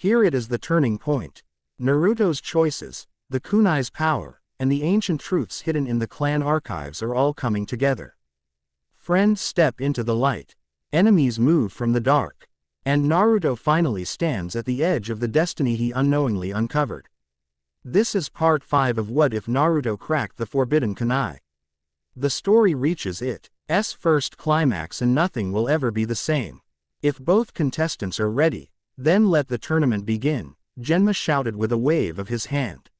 Here it is the turning point. Naruto's choices, the kunai's power, and the ancient truths hidden in the clan archives are all coming together. Friends step into the light. Enemies move from the dark. And Naruto finally stands at the edge of the destiny he unknowingly uncovered. This is part 5 of What If Naruto Cracked the Forbidden Kunai. The story reaches its first climax and nothing will ever be the same. If both contestants are ready, then let the tournament begin, Genma shouted with a wave of his hand.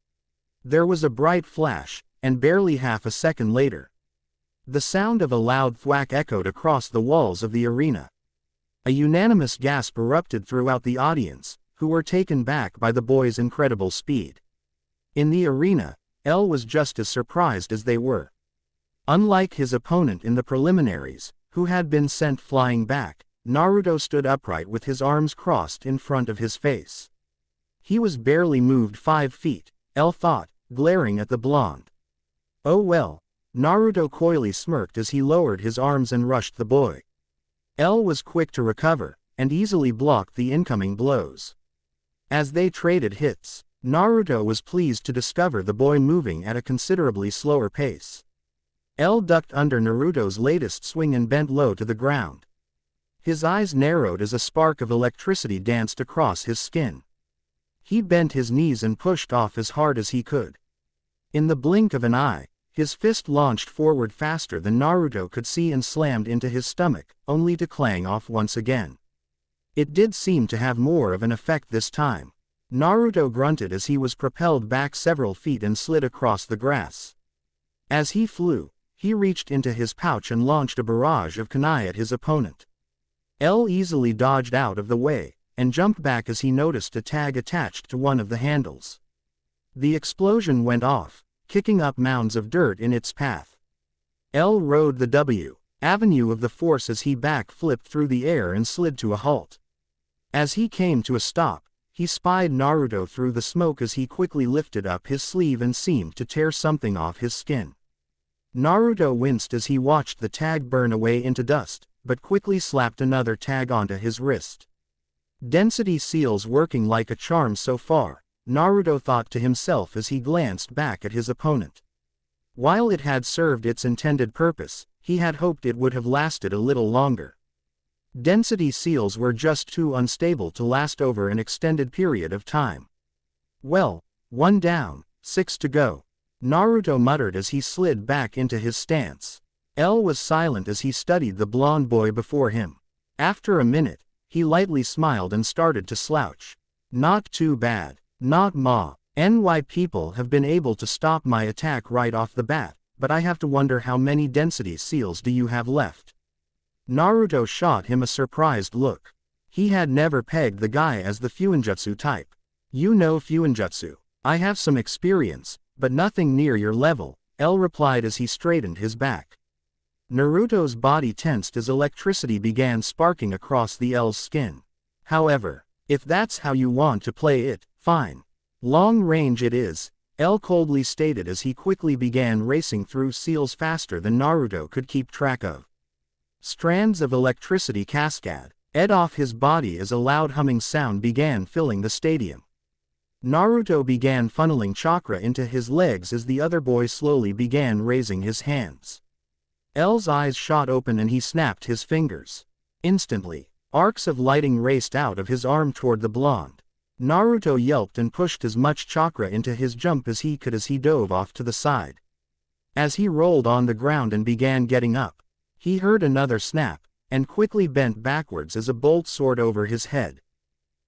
There was a bright flash, and barely half a second later, the sound of a loud thwack echoed across the walls of the arena. A unanimous gasp erupted throughout the audience, who were taken back by the boys' incredible speed. In the arena, L was just as surprised as they were. Unlike his opponent in the preliminaries, who had been sent flying back, Naruto stood upright with his arms crossed in front of his face. He was barely moved 5 feet, L thought, glaring at the blonde. Oh well, Naruto coyly smirked as he lowered his arms and rushed the boy. L was quick to recover, and easily blocked the incoming blows. As they traded hits, Naruto was pleased to discover the boy moving at a considerably slower pace. L ducked under Naruto's latest swing and bent low to the ground. His eyes narrowed as a spark of electricity danced across his skin. He bent his knees and pushed off as hard as he could. In the blink of an eye, his fist launched forward faster than Naruto could see and slammed into his stomach, only to clang off once again. It did seem to have more of an effect this time. Naruto grunted as he was propelled back several feet and slid across the grass. As he flew, he reached into his pouch and launched a barrage of kunai at his opponent. L easily dodged out of the way, and jumped back as he noticed a tag attached to one of the handles. The explosion went off, kicking up mounds of dirt in its path. L rode the avenue of the force as he back-flipped through the air and slid to a halt. As he came to a stop, he spied Naruto through the smoke as he quickly lifted up his sleeve and seemed to tear something off his skin. Naruto winced as he watched the tag burn away into dust, but quickly slapped another tag onto his wrist. Density seals working like a charm so far, Naruto thought to himself as he glanced back at his opponent. While it had served its intended purpose, he had hoped it would have lasted a little longer. Density seals were just too unstable to last over an extended period of time. Well, 1 down, 6 to go, Naruto muttered as he slid back into his stance. L was silent as he studied the blonde boy before him. After a minute, he lightly smiled and started to slouch. Not too bad, not ma. NY people have been able to stop my attack right off the bat, but I have to wonder how many density seals do you have left? Naruto shot him a surprised look. He had never pegged the guy as the Fuinjutsu type. You know Fuinjutsu. I have some experience, but nothing near your level, L replied as he straightened his back. Naruto's body tensed as electricity began sparking across the L's skin. However, if that's how you want to play it, fine. Long range it is, L coldly stated as he quickly began racing through seals faster than Naruto could keep track of. Strands of electricity cascade off his body as a loud humming sound began filling the stadium. Naruto began funneling chakra into his legs as the other boy slowly began raising his hands. L's eyes shot open and he snapped his fingers. Instantly, arcs of lighting raced out of his arm toward the blonde. Naruto yelped and pushed as much chakra into his jump as he could as he dove off to the side. As he rolled on the ground and began getting up, he heard another snap, and quickly bent backwards as a bolt soared over his head.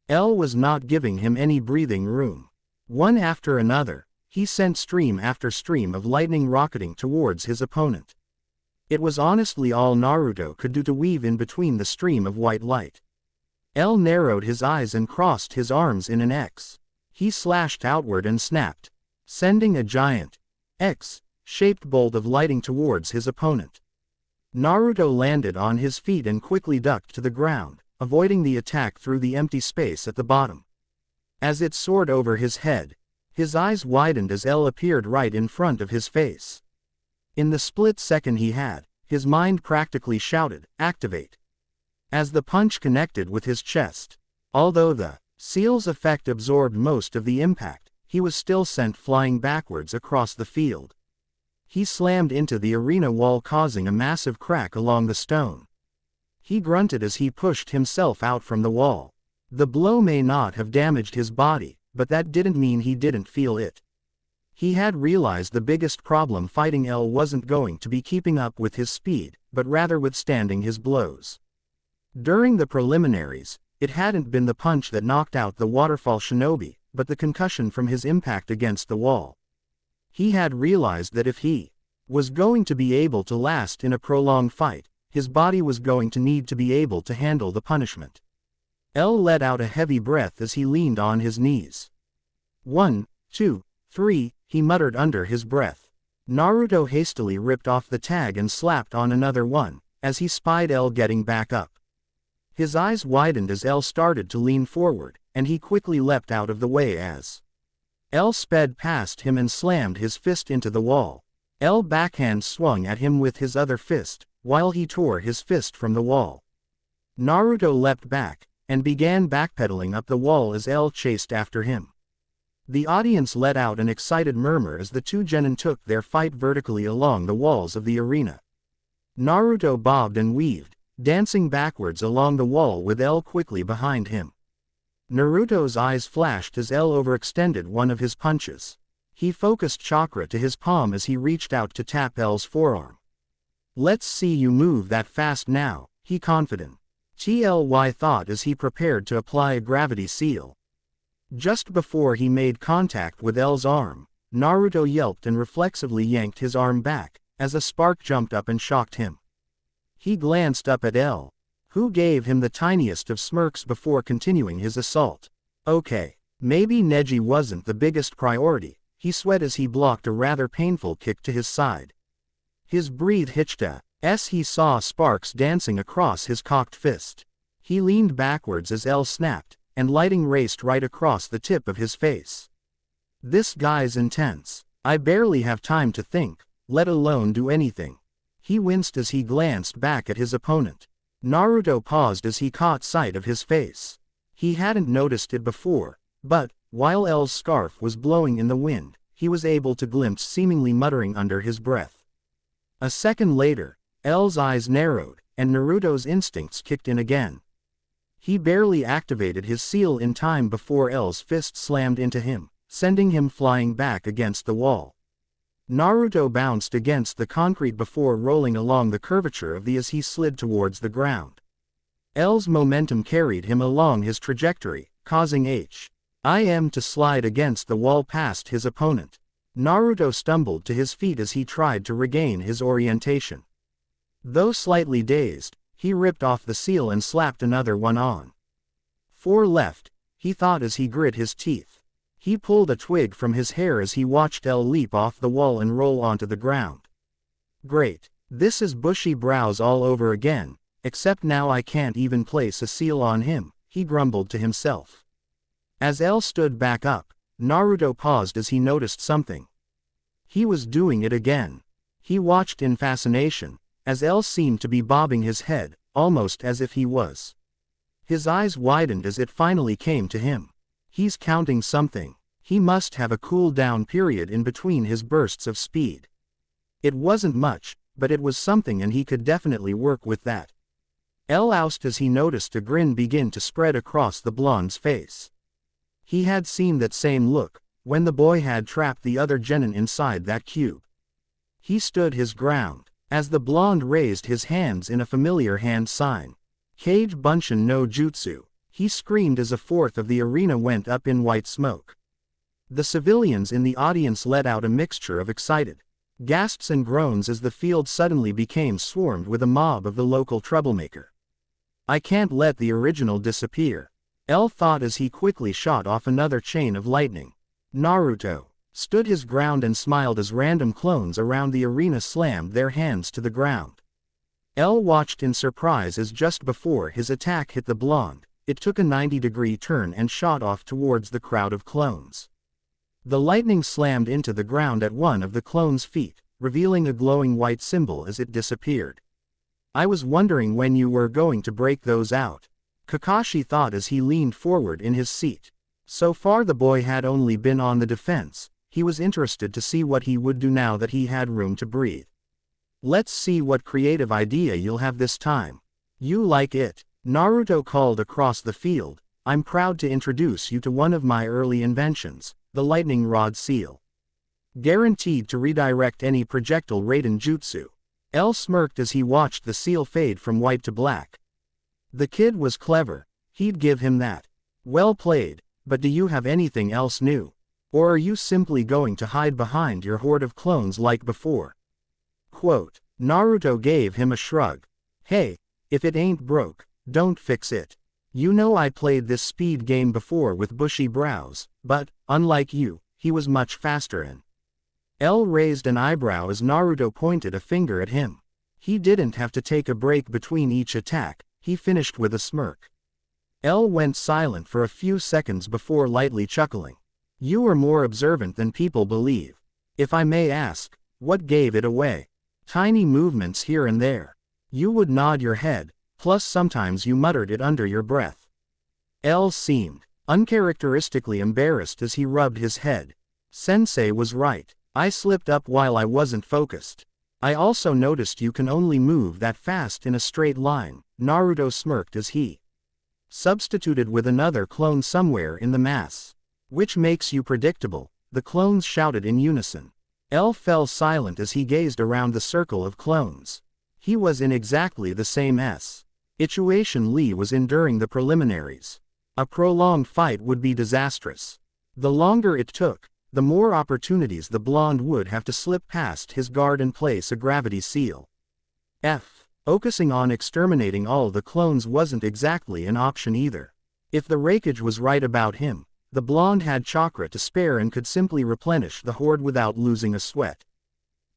L was not giving him any breathing room. One after another, he sent stream after stream of lightning rocketing towards his opponent. It was honestly all Naruto could do to weave in between the stream of white light. L narrowed his eyes and crossed his arms in an X. He slashed outward and snapped, sending a giant X-shaped bolt of lighting towards his opponent. Naruto landed on his feet and quickly ducked to the ground, avoiding the attack through the empty space at the bottom. As it soared over his head, his eyes widened as L appeared right in front of his face. In the split second he had, his mind practically shouted, "Activate!" As the punch connected with his chest. Although the Seal's effect absorbed most of the impact. He was still sent flying backwards across the field. He slammed into the arena wall, causing a massive crack along the stone. He grunted as he pushed himself out from the wall. The blow may not have damaged his body, but that didn't mean he didn't feel it. He had realized the biggest problem fighting L wasn't going to be keeping up with his speed, but rather withstanding his blows. During the preliminaries, it hadn't been the punch that knocked out the waterfall shinobi, but the concussion from his impact against the wall. He had realized that if he was going to be able to last in a prolonged fight, his body was going to need to be able to handle the punishment. L let out a heavy breath as he leaned on his knees. 1, 2, 3, he muttered under his breath. Naruto hastily ripped off the tag and slapped on another one, as he spied L getting back up. His eyes widened as L started to lean forward, and he quickly leapt out of the way as L sped past him and slammed his fist into the wall. L backhand swung at him with his other fist, while he tore his fist from the wall. Naruto leapt back, and began backpedaling up the wall as L chased after him. The audience let out an excited murmur as the two genin took their fight vertically along the walls of the arena. Naruto bobbed and weaved, dancing backwards along the wall with L quickly behind him. Naruto's eyes flashed as L overextended one of his punches. He focused chakra to his palm as he reached out to tap L's forearm. "Let's see you move that fast now," he confident. Tly thought as he prepared to apply a gravity seal. Just before he made contact with L's arm, Naruto yelped and reflexively yanked his arm back, as a spark jumped up and shocked him. He glanced up at L, who gave him the tiniest of smirks before continuing his assault. Okay, maybe Neji wasn't the biggest priority, he sweat as he blocked a rather painful kick to his side. His breath hitched as he saw sparks dancing across his cocked fist. He leaned backwards as L snapped, and lighting raced right across the tip of his face. "This guy's intense. I barely have time to think, let alone do anything." He winced as he glanced back at his opponent. Naruto paused as he caught sight of his face. He hadn't noticed it before, but, while L's scarf was blowing in the wind, he was able to glimpse seemingly muttering under his breath. A second later, L's eyes narrowed, and Naruto's instincts kicked in again. He barely activated his seal in time before L's fist slammed into him, sending him flying back against the wall. Naruto bounced against the concrete before rolling along the curvature of the as he slid towards the ground. L's momentum carried him along his trajectory, causing him to slide against the wall past his opponent. Naruto stumbled to his feet as he tried to regain his orientation. Though slightly dazed, he ripped off the seal and slapped another one on. 4 left, he thought as he grit his teeth. He pulled a twig from his hair as he watched L leap off the wall and roll onto the ground. "Great. This is bushy brows all over again, except now I can't even place a seal on him," he grumbled to himself. As L stood back up, Naruto paused as he noticed something. He was doing it again. He watched in fascination, as L seemed to be bobbing his head, almost as if he was. His eyes widened as it finally came to him. He's counting something. He must have a cool-down period in between his bursts of speed. It wasn't much, but it was something and he could definitely work with that. L ousted as he noticed a grin begin to spread across the blonde's face. He had seen that same look, when the boy had trapped the other genin inside that cube. He stood his ground, as the blonde raised his hands in a familiar hand sign. "Kage Bunshin no Jutsu," he screamed as a fourth of the arena went up in white smoke. The civilians in the audience let out a mixture of excited gasps and groans as the field suddenly became swarmed with a mob of the local troublemaker. "I can't let the original disappear," L thought as he quickly shot off another chain of lightning. Naruto stood his ground and smiled as random clones around the arena slammed their hands to the ground. L watched in surprise as just before his attack hit the blonde, it took a 90-degree turn and shot off towards the crowd of clones. The lightning slammed into the ground at one of the clones' feet, revealing a glowing white symbol as it disappeared. "I was wondering when you were going to break those out." Kakashi thought as he leaned forward in his seat. So far the boy had only been on the defense. He was interested to see what he would do now that he had room to breathe. Let's see what creative idea you'll have this time. You like it? Naruto called across the field. I'm proud to introduce you to one of my early inventions, the lightning rod seal. Guaranteed to redirect any projectile Raiden jutsu. L smirked as he watched the seal fade from white to black. The kid was clever, he'd give him that. Well played, but do you have anything else new? Or are you simply going to hide behind your horde of clones like before? Quote. Naruto gave him a shrug. Hey, if it ain't broke, don't fix it. You know I played this speed game before with bushy brows, but, unlike you, he was much faster and... L raised an eyebrow as Naruto pointed a finger at him. He didn't have to take a break between each attack, he finished with a smirk. L went silent for a few seconds before lightly chuckling. You are more observant than people believe. If I may ask, what gave it away? Tiny movements here and there. You would nod your head, plus sometimes you muttered it under your breath. L seemed uncharacteristically embarrassed as he rubbed his head. Sensei was right. I slipped up while I wasn't focused. I also noticed you can only move that fast in a straight line. Naruto smirked as he substituted with another clone somewhere in the mass. Which makes you predictable, the clones shouted in unison. L fell silent as he gazed around the circle of clones. He was in exactly the same situation Lee was in during the preliminaries. A prolonged fight would be disastrous. The longer it took, the more opportunities the blonde would have to slip past his guard and place a gravity seal. Focusing on exterminating all the clones wasn't exactly an option either. If the Raikage was right about him, the blonde had chakra to spare and could simply replenish the horde without losing a sweat.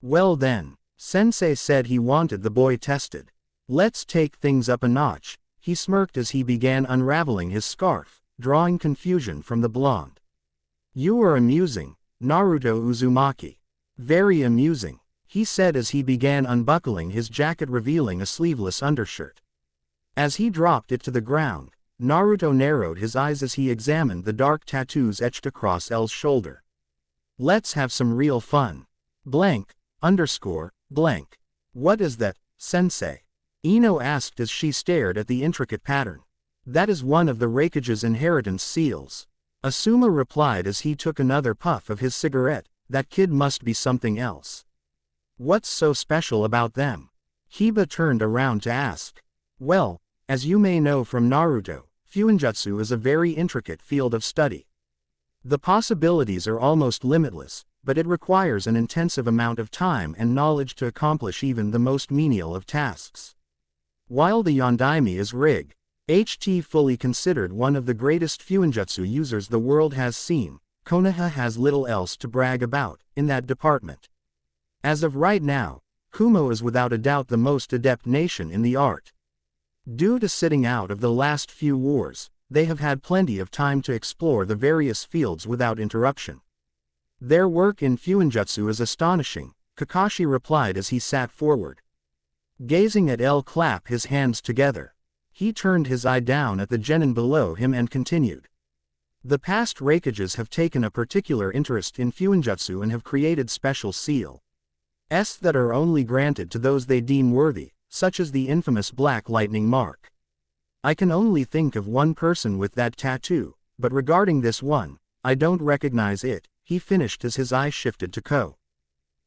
Well then, Sensei said he wanted the boy tested. Let's take things up a notch, he smirked as he began unraveling his scarf, drawing confusion from the blonde. You are amusing, Naruto Uzumaki. Very amusing, he said as he began unbuckling his jacket revealing a sleeveless undershirt. As he dropped it to the ground, Naruto narrowed his eyes as he examined the dark tattoos etched across L's shoulder. Let's have some real fun. Blank, blank. What is that, sensei? Ino asked as she stared at the intricate pattern. That is one of the Raikage's inheritance seals. Asuma replied as he took another puff of his cigarette. That kid must be something else. What's so special about them? Kiba turned around to ask. Well, as you may know from Naruto, Fuinjutsu is a very intricate field of study. The possibilities are almost limitless, but it requires an intensive amount of time and knowledge to accomplish even the most menial of tasks. While the Yondaime is HT fully considered one of the greatest Fuinjutsu users the world has seen, Konoha has little else to brag about in that department. As of right now, Kumo is without a doubt the most adept nation in the art. Due to sitting out of the last few wars, they have had plenty of time to explore the various fields without interruption. Their work in Fuinjutsu is astonishing, Kakashi replied as he sat forward. Gazing at L clap his hands together. He turned his eye down at the genin below him and continued. The past Raikages have taken a particular interest in Fuinjutsu and have created special seals that are only granted to those they deem worthy, such as the infamous Black Lightning mark. I can only think of one person with that tattoo, but regarding this one, I don't recognize it, he finished as his eyes shifted to Ko.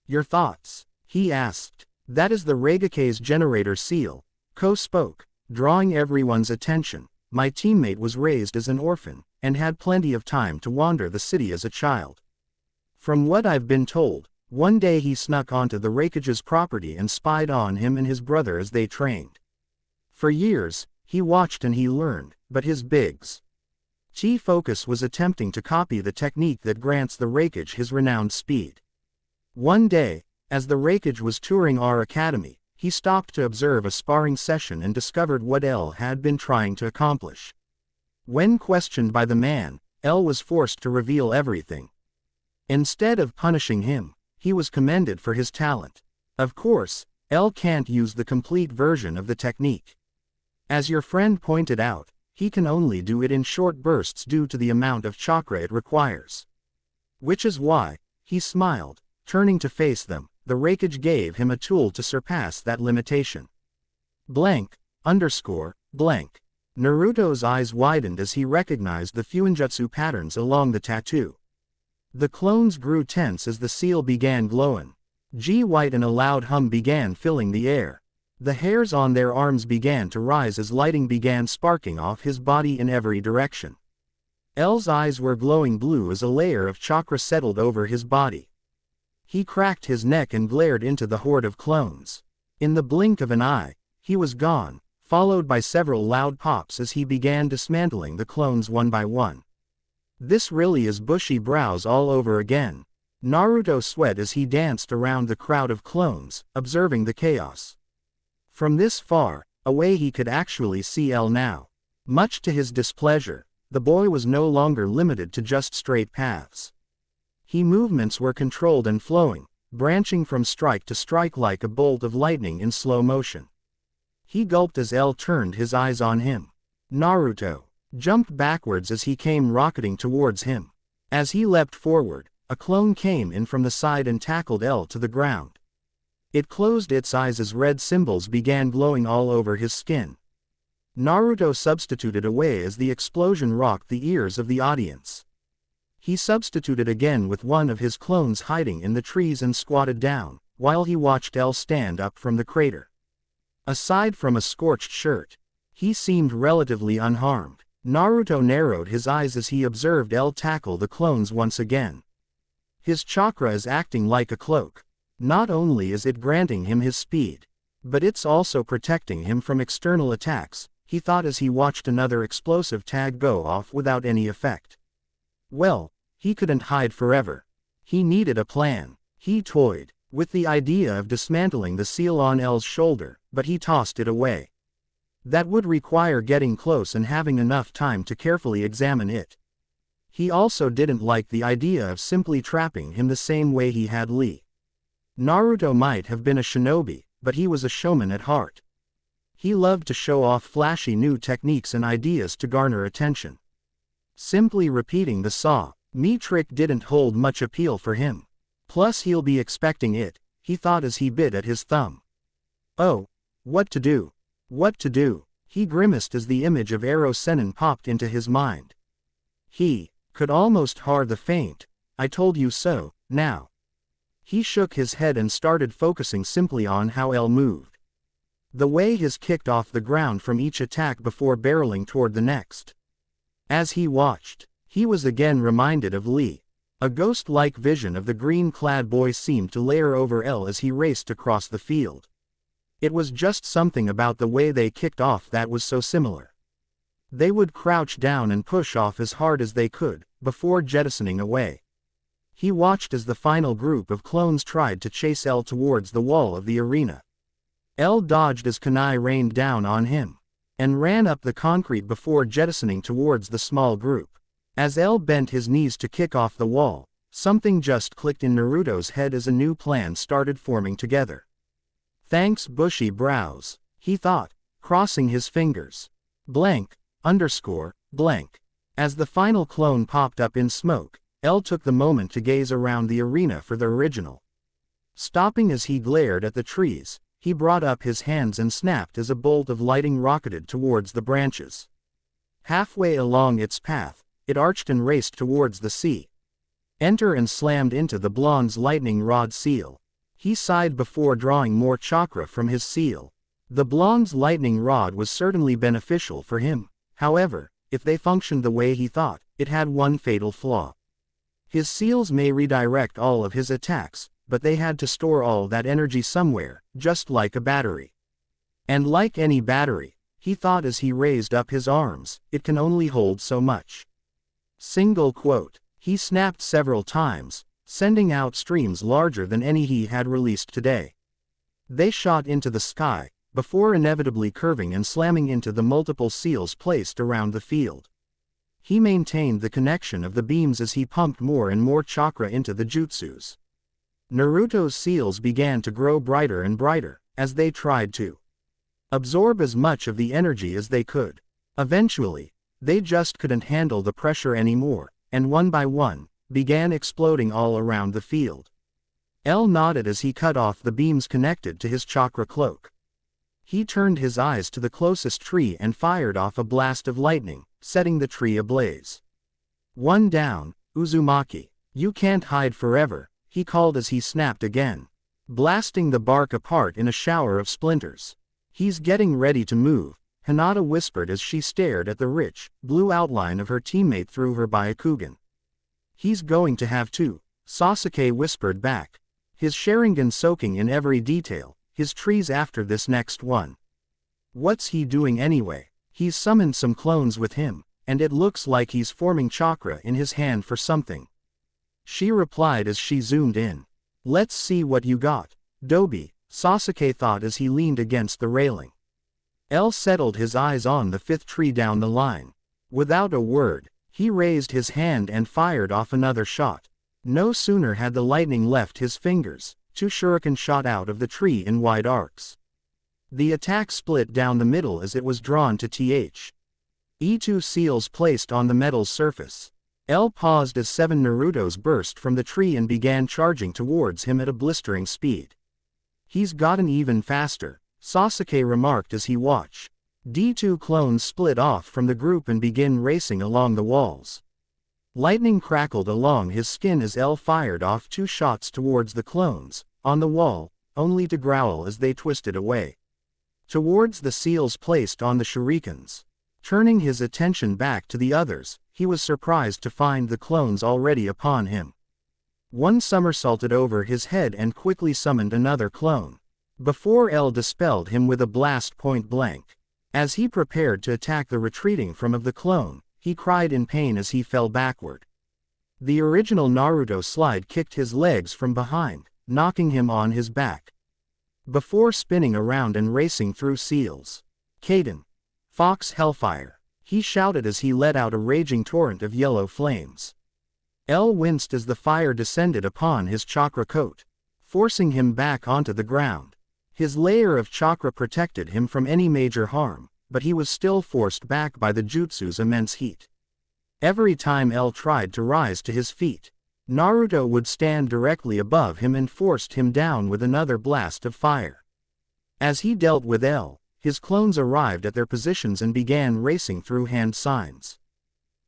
Your thoughts? He asked. That is the Raigake's generator seal, Ko spoke, drawing everyone's attention. My teammate was raised as an orphan, and had plenty of time to wander the city as a child. From what I've been told, one day he snuck onto the Raikage's property and spied on him and his brother as they trained. For years, he watched and he learned, but his big's chief focus was attempting to copy the technique that grants the Raikage his renowned speed. One day, as the Raikage was touring our academy, he stopped to observe a sparring session and discovered what L had been trying to accomplish. When questioned by the man, L was forced to reveal everything. Instead of punishing him, he was commended for his talent. Of course, L can't use the complete version of the technique. As your friend pointed out, he can only do it in short bursts due to the amount of chakra it requires. Which is why, he smiled, turning to face them, the Raikage gave him a tool to surpass that limitation. Blank, underscore, blank. Naruto's eyes widened as he recognized the fuinjutsu patterns along the tattoo. The clones grew tense as the seal began glowing. White and a loud hum began filling the air. The hairs on their arms began to rise as lighting began sparking off his body in every direction. L's eyes were glowing blue as a layer of chakra settled over his body. He cracked his neck and glared into the horde of clones. In the blink of an eye, he was gone, followed by several loud pops as he began dismantling the clones one by one. This really is bushy brows all over again. Naruto sweat as he danced around the crowd of clones, observing the chaos. From this far away he could actually see L now. Much to his displeasure, the boy was no longer limited to just straight paths. His movements were controlled and flowing, branching from strike to strike like a bolt of lightning in slow motion. He gulped as L turned his eyes on him. Naruto jumped backwards as he came rocketing towards him. As he leapt forward, a clone came in from the side and tackled L to the ground. It closed its eyes as red symbols began glowing all over his skin. Naruto substituted away as the explosion rocked the ears of the audience. He substituted again with one of his clones hiding in the trees and squatted down, while he watched L stand up from the crater. Aside from a scorched shirt, he seemed relatively unharmed. Naruto narrowed his eyes as he observed L tackle the clones once again. His chakra is acting like a cloak. Not only is it granting him his speed, but it's also protecting him from external attacks, he thought as he watched another explosive tag go off without any effect. Well, he couldn't hide forever. He needed a plan. He toyed with the idea of dismantling the seal on L's shoulder, but he tossed it away. That would require getting close and having enough time to carefully examine it. He also didn't like the idea of simply trapping him the same way he had Lee. Naruto might have been a shinobi, but he was a showman at heart. He loved to show off flashy new techniques and ideas to garner attention. Simply repeating the saw-me trick didn't hold much appeal for him. Plus he'll be expecting it, he thought as he bit at his thumb. Oh, what to do? What to do? He grimaced as the image of Ero Sennin popped into his mind. He could almost hear the faint, "I told you so," now. He shook his head and started focusing simply on how L moved. The way his kicked off the ground from each attack before barreling toward the next. As he watched, he was again reminded of Lee. A ghost-like vision of the green-clad boy seemed to layer over L as he raced across the field. It was just something about the way they kicked off that was so similar. They would crouch down and push off as hard as they could, before jettisoning away. He watched as the final group of clones tried to chase L towards the wall of the arena. L dodged as Kunai rained down on him, and ran up the concrete before jettisoning towards the small group. As L bent his knees to kick off the wall, something just clicked in Naruto's head as a new plan started forming together. Thanks bushy brows, he thought, crossing his fingers. Blank, underscore, blank. As the final clone popped up in smoke, L took the moment to gaze around the arena for the original. Stopping as he glared at the trees, he brought up his hands and snapped as a bolt of lighting rocketed towards the branches. Halfway along its path, it arched and raced towards the sea. Enter and slammed into the blonde's lightning rod seal. He sighed before drawing more chakra from his seal. The blonde's lightning rod was certainly beneficial for him, however, if they functioned the way he thought, it had one fatal flaw. His seals may redirect all of his attacks, but they had to store all that energy somewhere, just like a battery. And like any battery, he thought as he raised up his arms, it can only hold so much. Single quote. He snapped several times, sending out streams larger than any he had released today. They shot into the sky, before inevitably curving and slamming into the multiple seals placed around the field. He maintained the connection of the beams as he pumped more and more chakra into the jutsus. Naruto's seals began to grow brighter and brighter, as they tried to absorb as much of the energy as they could. Eventually, they just couldn't handle the pressure anymore, and one by one, began exploding all around the field. L nodded as he cut off the beams connected to his chakra cloak. He turned his eyes to the closest tree and fired off a blast of lightning, setting the tree ablaze. One down, Uzumaki. You can't hide forever, he called as he snapped again, blasting the bark apart in a shower of splinters. He's getting ready to move, Hinata whispered as she stared at the rich, blue outline of her teammate through her Byakugan. He's going to have to, Sasuke whispered back, his Sharingan soaking in every detail, his trees after this next one. What's he doing anyway? He's summoned some clones with him, and it looks like he's forming chakra in his hand for something. She replied as she zoomed in. Let's see what you got, Dobi, Sasuke thought as he leaned against the railing. L settled his eyes on the fifth tree down the line. Without a word, he raised his hand and fired off another shot. No sooner had the lightning left his fingers, two shuriken shot out of the tree in wide arcs. The attack split down the middle as it was drawn to E2 seals placed on the metal's surface. L paused as 7 Narutos burst from the tree and began charging towards him at a blistering speed. He's gotten even faster, Sasuke remarked as he watched. D2 clones split off from the group and began racing along the walls. Lightning crackled along his skin as L fired off 2 shots towards the clones, on the wall, only to growl as they twisted away. Towards the seals placed on the shurikens. Turning his attention back to the others, he was surprised to find the clones already upon him. One somersaulted over his head and quickly summoned another clone, before L dispelled him with a blast point blank. As he prepared to attack the retreating form of the clone, he cried in pain as he fell backward. The original Naruto slide kicked his legs from behind, knocking him on his back. Before spinning around and racing through seals. Kaden. Fox Hellfire. He shouted as he let out a raging torrent of yellow flames. L winced as the fire descended upon his chakra coat, forcing him back onto the ground. His layer of chakra protected him from any major harm, but he was still forced back by the jutsu's immense heat. Every time L tried to rise to his feet, Naruto would stand directly above him and forced him down with another blast of fire. As he dealt with L, his clones arrived at their positions and began racing through hand signs.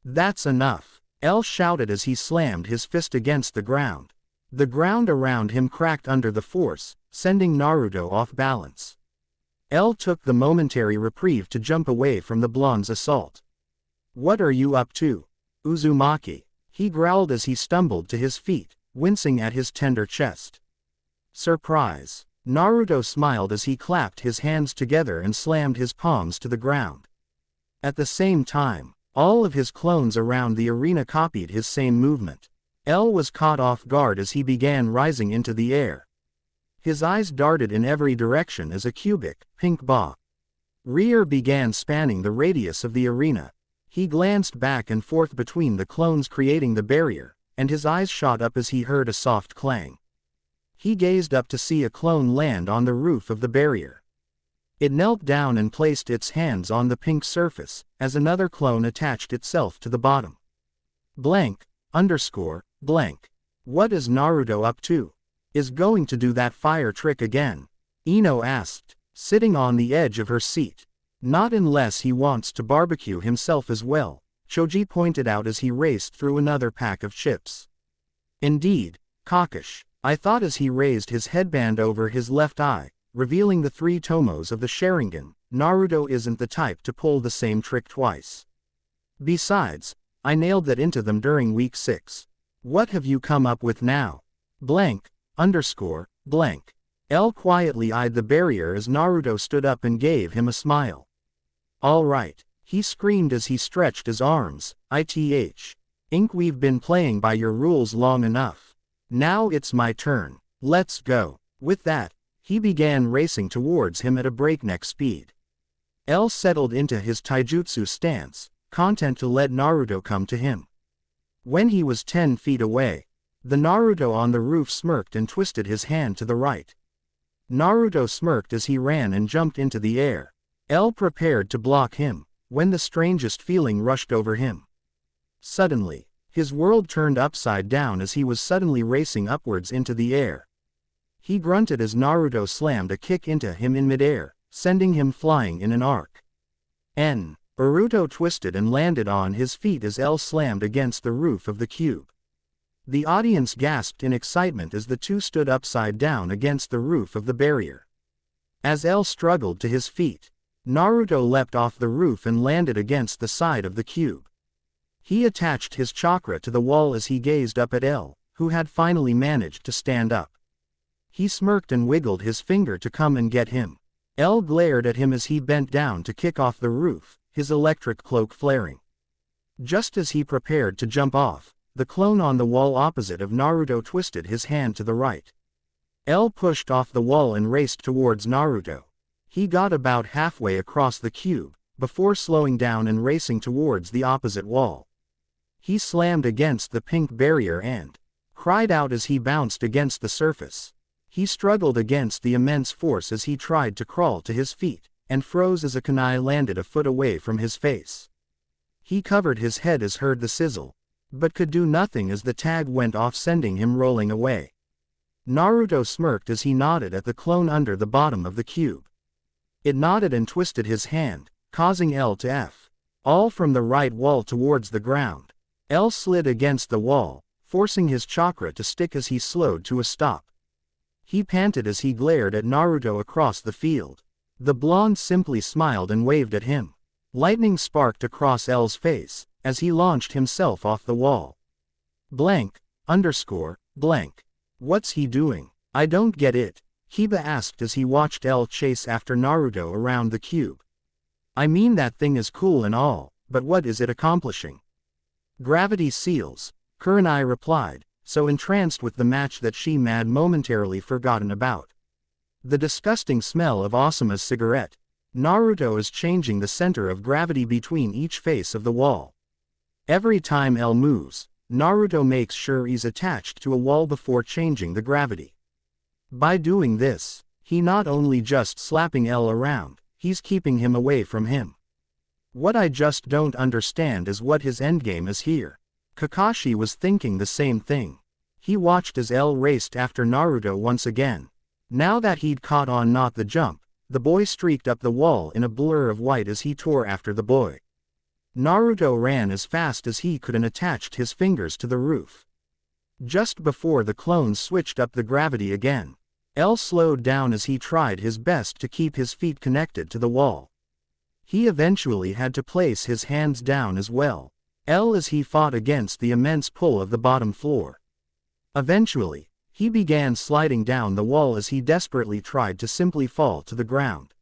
That's enough, L shouted as he slammed his fist against the ground. The ground around him cracked under the force, sending Naruto off balance. L took the momentary reprieve to jump away from the blonde's assault. What are you up to, Uzumaki? He growled as he stumbled to his feet, wincing at his tender chest. Surprise. Naruto smiled as he clapped his hands together and slammed his palms to the ground. At the same time, all of his clones around the arena copied his same movement. L was caught off guard as he began rising into the air. His eyes darted in every direction as a cubic, pink ball rear began spanning the radius of the arena. He glanced back and forth between the clones creating the barrier, and his eyes shot up as he heard a soft clang. He gazed up to see a clone land on the roof of the barrier. It knelt down and placed its hands on the pink surface, as another clone attached itself to the bottom. Blank. What is Naruto up to? Is going to do that fire trick again? Ino asked, sitting on the edge of her seat. Not unless he wants to barbecue himself as well, Choji pointed out as he raced through another pack of chips. Indeed, Kakashi, I thought as he raised his headband over his left eye, revealing the 3 tomos of the Sharingan, Naruto isn't the type to pull the same trick twice. Besides, I nailed that into them during week 6. What have you come up with now? L quietly eyed the barrier as Naruto stood up and gave him a smile. All right, he screamed as he stretched his arms, Ink, we've been playing by your rules long enough. Now it's my turn, let's go. With that, he began racing towards him at a breakneck speed. L settled into his taijutsu stance, content to let Naruto come to him. When he was 10 feet away, the Naruto on the roof smirked and twisted his hand to the right. Naruto smirked as he ran and jumped into the air. L prepared to block him, when the strangest feeling rushed over him. Suddenly, his world turned upside down as he was suddenly racing upwards into the air. He grunted as Naruto slammed a kick into him in midair, sending him flying in an arc. Naruto twisted and landed on his feet as L slammed against the roof of the cube. The audience gasped in excitement as the two stood upside down against the roof of the barrier. As L struggled to his feet, Naruto leapt off the roof and landed against the side of the cube. He attached his chakra to the wall as he gazed up at L, who had finally managed to stand up. He smirked and wiggled his finger to come and get him. L glared at him as he bent down to kick off the roof, his electric cloak flaring. Just as he prepared to jump off, the clone on the wall opposite of Naruto twisted his hand to the right. L pushed off the wall and raced towards Naruto. He got about halfway across the cube, before slowing down and racing towards the opposite wall. He slammed against the pink barrier and cried out as he bounced against the surface. He struggled against the immense force as he tried to crawl to his feet, and froze as a kunai landed a foot away from his face. He covered his head as heard the sizzle, but could do nothing as the tag went off, sending him rolling away. Naruto smirked as he nodded at the clone under the bottom of the cube. It nodded and twisted his hand, causing L to fall from the right wall towards the ground. L slid against the wall, forcing his chakra to stick as he slowed to a stop. He panted as he glared at Naruto across the field. The blonde simply smiled and waved at him. Lightning sparked across L's face, as he launched himself off the wall. Blank. What's he doing? I don't get it, Kiba asked as he watched L chase after Naruto around the cube. I mean, that thing is cool and all, but what is it accomplishing? Gravity seals, Kunai replied, so entranced with the match that she had momentarily forgotten about the disgusting smell of Asuma's cigarette. Naruto is changing the center of gravity between each face of the wall. Every time L moves, Naruto makes sure he's attached to a wall before changing the gravity. By doing this, he not only just slapping L around, he's keeping him away from him. What I just don't understand is what his endgame is here. Kakashi was thinking the same thing. He watched as L raced after Naruto once again. Now that he'd caught on not the jump, the boy streaked up the wall in a blur of white as he tore after the boy. Naruto ran as fast as he could and attached his fingers to the roof. Just before the clones switched up the gravity again, L slowed down as he tried his best to keep his feet connected to the wall. He eventually had to place his hands down as well, as he fought against the immense pull of the bottom floor. Eventually, he began sliding down the wall as he desperately tried to simply fall to the ground.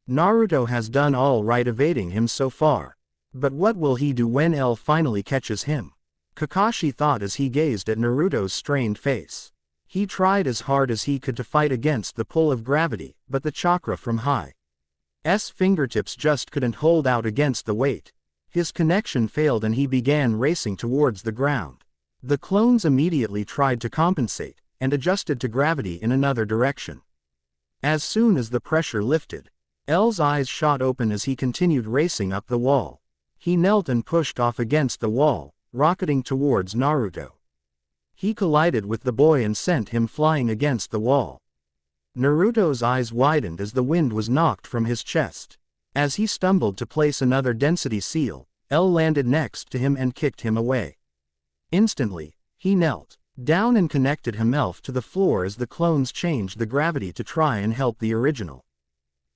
Naruto has done all right evading him so far. But what will he do when L finally catches him? Kakashi thought as he gazed at Naruto's strained face. He tried as hard as he could to fight against the pull of gravity, but the chakra from Hi's fingertips just couldn't hold out against the weight. His connection failed and he began racing towards the ground. The clones immediately tried to compensate, and adjusted to gravity in another direction. As soon as the pressure lifted, L's eyes shot open as he continued racing up the wall. He knelt and pushed off against the wall, rocketing towards Naruto. He collided with the boy and sent him flying against the wall. Naruto's eyes widened as the wind was knocked from his chest. As he stumbled to place another density seal, L landed next to him and kicked him away. Instantly, he knelt down and connected himself to the floor as the clones changed the gravity to try and help the original.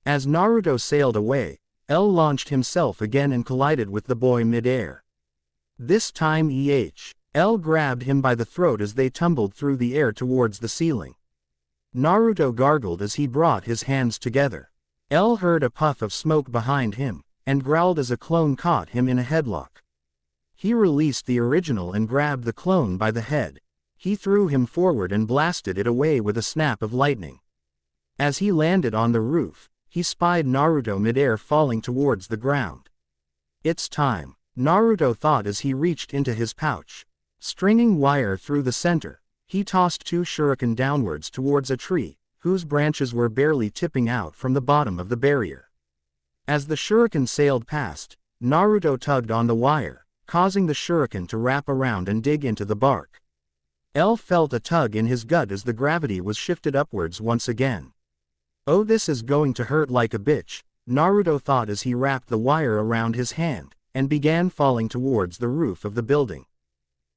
As Naruto sailed away, L launched himself again and collided with the boy mid-air. This time L grabbed him by the throat as they tumbled through the air towards the ceiling. Naruto gargled as he brought his hands together. L heard a puff of smoke behind him, and growled as a clone caught him in a headlock. He released the original and grabbed the clone by the head. He threw him forward and blasted it away with a snap of lightning. As he landed on the roof, he spied Naruto mid-air falling towards the ground. It's time, Naruto thought as he reached into his pouch. Stringing wire through the center, he tossed 2 shuriken downwards towards a tree, whose branches were barely tipping out from the bottom of the barrier. As the shuriken sailed past, Naruto tugged on the wire, causing the shuriken to wrap around and dig into the bark. L felt a tug in his gut as the gravity was shifted upwards once again. Oh, this is going to hurt like a bitch, Naruto thought as he wrapped the wire around his hand, and began falling towards the roof of the building.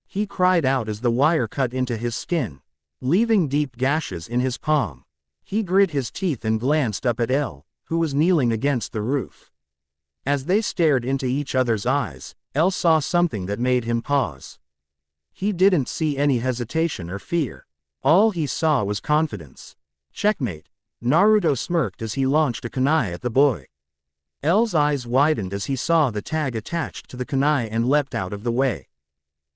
He cried out as the wire cut into his skin, leaving deep gashes in his palm. He grit his teeth and glanced up at L, who was kneeling against the roof. As they stared into each other's eyes, L saw something that made him pause. He didn't see any hesitation or fear. All he saw was confidence. Checkmate, Naruto smirked as he launched a kunai at the boy. L's eyes widened as he saw the tag attached to the kunai and leapt out of the way.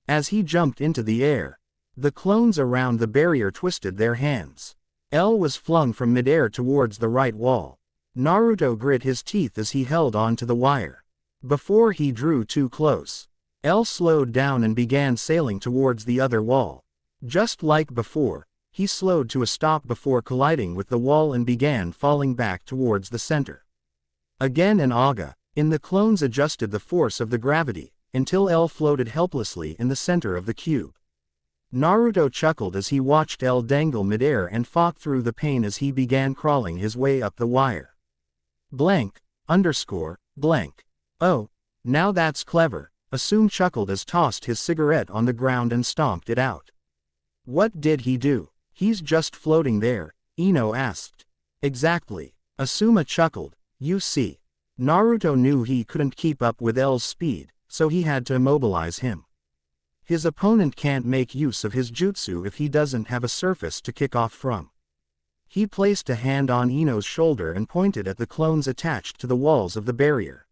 As he jumped into the air, the clones around the barrier twisted their hands. L was flung from midair towards the right wall. Naruto grit his teeth as he held on to the wire. Before he drew too close, L slowed down and began sailing towards the other wall. Just like before, he slowed to a stop before colliding with the wall and began falling back towards the center. Again and in the clones adjusted the force of the gravity, until L floated helplessly in the center of the cube. Naruto chuckled as he watched L dangle midair and fought through the pain as he began crawling his way up the wire. Blank. Oh, now that's clever, Asum chuckled as tossed his cigarette on the ground and stomped it out. What did he do? He's just floating there, Ino asked. Exactly. Asuma chuckled. You see. Naruto knew he couldn't keep up with L's speed, so he had to immobilize him. His opponent can't make use of his jutsu if he doesn't have a surface to kick off from. He placed a hand on Ino's shoulder and pointed at the clones attached to the walls of the barrier.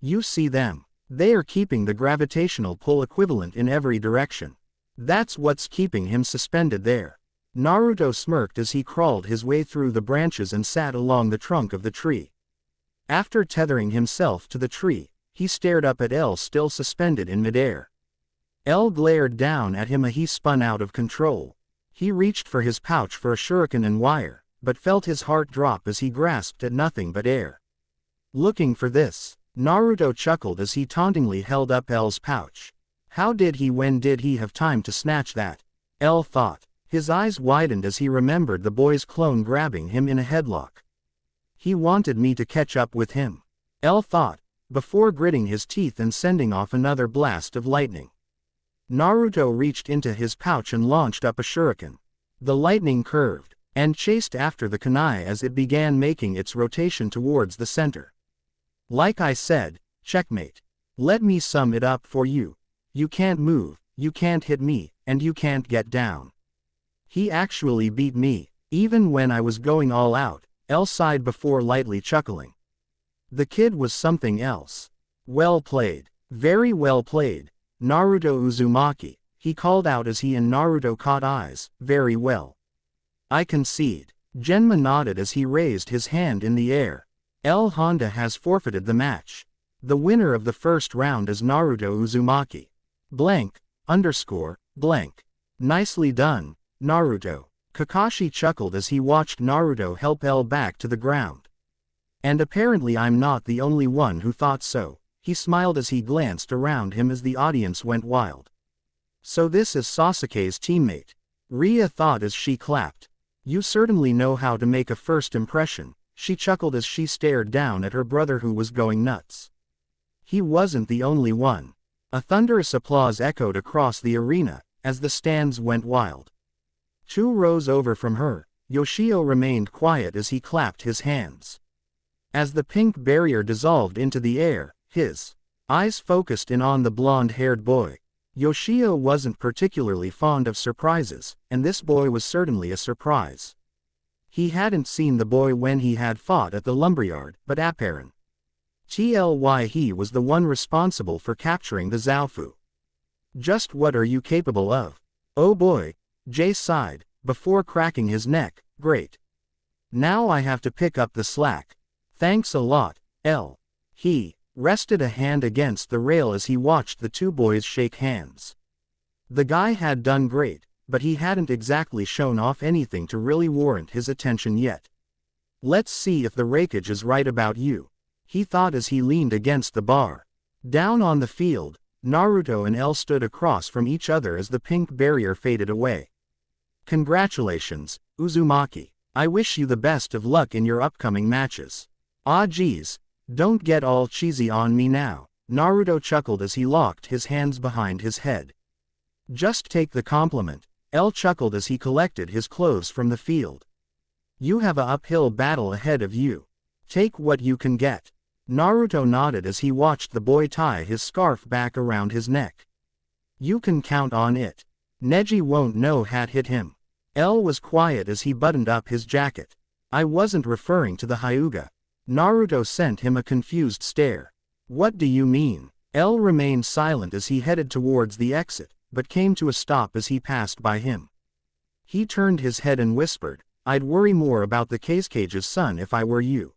You see them. They are keeping the gravitational pull equivalent in every direction. That's what's keeping him suspended there. Naruto smirked as he crawled his way through the branches and sat along the trunk of the tree. After tethering himself to the tree, he stared up at L still suspended in midair. L glared down at him as he spun out of control. He reached for his pouch for a shuriken and wire, but felt his heart drop as he grasped at nothing but air. Looking for this, Naruto chuckled as he tauntingly held up L's pouch. When did he have time to snatch that? L thought. His eyes widened as he remembered the boy's clone grabbing him in a headlock. He wanted me to catch up with him, L thought, before gritting his teeth and sending off another blast of lightning. Naruto reached into his pouch and launched up a shuriken. The lightning curved, and chased after the kunai as it began making its rotation towards the center. Like I said, checkmate. Let me sum it up for you. You can't move, you can't hit me, and you can't get down. He actually beat me, even when I was going all out, L sighed before lightly chuckling. The kid was something else. Well played. Very well played, Naruto Uzumaki, he called out as he and Naruto caught eyes. Very well. I concede. Genma nodded as he raised his hand in the air. L Honda has forfeited the match. The winner of the first round is Naruto Uzumaki. Nicely done, Naruto. Kakashi chuckled as he watched Naruto help L back to the ground. And apparently I'm not the only one who thought so, he smiled as he glanced around him as the audience went wild. So this is Sasuke's teammate. Ria thought as she clapped. You certainly know how to make a first impression, she chuckled as she stared down at her brother who was going nuts. He wasn't the only one. A thunderous applause echoed across the arena, as the stands went wild. 2 rows over from her, Yoshio remained quiet as he clapped his hands. As the pink barrier dissolved into the air, his eyes focused in on the blonde-haired boy. Yoshio wasn't particularly fond of surprises, and this boy was certainly a surprise. He hadn't seen the boy when he had fought at the lumberyard, but Apparent. He was the one responsible for capturing the Zaofu. Just what are you capable of? Oh boy, Jay sighed, before cracking his neck. Great. Now I have to pick up the slack. Thanks a lot, L. He rested a hand against the rail as he watched the 2 boys shake hands. The guy had done great, but he hadn't exactly shown off anything to really warrant his attention yet. Let's see if the rakeage is right about you, he thought as he leaned against the bar. Down on the field, Naruto and L stood across from each other as the pink barrier faded away. Congratulations, Uzumaki. I wish you the best of luck in your upcoming matches. Ah geez, don't get all cheesy on me now. Naruto chuckled as he locked his hands behind his head. Just take the compliment, L chuckled as he collected his clothes from the field. You have a uphill battle ahead of you. Take what you can get. Naruto nodded as he watched the boy tie his scarf back around his neck. You can count on it. Neji won't know hat hit him. L was quiet as he buttoned up his jacket. I wasn't referring to the Hyuga. Naruto sent him a confused stare. What do you mean? L remained silent as he headed towards the exit, but came to a stop as he passed by him. He turned his head and whispered, I'd worry more about the Cage's son if I were you.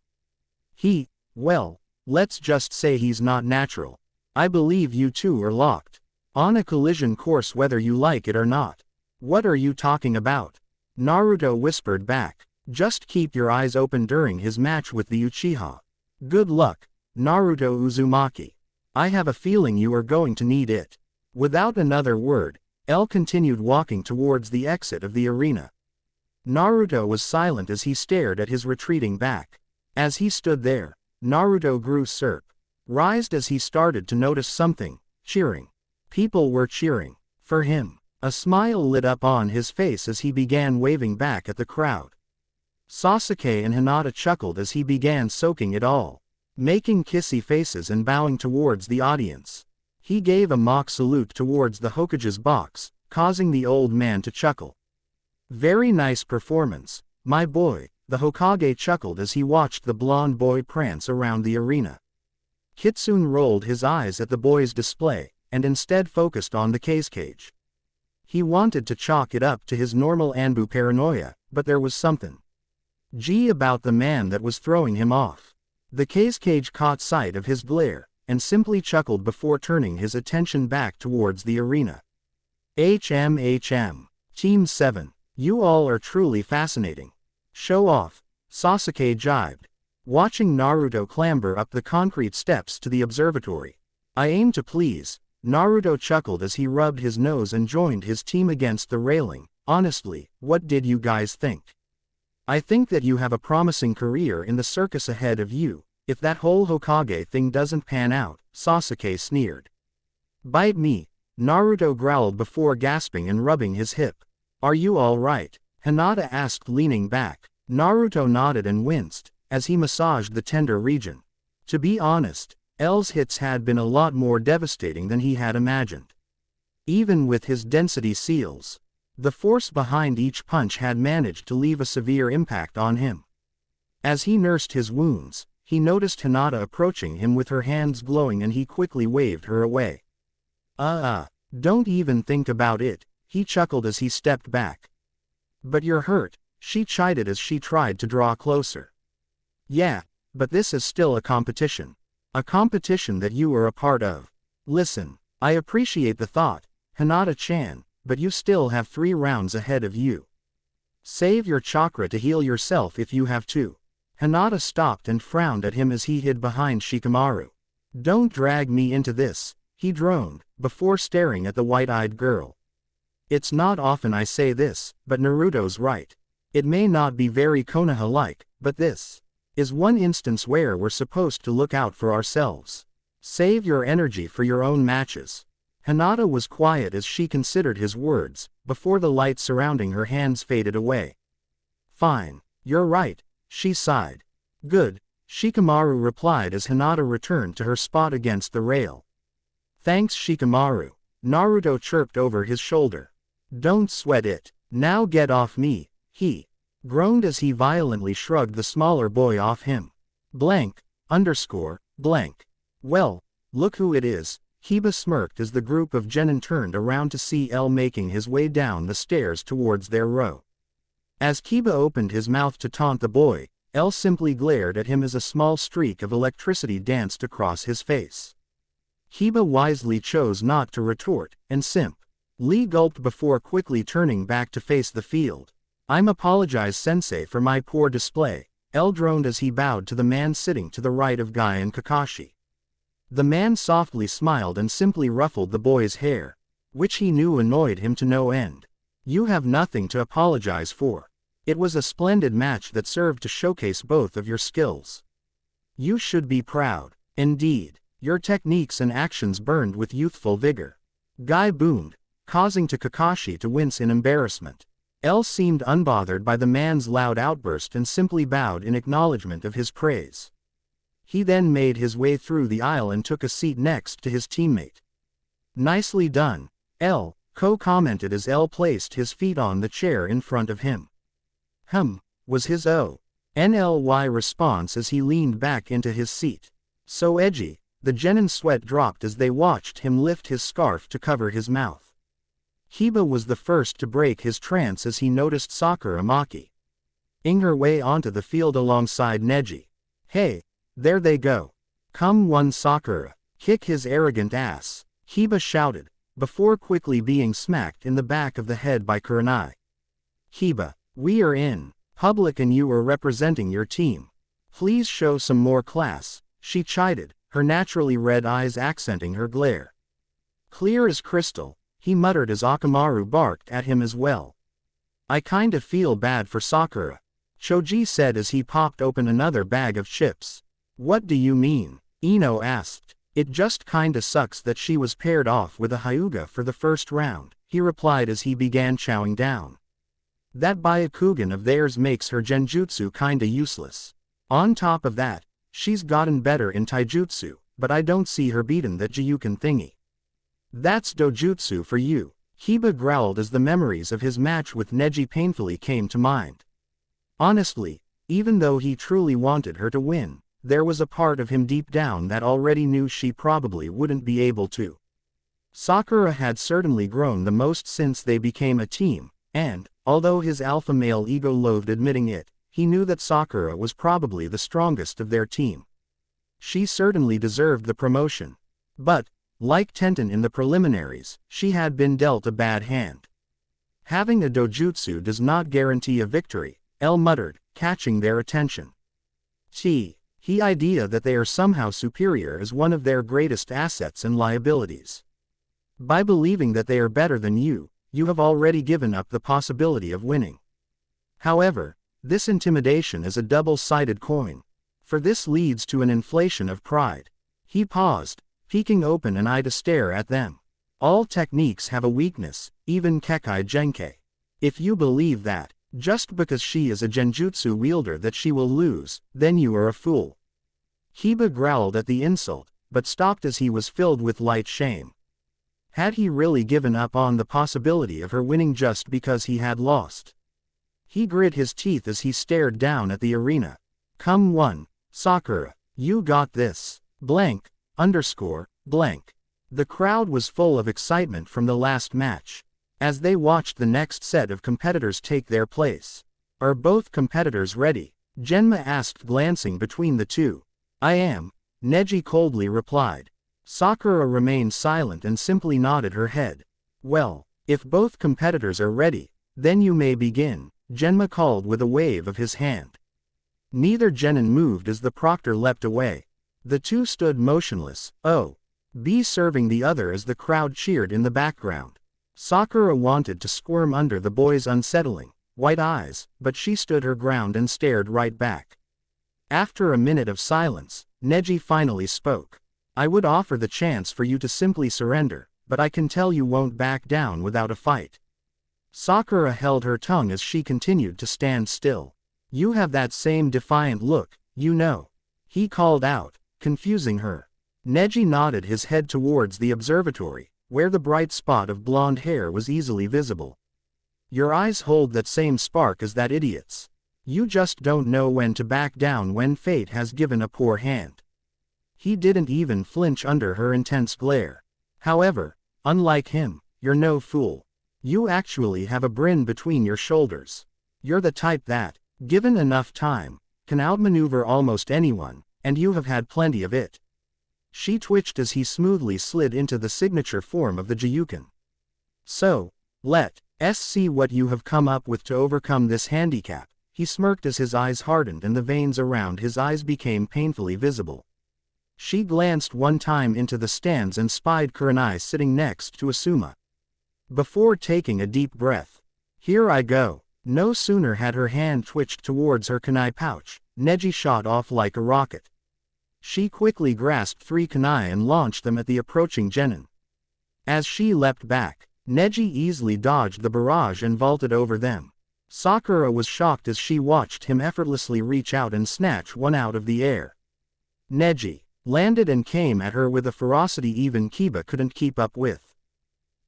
Well, let's just say he's not natural. I believe you two are locked on a collision course whether you like it or not. What are you talking about? Naruto whispered back. Just keep your eyes open during his match with the Uchiha. Good luck, Naruto Uzumaki. I have a feeling you are going to need it. Without another word, L continued walking towards the exit of the arena. Naruto was silent as he stared at his retreating back. As he stood there, Naruto grew surprised as he started to notice something. Cheering. People were cheering for him. A smile lit up on his face as he began waving back at the crowd. Sasuke and Hinata chuckled as he began soaking it all, making kissy faces and bowing towards the audience. He gave a mock salute towards the Hokage's box, causing the old man to chuckle. Very nice performance, my boy, the Hokage chuckled as he watched the blonde boy prance around the arena. Kitsune rolled his eyes at the boy's display, and instead focused on the cage. He wanted to chalk it up to his normal Anbu paranoia, but there was something about the man that was throwing him off. The cage caught sight of his glare, and simply chuckled before turning his attention back towards the arena. Team 7, you all are truly fascinating. Show off, Sasuke jibed, watching Naruto clamber up the concrete steps to the observatory. I aim to please, Naruto chuckled as he rubbed his nose and joined his team against the railing. Honestly, what did you guys think? I think that you have a promising career in the circus ahead of you, if that whole Hokage thing doesn't pan out, Sasuke sneered. Bite me, Naruto growled before gasping and rubbing his hip. Are you all right? Hinata asked leaning back. Naruto nodded and winced, as he massaged the tender region. To be honest, L's hits had been a lot more devastating than he had imagined. Even with his density seals, the force behind each punch had managed to leave a severe impact on him. As he nursed his wounds, he noticed Hinata approaching him with her hands glowing and he quickly waved her away. Don't even think about it, he chuckled as he stepped back. But you're hurt, she chided as she tried to draw closer. Yeah, but this is still a competition. A competition that you are a part of. Listen, I appreciate the thought, Hinata-chan, but you still have 3 rounds ahead of you. Save your chakra to heal yourself if you have to. Hinata stopped and frowned at him as he hid behind Shikamaru. Don't drag me into this, he droned, before staring at the white-eyed girl. It's not often I say this, but Naruto's right. It may not be very Konoha-like, but this is one instance where we're supposed to look out for ourselves. Save your energy for your own matches. Hinata was quiet as she considered his words, before the light surrounding her hands faded away. Fine, you're right, she sighed. Good, Shikamaru replied as Hinata returned to her spot against the rail. Thanks Shikamaru, Naruto chirped over his shoulder. Don't sweat it, now get off me, he groaned as he violently shrugged the smaller boy off him. Blank. Well, look who it is, Kiba smirked as the group of genin turned around to see L making his way down the stairs towards their row. As Kiba opened his mouth to taunt the boy, L simply glared at him as a small streak of electricity danced across his face. Kiba wisely chose not to retort, and Lee gulped before quickly turning back to face the field. I'm apologize sensei for my poor display, L droned as he bowed to the man sitting to the right of Guy and Kakashi. The man softly smiled and simply ruffled the boy's hair, which he knew annoyed him to no end. You have nothing to apologize for. It was a splendid match that served to showcase both of your skills. You should be proud. Indeed, your techniques and actions burned with youthful vigor. Guy boomed, causing Kakashi to wince in embarrassment. L seemed unbothered by the man's loud outburst and simply bowed in acknowledgement of his praise. He then made his way through the aisle and took a seat next to his teammate. Nicely done, L, commented as L placed his feet on the chair in front of him. Was his ONLY response as he leaned back into his seat. So edgy, the genin sweat dropped as they watched him lift his scarf to cover his mouth. Hiba was the first to break his trance as he noticed Sakura making her way onto the field alongside Neji. Hey, there they go. Come on Sakura, kick his arrogant ass, Hiba shouted, before quickly being smacked in the back of the head by Kunai. Hiba, we are in public and you are representing your team. Please show some more class, she chided, her naturally red eyes accenting her glare. Clear as crystal, he muttered as Akamaru barked at him as well. I kinda feel bad for Sakura, Choji said as he popped open another bag of chips. What do you mean? Ino asked. It just kinda sucks that she was paired off with a Hyuga for the first round, he replied as he began chowing down. That Byakugan of theirs makes her genjutsu kinda useless. On top of that, she's gotten better in taijutsu, but I don't see her beatin' that Jiyuken thingy. That's dojutsu for you, Hiba growled as the memories of his match with Neji painfully came to mind. Honestly, even though he truly wanted her to win, there was a part of him deep down that already knew she probably wouldn't be able to. Sakura had certainly grown the most since they became a team, and, although his alpha male ego loathed admitting it, he knew that Sakura was probably the strongest of their team. She certainly deserved the promotion. But, like Tenten in the preliminaries, she had been dealt a bad hand. Having a dojutsu does not guarantee a victory, L muttered, catching their attention. The idea that they are somehow superior is one of their greatest assets and liabilities. By believing that they are better than you, you have already given up the possibility of winning. However, this intimidation is a double-sided coin, for this leads to an inflation of pride. He paused, peeking open an eye to stare at them. All techniques have a weakness, even Kekai Genkai. If you believe that, just because she is a genjutsu wielder that she will lose, then you are a fool. Hiba growled at the insult, but stopped as he was filled with light shame. Had he really given up on the possibility of her winning just because he had lost? He grit his teeth as he stared down at the arena. Come on, Sakura, you got this. Blank. The crowd was full of excitement from the last match. As they watched the next set of competitors take their place. Are both competitors ready? Genma asked glancing between the two. I am, Neji coldly replied. Sakura remained silent and simply nodded her head. Well, if both competitors are ready, then you may begin, Genma called with a wave of his hand. Neither genin moved as the proctor leapt away. The two stood motionless, serving the other as the crowd cheered in the background. Sakura wanted to squirm under the boy's unsettling, white eyes, but she stood her ground and stared right back. After a minute of silence, Neji finally spoke. I would offer the chance for you to simply surrender, but I can tell you won't back down without a fight. Sakura held her tongue as she continued to stand still. You have that same defiant look, you know. He called out, confusing her. Neji nodded his head towards the observatory, where the bright spot of blonde hair was easily visible. Your eyes hold that same spark as that idiot's. You just don't know when to back down when fate has given a poor hand. He didn't even flinch under her intense glare. However, unlike him, you're no fool. You actually have a brin between your shoulders. You're the type that, given enough time, can outmaneuver almost anyone, and you have had plenty of it. She twitched as he smoothly slid into the signature form of the Jiyuken. So, let's see what you have come up with to overcome this handicap. He smirked as his eyes hardened and the veins around his eyes became painfully visible. She glanced one time into the stands and spied Kunai sitting next to Asuma. Before taking a deep breath, "Here I go." No sooner had her hand twitched towards her kunai pouch, Neji shot off like a rocket. She quickly grasped 3 kunai and launched them at the approaching genin. As she leapt back, Neji easily dodged the barrage and vaulted over them. Sakura was shocked as she watched him effortlessly reach out and snatch one out of the air. Neji landed and came at her with a ferocity even Kiba couldn't keep up with.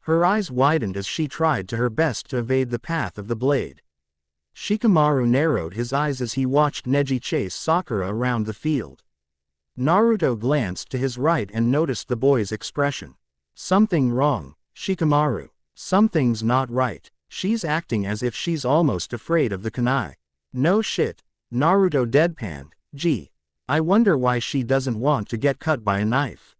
Her eyes widened as she tried to her best to evade the path of the blade. Shikamaru narrowed his eyes as he watched Neji chase Sakura around the field. Naruto glanced to his right and noticed the boy's expression. "Something wrong, Shikamaru. Something's not right. She's acting as if she's almost afraid of the kunai." "No shit," Naruto deadpanned. "Gee, I wonder why she doesn't want to get cut by a knife."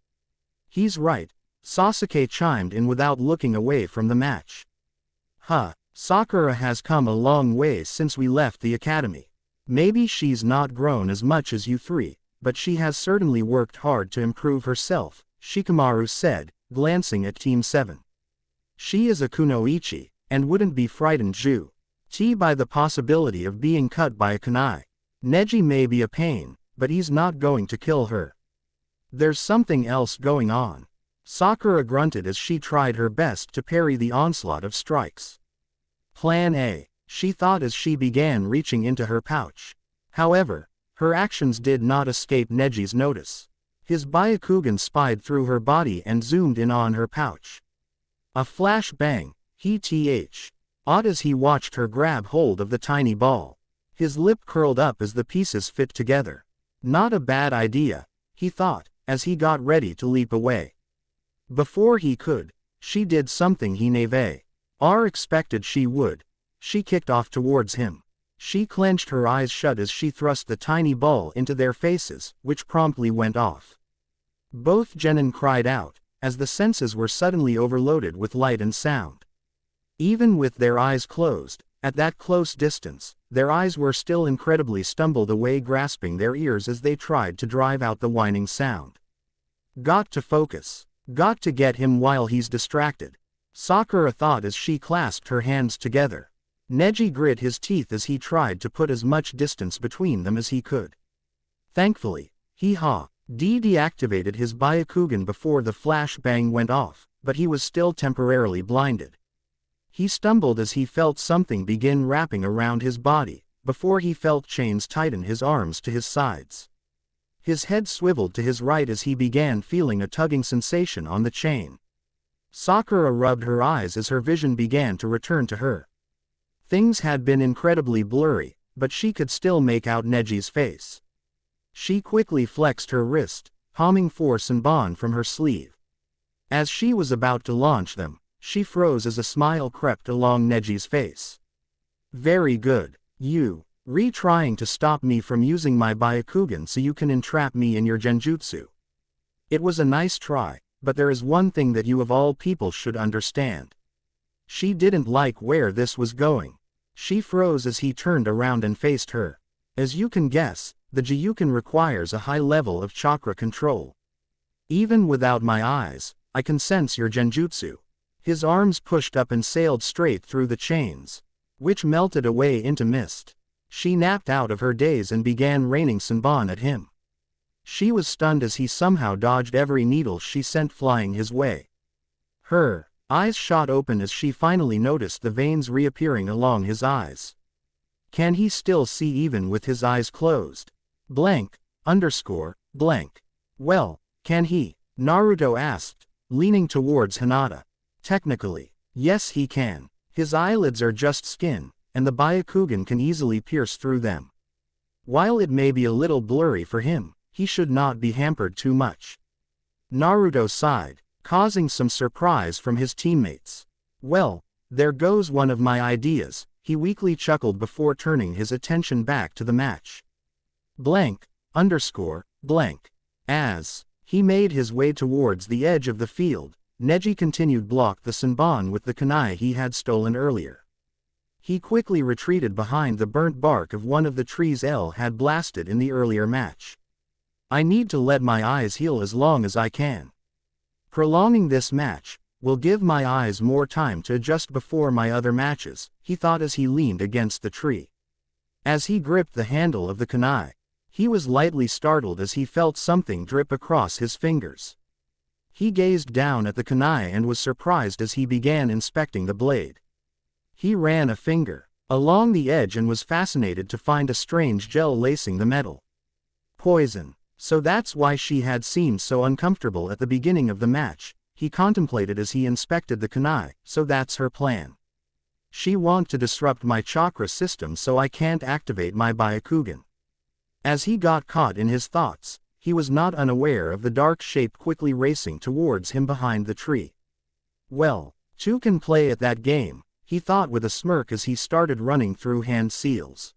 "He's right," Sasuke chimed in without looking away from the match. "Huh, Sakura has come a long way since we left the academy. Maybe she's not grown as much as you 3, but she has certainly worked hard to improve herself," Shikamaru said, glancing at Team 7. "She is a kunoichi, and wouldn't be frightened by the possibility of being cut by a kunai. Neji may be a pain, but he's not going to kill her. There's something else going on." Sakura grunted as she tried her best to parry the onslaught of strikes. "Plan A," she thought as she began reaching into her pouch. However, her actions did not escape Neji's notice. His Byakugan spied through her body and zoomed in on her pouch. A flash bang, he awed as he watched her grab hold of the tiny ball. His lip curled up as the pieces fit together. Not a bad idea, he thought, as he got ready to leap away. Before he could, she did something he never expected she would. She kicked off towards him. She clenched her eyes shut as she thrust the tiny ball into their faces, which promptly went off. Both genin cried out, as the senses were suddenly overloaded with light and sound. Even with their eyes closed, at that close distance, their eyes were still incredibly stumbled away, grasping their ears as they tried to drive out the whining sound. "Got to focus. Got to get him while he's distracted," Sakura thought as she clasped her hands together. Neji grit his teeth as he tried to put as much distance between them as he could. Thankfully, he deactivated his Byakugan before the flash bang went off, but he was still temporarily blinded. He stumbled as he felt something begin wrapping around his body, before he felt chains tighten his arms to his sides. His head swiveled to his right as he began feeling a tugging sensation on the chain. Sakura rubbed her eyes as her vision began to return to her. Things had been incredibly blurry, but she could still make out Neji's face. She quickly flexed her wrist, palming force and bond from her sleeve. As she was about to launch them, she froze as a smile crept along Neji's face. "Very good. You trying to stop me from using my Byakugan so you can entrap me in your genjutsu. It was a nice try, but there is one thing that you of all people should understand." She didn't like where this was going. She froze as he turned around and faced her. "As you can guess, the Gyuken requires a high level of chakra control. Even without my eyes, I can sense your genjutsu." His arms pushed up and sailed straight through the chains, which melted away into mist. She napped out of her daze and began raining Senbon at him. She was stunned as he somehow dodged every needle she sent flying his way. Her eyes shot open as she finally noticed the veins reappearing along his eyes. Can he still see even with his eyes closed? Blank. Well, can he? Naruto asked, leaning towards Hinata. Technically, yes he can. His eyelids are just skin, and the Byakugan can easily pierce through them. While it may be a little blurry for him, he should not be hampered too much. Naruto sighed, causing some surprise from his teammates. "Well, there goes one of my ideas," he weakly chuckled before turning his attention back to the match. As he made his way towards the edge of the field, Neji continued block the Senbon with the kunai he had stolen earlier. He quickly retreated behind the burnt bark of one of the trees L had blasted in the earlier match. I need to let my eyes heal as long as I can. Prolonging this match will give my eyes more time to adjust before my other matches, he thought as he leaned against the tree. As he gripped the handle of the kunai, he was lightly startled as he felt something drip across his fingers. He gazed down at the kunai and was surprised as he began inspecting the blade. He ran a finger along the edge and was fascinated to find a strange gel lacing the metal. Poison. So that's why she had seemed so uncomfortable at the beginning of the match, he contemplated as he inspected the kunai. So that's her plan. She wants to disrupt my chakra system so I can't activate my Byakugan. As he got caught in his thoughts, he was not unaware of the dark shape quickly racing towards him behind the tree. Well, two can play at that game, he thought with a smirk as he started running through hand seals.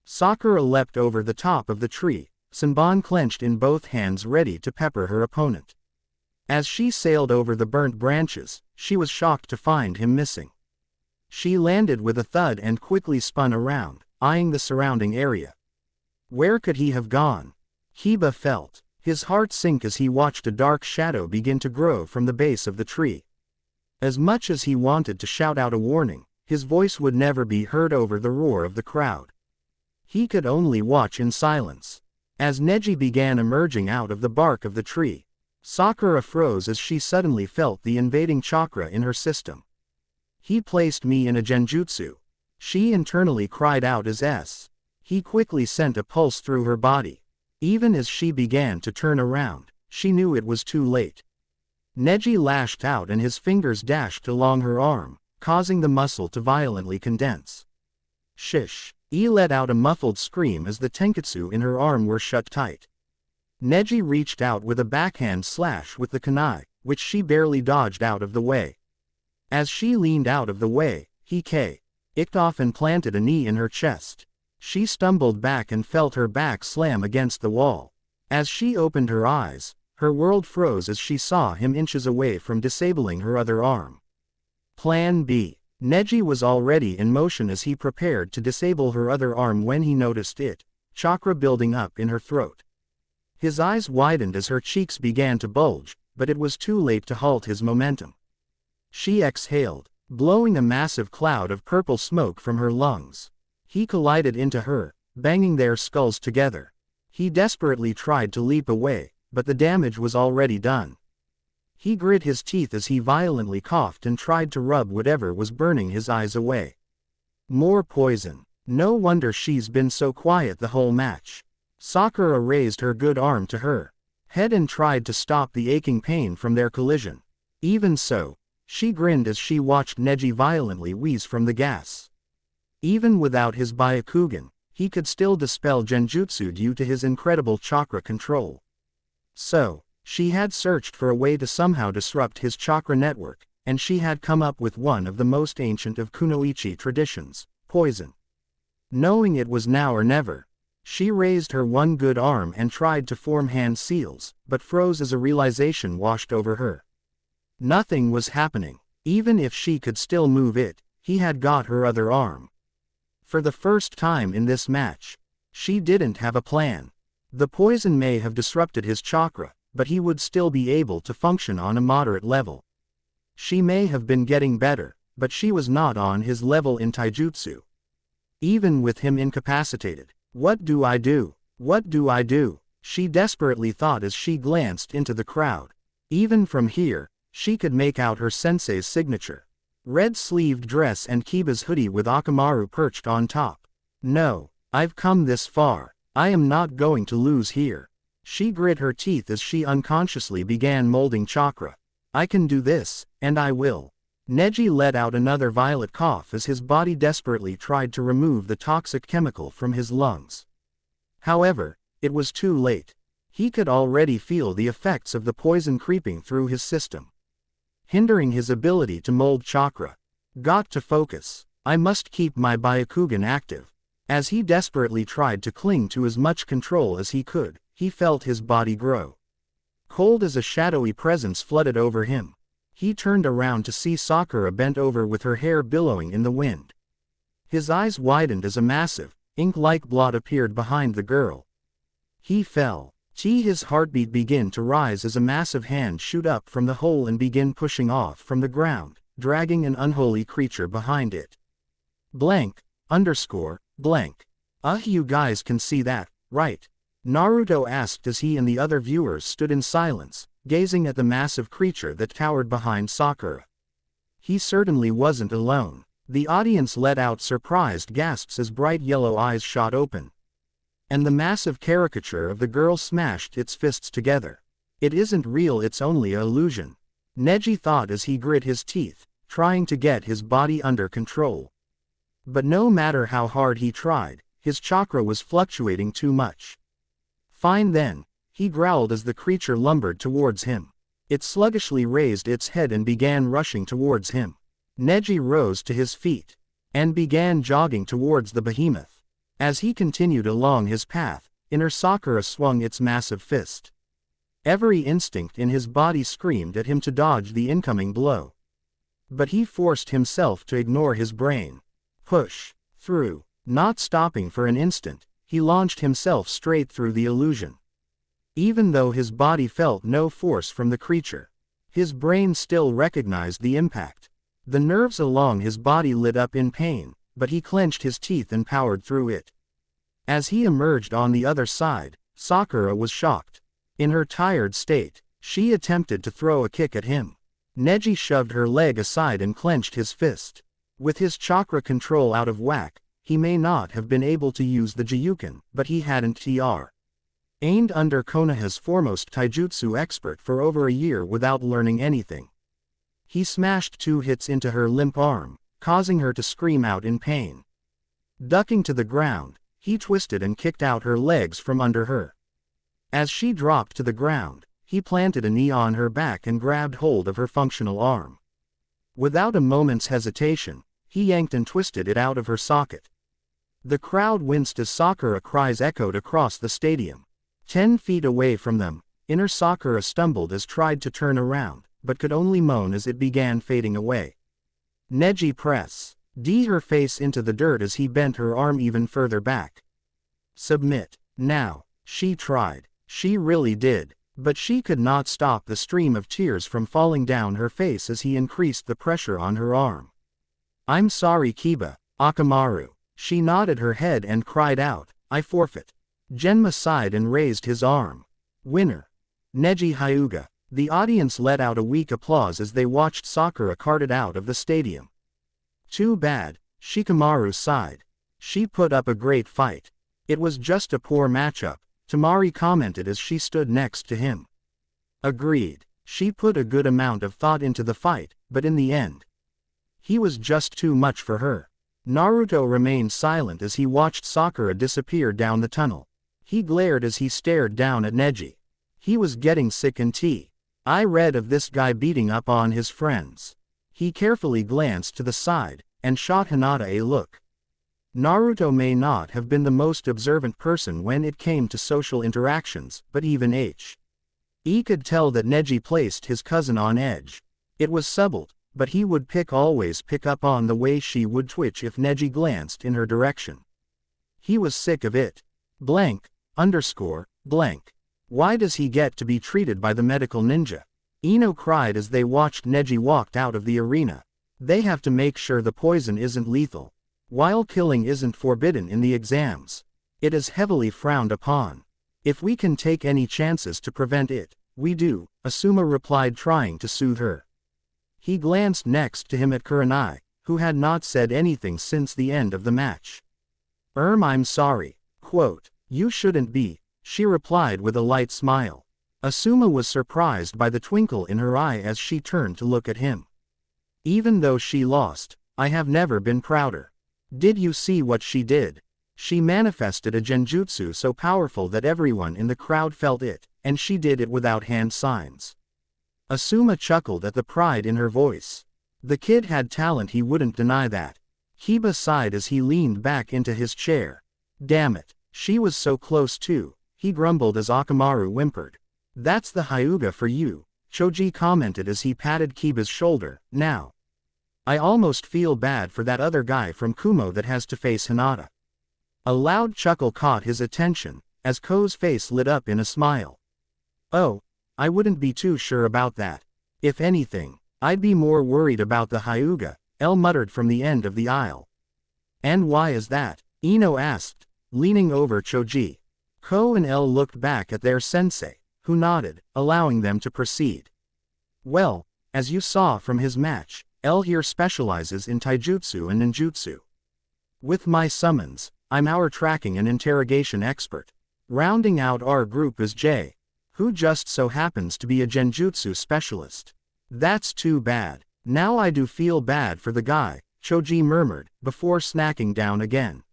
Sakura leapt over the top of the tree, Senbon clenched in both hands ready to pepper her opponent. As she sailed over the burnt branches, she was shocked to find him missing. She landed with a thud and quickly spun around, eyeing the surrounding area. Where could he have gone? Hiba felt his heart sink as he watched a dark shadow begin to grow from the base of the tree. As much as he wanted to shout out a warning, his voice would never be heard over the roar of the crowd. He could only watch in silence. As Neji began emerging out of the bark of the tree, Sakura froze as she suddenly felt the invading chakra in her system. He placed me in a genjutsu. She internally cried out as he quickly sent a pulse through her body. Even as she began to turn around, she knew it was too late. Neji lashed out and his fingers dashed along her arm, causing the muscle to violently condense. Shish! He let out a muffled scream as the tenketsu in her arm were shut tight. Neji reached out with a backhand slash with the kunai, which she barely dodged out of the way. As she leaned out of the way, he kicked off and planted a knee in her chest. She stumbled back and felt her back slam against the wall. As she opened her eyes, her world froze as she saw him inches away from disabling her other arm. Plan B. Neji was already in motion as he prepared to disable her other arm when he noticed chakra building up in her throat. His eyes widened as her cheeks began to bulge, but it was too late to halt his momentum. She exhaled, blowing a massive cloud of purple smoke from her lungs. He collided into her, banging their skulls together. He desperately tried to leap away, but the damage was already done. He grit his teeth as he violently coughed and tried to rub whatever was burning his eyes away. More poison. No wonder she's been so quiet the whole match. Sakura raised her good arm to her head and tried to stop the aching pain from their collision. Even so, she grinned as she watched Neji violently wheeze from the gas. Even without his Byakugan, he could still dispel genjutsu due to his incredible chakra control. So, she had searched for a way to somehow disrupt his chakra network, and she had come up with one of the most ancient of kunoichi traditions, poison. Knowing it was now or never, she raised her one good arm and tried to form hand seals, but froze as a realization washed over her. Nothing was happening. Even if she could still move it, he had got her other arm. For the first time in this match, she didn't have a plan. The poison may have disrupted his chakra, but he would still be able to function on a moderate level. She may have been getting better, but she was not on his level in taijutsu. Even with him incapacitated, what do I do? What do I do? She desperately thought as she glanced into the crowd. Even from here, she could make out her sensei's signature. Red-sleeved dress and Kiba's hoodie with Akamaru perched on top. No, I've come this far. I am not going to lose here. She grit her teeth as she unconsciously began molding chakra. I can do this, and I will. Neji let out another violent cough as his body desperately tried to remove the toxic chemical from his lungs. However, it was too late. He could already feel the effects of the poison creeping through his system, hindering his ability to mold chakra. Got to focus. I must keep my Byakugan active. As he desperately tried to cling to as much control as he could, he felt his body grow cold as a shadowy presence flooded over him. He turned around to see Sakura bent over with her hair billowing in the wind. His eyes widened as a massive, ink-like blot appeared behind the girl. He fell His heartbeat began to rise as a massive hand shoot up from the hole and begin pushing off from the ground, dragging an unholy creature behind it. Blank, underscore, blank. You guys can see that, right? Naruto asked as he and the other viewers stood in silence, gazing at the massive creature that towered behind Sakura. He certainly wasn't alone. The audience let out surprised gasps as bright yellow eyes shot open. And the massive caricature of the girl smashed its fists together. It isn't real, it's only an illusion, Neji thought as he grit his teeth, trying to get his body under control. But no matter how hard he tried, his chakra was fluctuating too much. Fine then, he growled as the creature lumbered towards him. It sluggishly raised its head and began rushing towards him. Neji rose to his feet and began jogging towards the behemoth. As he continued along his path, inner Sakura swung its massive fist. Every instinct in his body screamed at him to dodge the incoming blow. But he forced himself to ignore his brain. Push through. Not stopping for an instant, he launched himself straight through the illusion. Even though his body felt no force from the creature, his brain still recognized the impact. The nerves along his body lit up in pain, but he clenched his teeth and powered through it. As he emerged on the other side, Sakura was shocked. In her tired state, she attempted to throw a kick at him. Neji shoved her leg aside and clenched his fist. With his chakra control out of whack, he may not have been able to use the Jiyuken, but he hadn't aimed under Konoha's foremost taijutsu expert for over a year without learning anything. He smashed 2 hits into her limp arm, causing her to scream out in pain. Ducking to the ground, he twisted and kicked out her legs from under her. As she dropped to the ground, he planted a knee on her back and grabbed hold of her functional arm. Without a moment's hesitation, he yanked and twisted it out of her socket. The crowd winced as Sakura cries echoed across the stadium. 10 feet away from them, inner Sakura stumbled as tried to turn around, but could only moan as it began fading away. Neji pressed her face into the dirt as he bent her arm even further back. Submit. Now, she tried. She really did. But she could not stop the stream of tears from falling down her face as he increased the pressure on her arm. I'm sorry Kiba, Akamaru. She nodded her head and cried out, I forfeit. Genma sighed and raised his arm. Winner. Neji Hyuga. The audience let out a weak applause as they watched Sakura carted out of the stadium. Too bad, Shikamaru sighed. She put up a great fight. It was just a poor matchup, Tamari commented as she stood next to him. Agreed. She put a good amount of thought into the fight, but in the end, he was just too much for her. Naruto remained silent as he watched Sakura disappear down the tunnel. He glared as he stared down at Neji. He was getting sick and I read of this guy beating up on his friends. He carefully glanced to the side, and shot Hinata a look. Naruto may not have been the most observant person when it came to social interactions, but even he could tell that Neji placed his cousin on edge. It was subtle, but he would always pick up on the way she would twitch if Neji glanced in her direction. He was sick of it. Blank, underscore, blank. Why does he get to be treated by the medical ninja? Ino cried as they watched Neji walked out of the arena. They have to make sure the poison isn't lethal. While killing isn't forbidden in the exams, it is heavily frowned upon. If we can take any chances to prevent it, we do, Asuma replied trying to soothe her. He glanced next to him at Kunai, who had not said anything since the end of the match. I'm sorry. Quote, you shouldn't be, she replied with a light smile. Asuma was surprised by the twinkle in her eye as she turned to look at him. Even though she lost, I have never been prouder. Did you see what she did? She manifested a genjutsu so powerful that everyone in the crowd felt it, and she did it without hand signs. Asuma chuckled at the pride in her voice. The kid had talent, he wouldn't deny that. Kiba sighed as he leaned back into his chair. Damn it, she was so close too, he grumbled as Akamaru whimpered. That's the Hyuga for you, Choji commented as he patted Kiba's shoulder. Now, I almost feel bad for that other guy from Kumo that has to face Hinata. A loud chuckle caught his attention, as Ko's face lit up in a smile. Oh, I wouldn't be too sure about that. If anything, I'd be more worried about the Hyuga, L muttered from the end of the aisle. And why is that? Ino asked, leaning over Choji. Ko and L looked back at their sensei, who nodded, allowing them to proceed. Well, as you saw from his match, L here specializes in taijutsu and ninjutsu. With my summons, I'm our tracking and interrogation expert. Rounding out our group is J, who just so happens to be a genjutsu specialist. That's too bad. Now I do feel bad for the guy, Choji murmured, before snacking down again.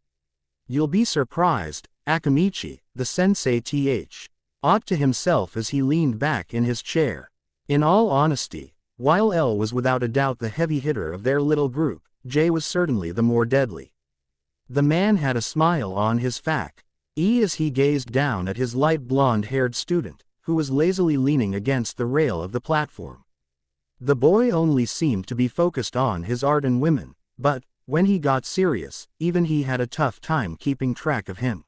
You'll be surprised, Akamichi, the sensei thought to himself as he leaned back in his chair. In all honesty, while L was without a doubt the heavy hitter of their little group, J was certainly the more deadly. The man had a smile on his face as he gazed down at his light blonde-haired student, who was lazily leaning against the rail of the platform. The boy only seemed to be focused on his art and women, but, when he got serious, even he had a tough time keeping track of him.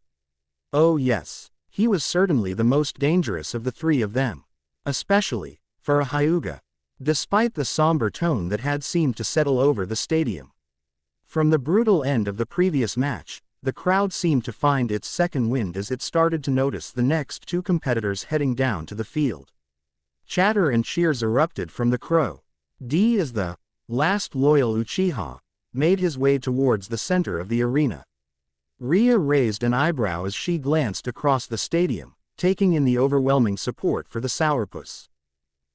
Oh yes, he was certainly the most dangerous of the three of them. Especially, for a Hyuga. Despite the somber tone that had seemed to settle over the stadium. From the brutal end of the previous match, the crowd seemed to find its second wind as it started to notice the next two competitors heading down to the field. Chatter and cheers erupted from the crow. D as the last loyal Uchiha made his way towards the center of the arena. Ria raised an eyebrow as she glanced across the stadium, taking in the overwhelming support for the sourpuss.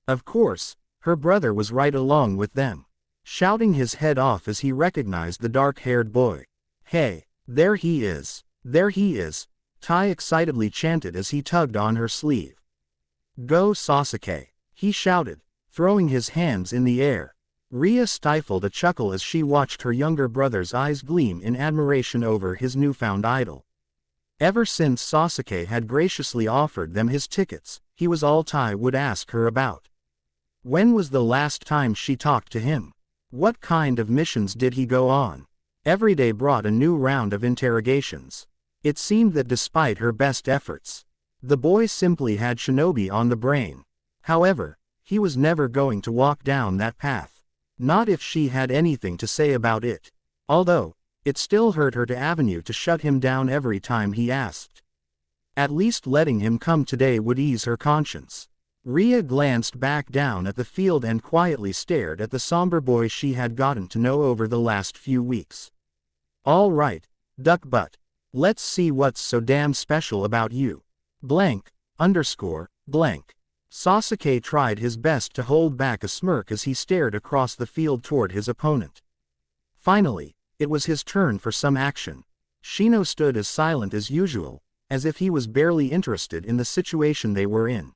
Of course, her brother was right along with them, shouting his head off as he recognized the dark-haired boy. Hey, there he is, Tai excitedly chanted as he tugged on her sleeve. Go Sasuke, he shouted, throwing his hands in the air. Ria stifled a chuckle as she watched her younger brother's eyes gleam in admiration over his newfound idol. Ever since Sasuke had graciously offered them his tickets, he was all Tai would ask her about. When was the last time she talked to him? What kind of missions did he go on? Every day brought a new round of interrogations. It seemed that despite her best efforts, the boy simply had shinobi on the brain. However, he was never going to walk down that path. Not if she had anything to say about it. Although, it still hurt her to shut him down every time he asked. At least letting him come today would ease her conscience. Ria glanced back down at the field and quietly stared at the somber boy she had gotten to know over the last few weeks. All right, duck butt. Let's see what's so damn special about you. Blank. Sasuke tried his best to hold back a smirk as he stared across the field toward his opponent. Finally, it was his turn for some action. Shino stood as silent as usual, as if he was barely interested in the situation they were in.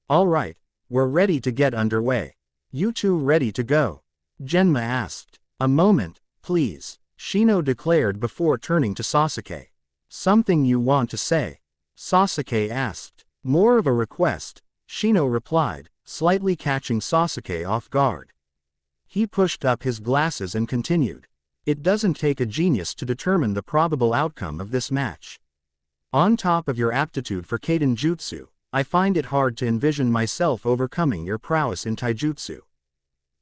All right, we're ready to get underway. You two ready to go? Genma asked. A moment, please, Shino declared before turning to Sasuke. Something you want to say? Sasuke asked. More of a request, Shino replied, slightly catching Sasuke off guard. He pushed up his glasses and continued. It doesn't take a genius to determine the probable outcome of this match. On top of your aptitude for Kaiden Jutsu, I find it hard to envision myself overcoming your prowess in taijutsu.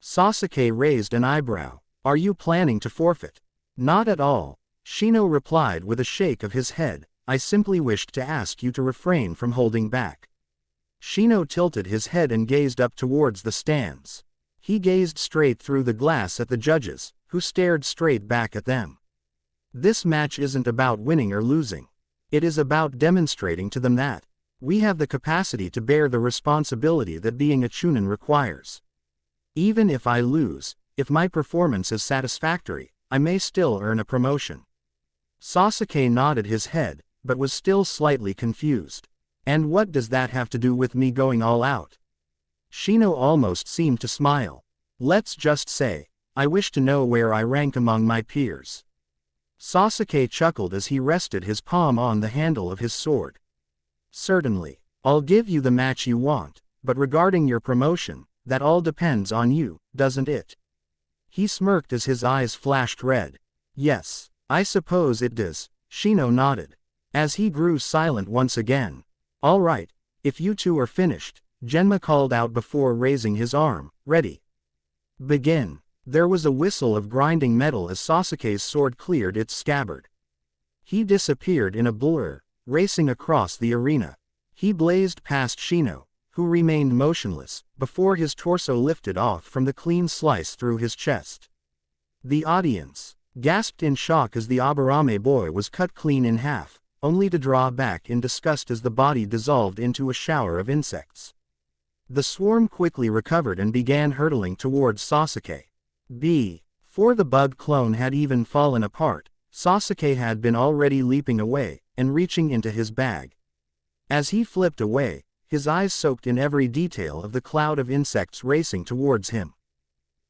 Sasuke raised an eyebrow. Are you planning to forfeit? Not at all, Shino replied with a shake of his head. I simply wished to ask you to refrain from holding back. Shino tilted his head and gazed up towards the stands. He gazed straight through the glass at the judges, who stared straight back at them. This match isn't about winning or losing. It is about demonstrating to them that we have the capacity to bear the responsibility that being a Chunin requires. Even if I lose, if my performance is satisfactory, I may still earn a promotion. Sasuke nodded his head, but was still slightly confused. And what does that have to do with me going all out? Shino almost seemed to smile. Let's just say, I wish to know where I rank among my peers. Sasuke chuckled as he rested his palm on the handle of his sword. Certainly, I'll give you the match you want, but regarding your promotion, that all depends on you, doesn't it? He smirked as his eyes flashed red. Yes, I suppose it does, Shino nodded. As he grew silent once again. "All right, if you two are finished," Genma called out before raising his arm. "Ready. Begin." There was a whistle of grinding metal as Sasuke's sword cleared its scabbard. He disappeared in a blur, racing across the arena. He blazed past Shino, who remained motionless, before his torso lifted off from the clean slice through his chest. The audience gasped in shock as the Aburame boy was cut clean in half, only to draw back in disgust as the body dissolved into a shower of insects. The swarm quickly recovered and began hurtling towards Sasuke. Before the bug clone had even fallen apart, Sasuke had been already leaping away, and reaching into his bag. As he flipped away, his eyes soaked in every detail of the cloud of insects racing towards him.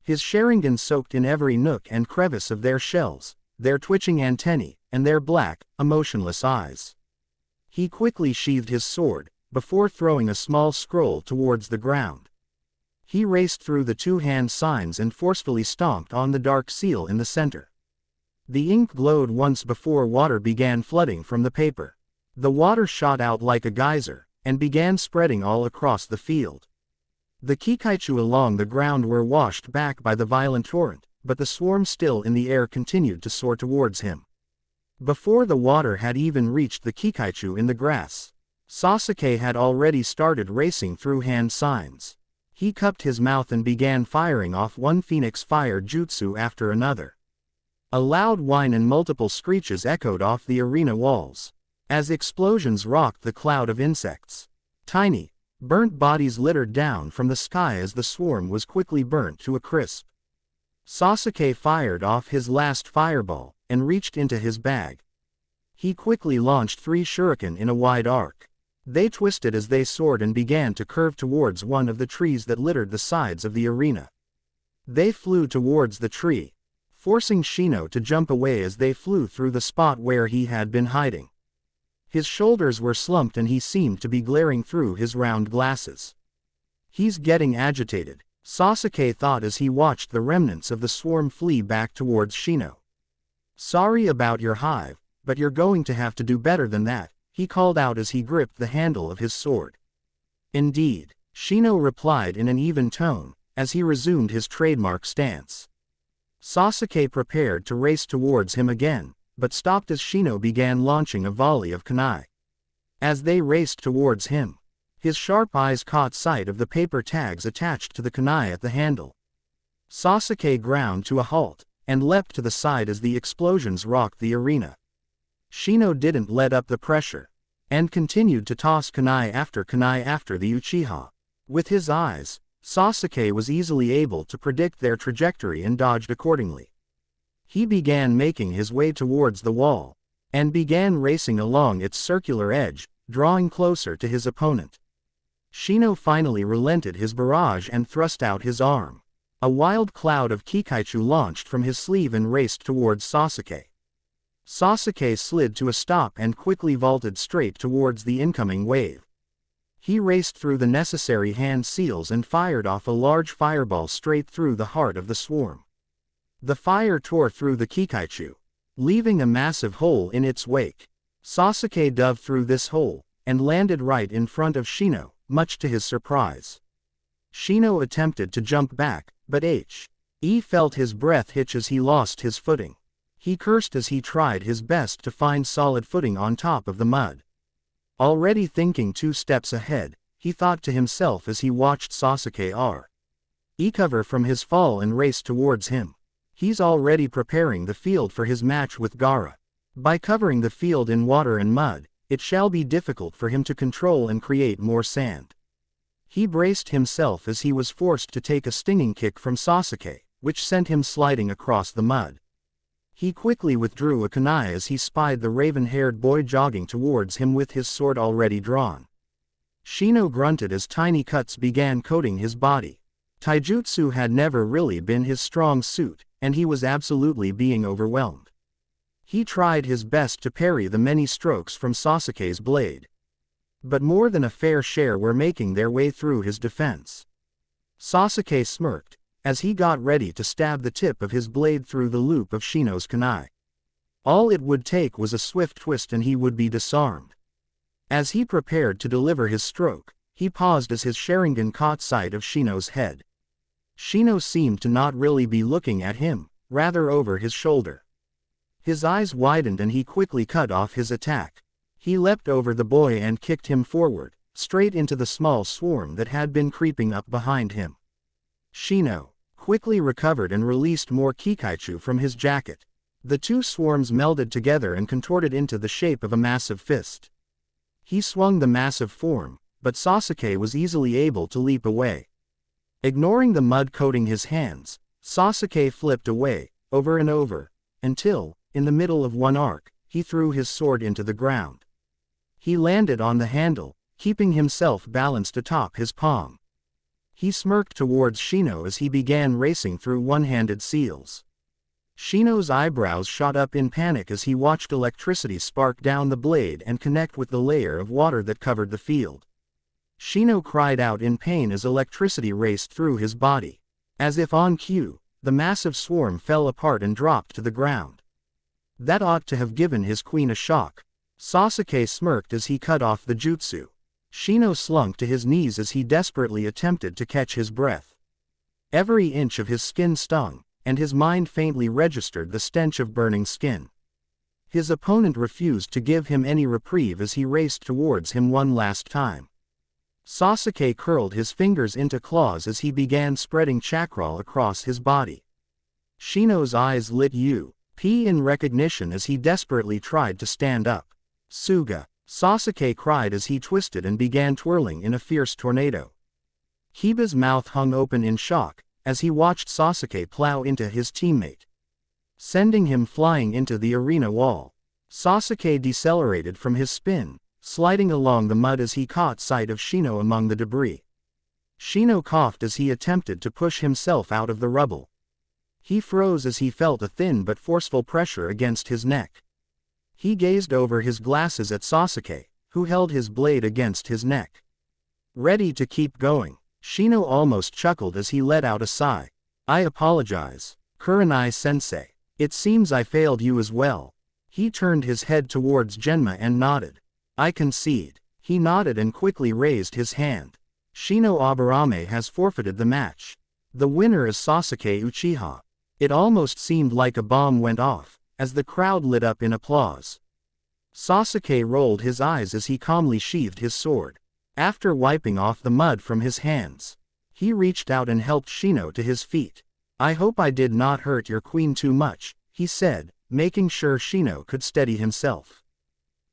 His Sharingan soaked in every nook and crevice of their shells, their twitching antennae, and their black, emotionless eyes. He quickly sheathed his sword, before throwing a small scroll towards the ground. He raced through the two-hand signs and forcefully stomped on the dark seal in the center. The ink glowed once before water began flooding from the paper. The water shot out like a geyser, and began spreading all across the field. The Kikaichu along the ground were washed back by the violent torrent, but the swarm still in the air continued to soar towards him. Before the water had even reached the Kikaichu in the grass, Sasuke had already started racing through hand signs. He cupped his mouth and began firing off one phoenix fire jutsu after another. A loud whine and multiple screeches echoed off the arena walls, as explosions rocked the cloud of insects. Tiny, burnt bodies littered down from the sky as the swarm was quickly burnt to a crisp. Sasuke fired off his last fireball, and reached into his bag. He quickly launched 3 shuriken in a wide arc. They twisted as they soared and began to curve towards one of the trees that littered the sides of the arena. They flew towards the tree, forcing Shino to jump away as they flew through the spot where he had been hiding. His shoulders were slumped and he seemed to be glaring through his round glasses. "He's getting agitated," Sasuke thought as he watched the remnants of the swarm flee back towards Shino. "Sorry about your hive, but you're going to have to do better than that," he called out as he gripped the handle of his sword. "Indeed," Shino replied in an even tone, as he resumed his trademark stance. Sasuke prepared to race towards him again, but stopped as Shino began launching a volley of kunai. As they raced towards him, his sharp eyes caught sight of the paper tags attached to the kunai at the handle. Sasuke ground to a halt, and leapt to the side as the explosions rocked the arena. Shino didn't let up the pressure, and continued to toss kunai after the Uchiha. With his eyes, Sasuke was easily able to predict their trajectory and dodged accordingly. He began making his way towards the wall, and began racing along its circular edge, drawing closer to his opponent. Shino finally relented his barrage and thrust out his arm. A wild cloud of Kikaichu launched from his sleeve and raced towards Sasuke. Sasuke slid to a stop and quickly vaulted straight towards the incoming wave. He raced through the necessary hand seals and fired off a large fireball straight through the heart of the swarm. The fire tore through the Kikaichu, leaving a massive hole in its wake. Sasuke dove through this hole, and landed right in front of Shino, much to his surprise. Shino attempted to jump back, but he felt his breath hitch as he lost his footing. He cursed as he tried his best to find solid footing on top of the mud. Already thinking 2 steps ahead, he thought to himself as he watched Sasuke recover from his fall and race towards him. He's already preparing the field for his match with Gaara. By covering the field in water and mud, it shall be difficult for him to control and create more sand. He braced himself as he was forced to take a stinging kick from Sasuke, which sent him sliding across the mud. He quickly withdrew a kunai as he spied the raven-haired boy jogging towards him with his sword already drawn. Shino grunted as tiny cuts began coating his body. Taijutsu had never really been his strong suit, and he was absolutely being overwhelmed. He tried his best to parry the many strokes from Sasuke's blade, but more than a fair share were making their way through his defense. Sasuke smirked, as he got ready to stab the tip of his blade through the loop of Shino's kunai. All it would take was a swift twist and he would be disarmed. As he prepared to deliver his stroke, he paused as his Sharingan caught sight of Shino's head. Shino seemed to not really be looking at him, rather over his shoulder. His eyes widened and he quickly cut off his attack. He leapt over the boy and kicked him forward, straight into the small swarm that had been creeping up behind him. Shino quickly recovered and released more Kikaichu from his jacket. The two swarms melded together and contorted into the shape of a massive fist. He swung the massive form, but Sasuke was easily able to leap away. Ignoring the mud coating his hands, Sasuke flipped away, over and over, until, in the middle of one arc, he threw his sword into the ground. He landed on the handle, keeping himself balanced atop his palm. He smirked towards Shino as he began racing through one-handed seals. Shino's eyebrows shot up in panic as he watched electricity spark down the blade and connect with the layer of water that covered the field. Shino cried out in pain as electricity raced through his body. As if on cue, the massive swarm fell apart and dropped to the ground. That ought to have given his queen a shock. Sasuke smirked as he cut off the jutsu. Shino slunk to his knees as he desperately attempted to catch his breath. Every inch of his skin stung, and his mind faintly registered the stench of burning skin. His opponent refused to give him any reprieve as he raced towards him one last time. Sasuke curled his fingers into claws as he began spreading chakra across his body. Shino's eyes lit up in recognition as he desperately tried to stand up. Suga! Sasuke cried as he twisted and began twirling in a fierce tornado. Hiba's mouth hung open in shock, as he watched Sasuke plow into his teammate, sending him flying into the arena wall. Sasuke decelerated from his spin, sliding along the mud as he caught sight of Shino among the debris. Shino coughed as he attempted to push himself out of the rubble. He froze as he felt a thin but forceful pressure against his neck. He gazed over his glasses at Sasuke, who held his blade against his neck, ready to keep going. Shino almost chuckled as he let out a sigh. I apologize, Kunai-sensei. It seems I failed you as well. He turned his head towards Genma and nodded. I concede. He nodded and quickly raised his hand. Shino Aburame has forfeited the match. The winner is Sasuke Uchiha. It almost seemed like a bomb went off, as the crowd lit up in applause. Sasuke rolled his eyes as he calmly sheathed his sword. After wiping off the mud from his hands, he reached out and helped Shino to his feet. I hope I did not hurt your queen too much, he said, making sure Shino could steady himself.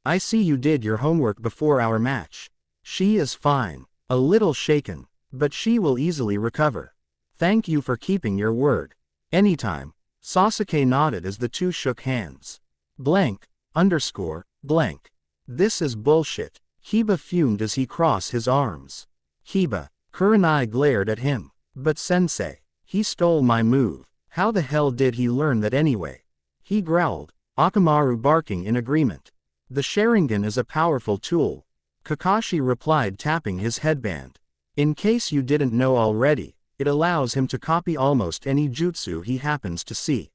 I see you did your homework before our match. She is fine, a little shaken, but she will easily recover. Thank you for keeping your word. Anytime. Sasuke nodded as the two shook hands. Blank. This is bullshit. Hiba fumed as he crossed his arms. Hiba. Kunai glared at him. But sensei, he stole my move. How the hell did he learn that anyway? He growled, Akamaru barking in agreement. The Sharingan is a powerful tool, Kakashi replied, tapping his headband. In case you didn't know already, it allows him to copy almost any jutsu he happens to see.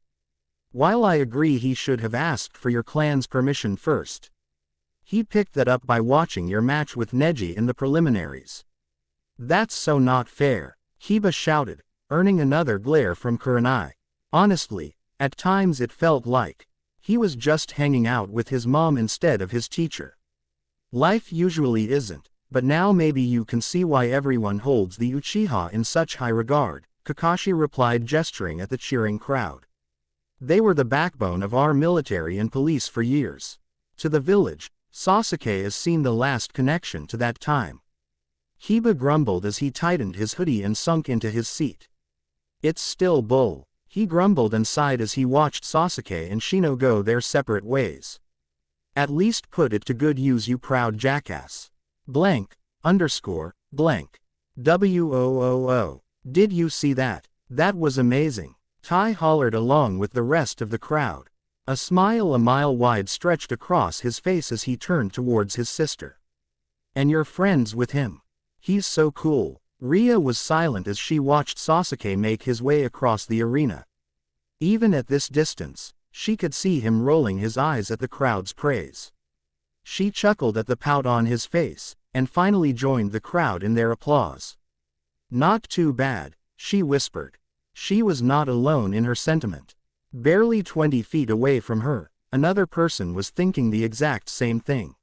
While I agree he should have asked for your clan's permission first, he picked that up by watching your match with Neji in the preliminaries. That's so not fair, Hiba shouted, earning another glare from Kunai. Honestly, at times it felt like he was just hanging out with his mom instead of his teacher. Life usually isn't, but now maybe you can see why everyone holds the Uchiha in such high regard, Kakashi replied, gesturing at the cheering crowd. They were the backbone of our military and police for years. To the village, Sasuke has seen the last connection to that time. Hiba grumbled as he tightened his hoodie and sunk into his seat. It's still bull, he grumbled and sighed as he watched Sasuke and Shino go their separate ways. At least put it to good use, you proud jackass. WOOO. Did you see that? That was amazing. Tai hollered along with the rest of the crowd. A smile a mile wide stretched across his face as he turned towards his sister. And you're friends with him? He's so cool. Ria was silent as she watched Sasuke make his way across the arena. Even at this distance, She could see him rolling his eyes at the crowd's praise. She chuckled at the pout on his face, and finally joined the crowd in their applause. Not too bad, she whispered. She was not alone in her sentiment. Barely 20 feet away from her, another person was thinking the exact same thing.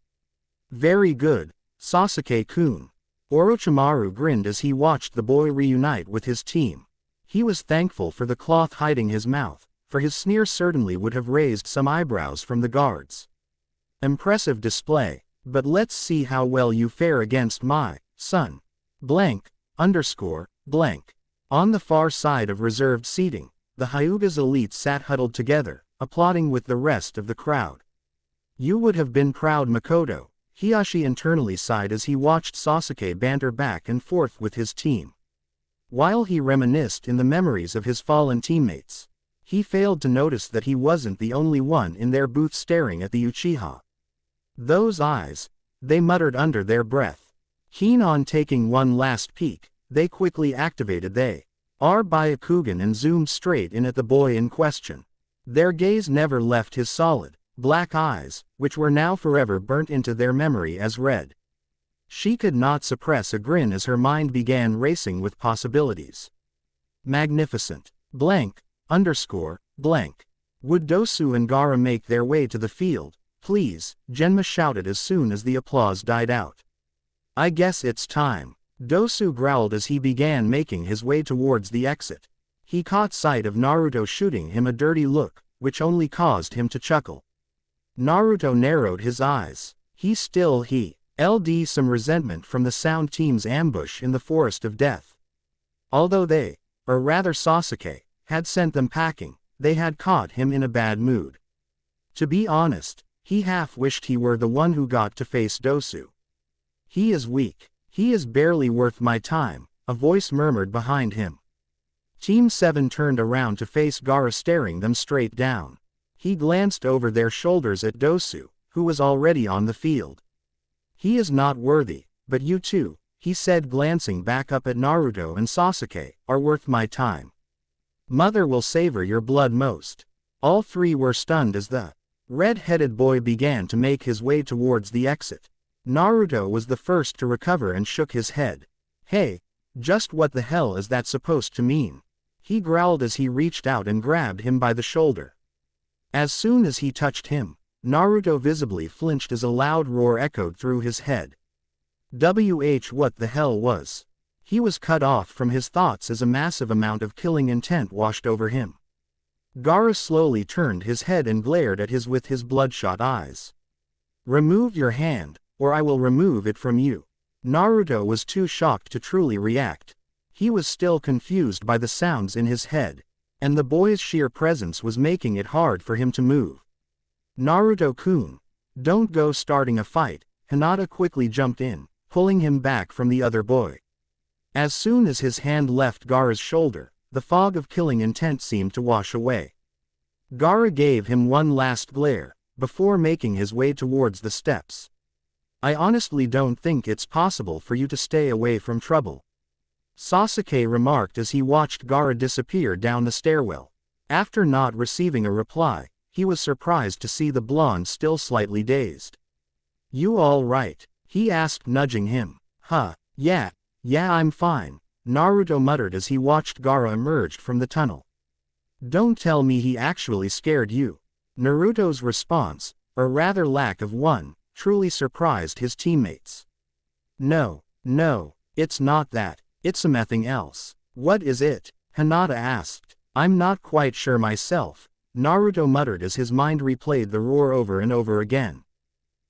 Very good, Sasuke-kun. Orochimaru grinned as he watched the boy reunite with his team. He was thankful for the cloth hiding his mouth, for his sneer certainly would have raised some eyebrows from the guards. Impressive display, but let's see how well you fare against my son. Blank, underscore, blank. On the far side of reserved seating, the Hyuga's elite sat huddled together, applauding with the rest of the crowd. You would have been proud, Makoto, Hiashi internally sighed as he watched Sasuke banter back and forth with his team. While he reminisced in the memories of his fallen teammates, he failed to notice that he wasn't the only one in their booth staring at the Uchiha. Those eyes, they muttered under their breath. Keen on taking one last peek, they quickly activated their Byakugan and zoomed straight in at the boy in question. Their gaze never left his solid, black eyes, which were now forever burnt into their memory as red. She could not suppress a grin as her mind began racing with possibilities. Magnificent. Blank, underscore, blank. Would Dosu and Gaara make their way to the field, please? Genma shouted as soon as the applause died out. I guess it's time. Dosu growled as he began making his way towards the exit. He caught sight of Naruto shooting him a dirty look, which only caused him to chuckle. Naruto narrowed his eyes. LD some resentment from the Sound Team's ambush in the Forest of Death. Although they, or rather Sasuke, had sent them packing, they had caught him in a bad mood. To be honest, he half wished he were the one who got to face Dosu. He is weak. He is barely worth my time, a voice murmured behind him. Team 7 turned around to face Gaara staring them straight down. He glanced over their shoulders at Dosu, who was already on the field. He is not worthy, but you two, he said glancing back up at Naruto and Sasuke, are worth my time. Mother will savor your blood most. All three were stunned as the red-headed boy began to make his way towards the exit. Naruto was the first to recover and shook his head. Hey, just what the hell is that supposed to mean? He growled as he reached out and grabbed him by the shoulder. As soon as he touched him, Naruto visibly flinched as a loud roar echoed through his head. What the hell was? He was cut off from his thoughts as a massive amount of killing intent washed over him. Gaara slowly turned his head and glared at his with his bloodshot eyes. Remove your hand, or I will remove it from you. Naruto was too shocked to truly react. He was still confused by the sounds in his head, and the boy's sheer presence was making it hard for him to move. Naruto-kun, don't go starting a fight, Hinata quickly jumped in, pulling him back from the other boy. As soon as his hand left Gaara's shoulder, the fog of killing intent seemed to wash away. Gaara gave him one last glare, before making his way towards the steps. I honestly don't think it's possible for you to stay away from trouble, Sasuke remarked as he watched Gaara disappear down the stairwell. After not receiving a reply, he was surprised to see the blonde still slightly dazed. You all right? He asked, nudging him. Yeah, I'm fine, Naruto muttered as he watched Gaara emerge from the tunnel. Don't tell me he actually scared you. Naruto's response, or rather lack of one, truly surprised his teammates. No, it's not that, it's something else. What is it? Hinata asked. I'm not quite sure myself, Naruto muttered as his mind replayed the roar over and over again.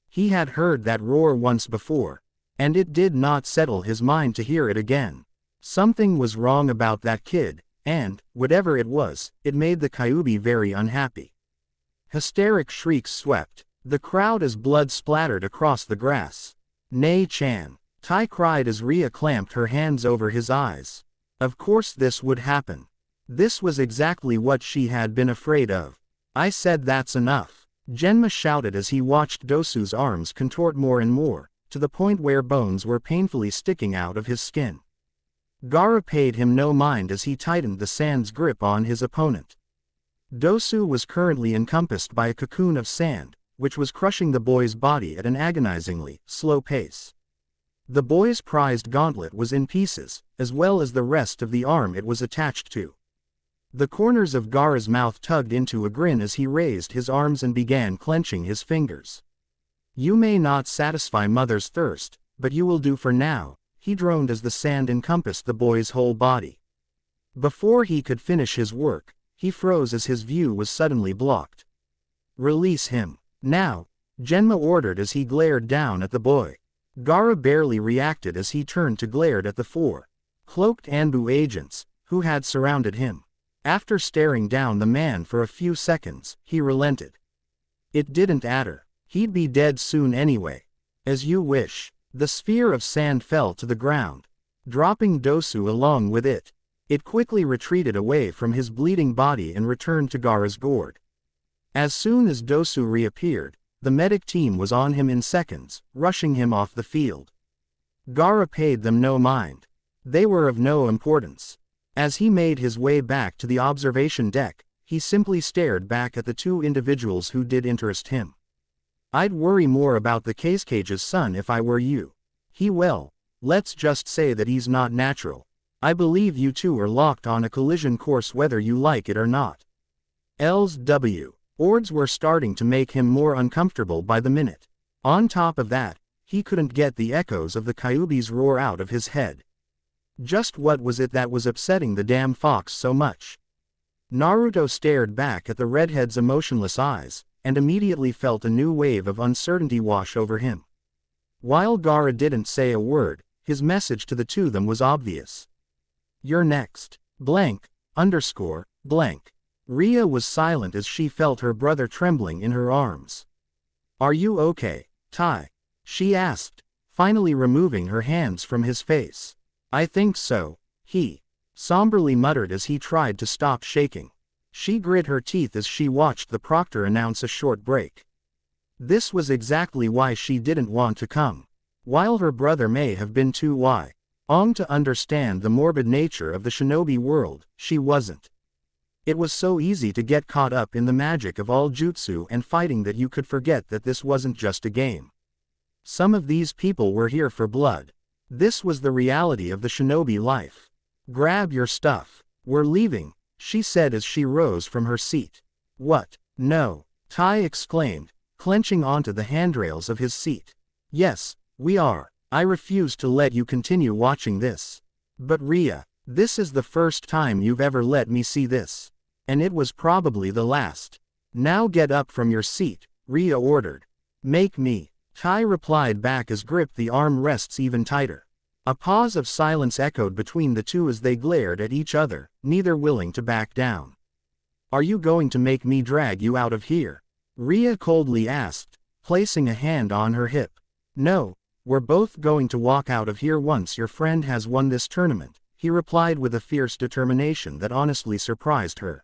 He had heard that roar once before, and it did not settle his mind to hear it again. Something was wrong about that kid, and, whatever it was, it made the Kyuubi very unhappy. Hysteric shrieks swept the crowd as blood splattered across the grass. Nei-chan, Tai cried as Ria clamped her hands over his eyes. Of course this would happen. This was exactly what she had been afraid of. I said that's enough, Genma shouted as he watched Dosu's arms contort more and more, to the point where bones were painfully sticking out of his skin. Gaara paid him no mind as he tightened the sand's grip on his opponent. Dosu was currently encompassed by a cocoon of sand, which was crushing the boy's body at an agonizingly slow pace. The boy's prized gauntlet was in pieces, as well as the rest of the arm it was attached to. The corners of Gaara's mouth tugged into a grin as he raised his arms and began clenching his fingers. "You may not satisfy Mother's thirst, but you will do for now," he droned as the sand encompassed the boy's whole body. Before he could finish his work, he froze as his view was suddenly blocked. "Release him. Now," Genma ordered as he glared down at the boy. Gaara barely reacted as he turned to glare at the four cloaked Anbu agents, who had surrounded him. After staring down the man for a few seconds, he relented. It didn't matter. He'd be dead soon anyway. "As you wish." The sphere of sand fell to the ground, dropping Dosu along with it. It quickly retreated away from his bleeding body and returned to Gaara's gourd. As soon as Dosu reappeared, the medic team was on him in seconds, rushing him off the field. Gaara paid them no mind. They were of no importance. As he made his way back to the observation deck, he simply stared back at the two individuals who did interest him. "I'd worry more about the Cage's son if I were you. Let's just say that he's not natural. I believe you two are locked on a collision course whether you like it or not." LW. Ords were starting to make him more uncomfortable by the minute. On top of that, he couldn't get the echoes of the Kyuubi's roar out of his head. Just what was it that was upsetting the damn fox so much? Naruto stared back at the redhead's emotionless eyes, and immediately felt a new wave of uncertainty wash over him. While Gaara didn't say a word, his message to the two of them was obvious. "You're next. Blank, _ blank. Ria was silent as she felt her brother trembling in her arms. "Are you okay, Tai?" she asked, finally removing her hands from his face. "I think so," he somberly muttered as he tried to stop shaking. She grit her teeth as she watched the proctor announce a short break. This was exactly why she didn't want to come. While her brother may have been too young to understand the morbid nature of the shinobi world, she wasn't. It was so easy to get caught up in the magic of all jutsu and fighting that you could forget that this wasn't just a game. Some of these people were here for blood. This was the reality of the shinobi life. "Grab your stuff. We're leaving," she said as she rose from her seat. "What? No," Tai exclaimed, clenching onto the handrails of his seat. "Yes, we are. I refuse to let you continue watching this." "But Ria, this is the first time you've ever let me see this. And it was probably the last. Now get up from your seat," Ria ordered. "Make me," Tai replied back as gripped the arm rests even tighter. A pause of silence echoed between the two as they glared at each other, neither willing to back down. "Are you going to make me drag you out of here?" Ria coldly asked, placing a hand on her hip. "No, we're both going to walk out of here once your friend has won this tournament," he replied with a fierce determination that honestly surprised her.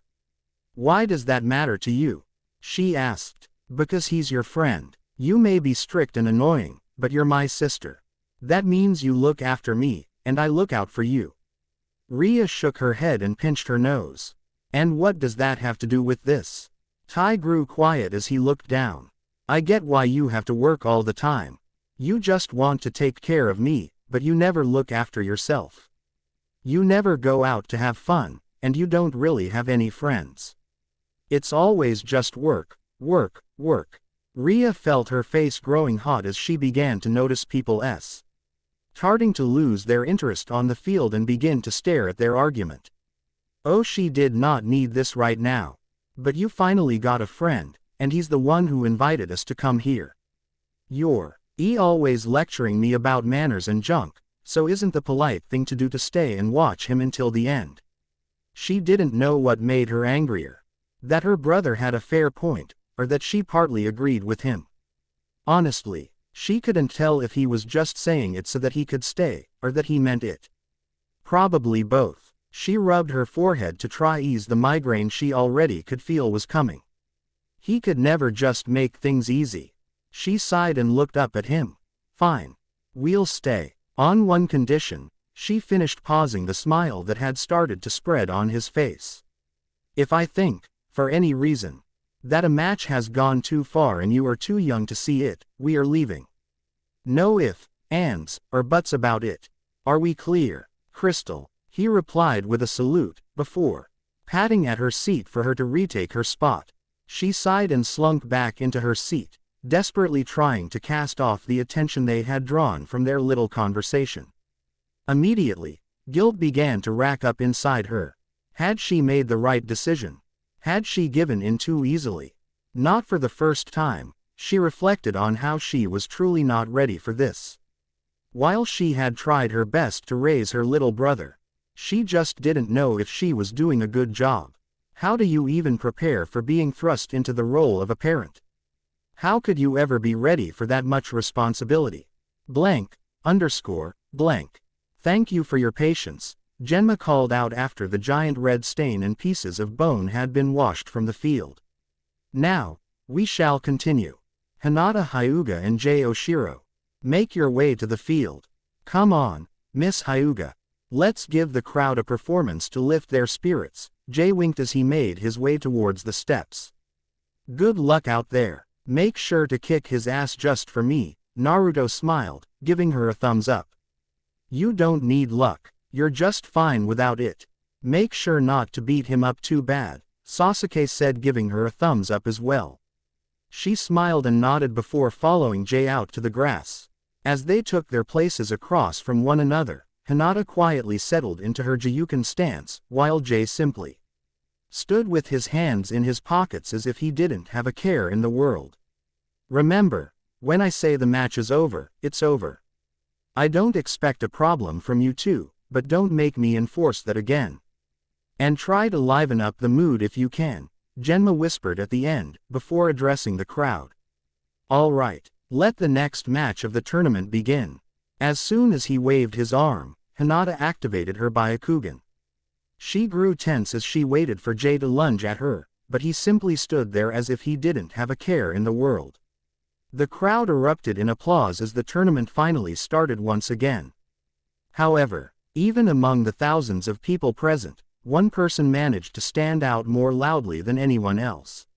"Why does that matter to you?" she asked. "Because he's your friend. You may be strict and annoying, but you're my sister. That means you look after me, and I look out for you." Ria shook her head and pinched her nose. "And what does that have to do with this?" Tai grew quiet as he looked down. "I get why you have to work all the time. You just want to take care of me, but you never look after yourself. You never go out to have fun, and you don't really have any friends. It's always just work, work, work." Ria felt her face growing hot as she began to notice people starting to lose their interest on the field and begin to stare at their argument. "Oh, she did not need this right now. But you finally got a friend, and he's the one who invited us to come here. You're always lecturing me about manners and junk, so isn't the polite thing to do to stay and watch him until the end?" She didn't know what made her angrier. That her brother had a fair point, or that she partly agreed with him. Honestly, she couldn't tell if he was just saying it so that he could stay, or that he meant it. Probably both. She rubbed her forehead to try ease the migraine she already could feel was coming. He could never just make things easy. She sighed and looked up at him. "Fine. We'll stay. On one condition," she finished, pausing the smile that had started to spread on his face. "If I think for any reason. That a match has gone too far and you are too young to see it, we are leaving. No ifs, ands, or buts about it. Are we clear, Crystal? He replied with a salute, before patting at her seat for her to retake her spot. She sighed and slunk back into her seat, desperately trying to cast off the attention they had drawn from their little conversation. Immediately, guilt began to rack up inside her. Had she made the right decision? Had she given in too easily? Not for the first time, she reflected on how she was truly not ready for this. While she had tried her best to raise her little brother, she just didn't know if she was doing a good job. How do you even prepare for being thrust into the role of a parent? How could you ever be ready for that much responsibility? Blank. Thank you for your patience, Genma called out after the giant red stain and pieces of bone had been washed from the field. Now, we shall continue. Hinata Hyuga and Jay Oshiro, make your way to the field. Come on, Miss Hyuga. Let's give the crowd a performance to lift their spirits, Jay winked as he made his way towards the steps. Good luck out there. Make sure to kick his ass just for me, Naruto smiled, giving her a thumbs up. You don't need luck, you're just fine without it. Make sure not to beat him up too bad, Sasuke said, giving her a thumbs up as well. She smiled and nodded before following Jay out to the grass. As they took their places across from one another, Hinata quietly settled into her Jiyuken stance, while Jay simply stood with his hands in his pockets as if he didn't have a care in the world. Remember, when I say the match is over, it's over. I don't expect a problem from you two, but don't make me enforce that again. And try to liven up the mood if you can, Genma whispered at the end, before addressing the crowd. All right, let the next match of the tournament begin. As soon as he waved his arm, Hinata activated her Byakugan. She grew tense as she waited for Jay to lunge at her, but he simply stood there as if he didn't have a care in the world. The crowd erupted in applause as the tournament finally started once again. However, even among the thousands of people present, one person managed to stand out more loudly than anyone else.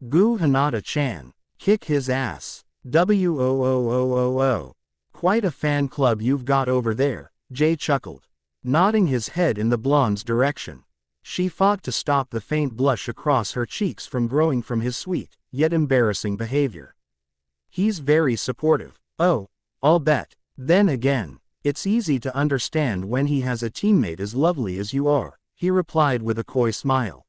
Gu Hinata-chan, kick his ass. Woohoo. Quite a fan club you've got over there, Jay chuckled, nodding his head in the blonde's direction. She fought to stop the faint blush across her cheeks from growing from his sweet, yet embarrassing behavior. He's very supportive. Oh, I'll bet. Then again, it's easy to understand when he has a teammate as lovely as you are, he replied with a coy smile.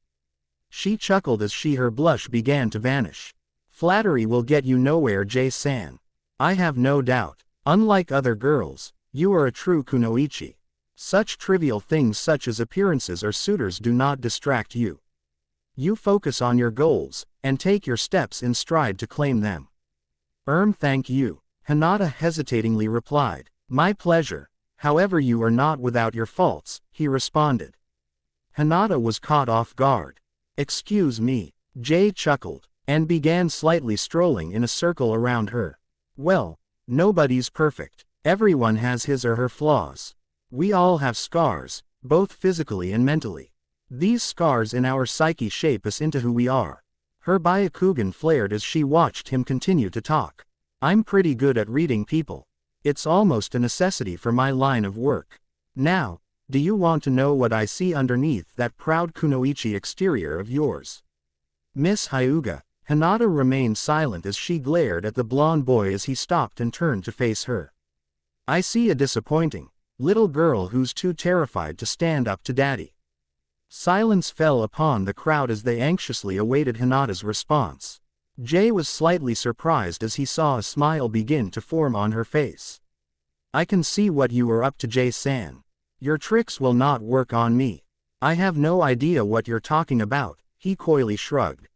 She chuckled as her blush began to vanish. Flattery will get you nowhere, Jay-san. I have no doubt. Unlike other girls, you are a true kunoichi. Such trivial things such as appearances or suitors do not distract you. You focus on your goals, and take your steps in stride to claim them. Thank you, Hinata hesitatingly replied. My pleasure. However, you are not without your faults, he responded. Hinata was caught off guard. Excuse me, Jay chuckled, and began slightly strolling in a circle around her. Well, nobody's perfect. Everyone has his or her flaws. We all have scars, both physically and mentally. These scars in our psyche shape us into who we are. Her Byakugan flared as she watched him continue to talk. I'm pretty good at reading people. It's almost a necessity for my line of work. Now, do you want to know what I see underneath that proud kunoichi exterior of yours? Miss Hyuga. Hinata remained silent as she glared at the blonde boy as he stopped and turned to face her. I see a disappointing little girl who's too terrified to stand up to daddy. Silence fell upon the crowd as they anxiously awaited Hinata's response. Jay was slightly surprised as he saw a smile begin to form on her face. I can see what you are up to, Jay-san. Your tricks will not work on me. I have no idea what you're talking about, he coyly shrugged.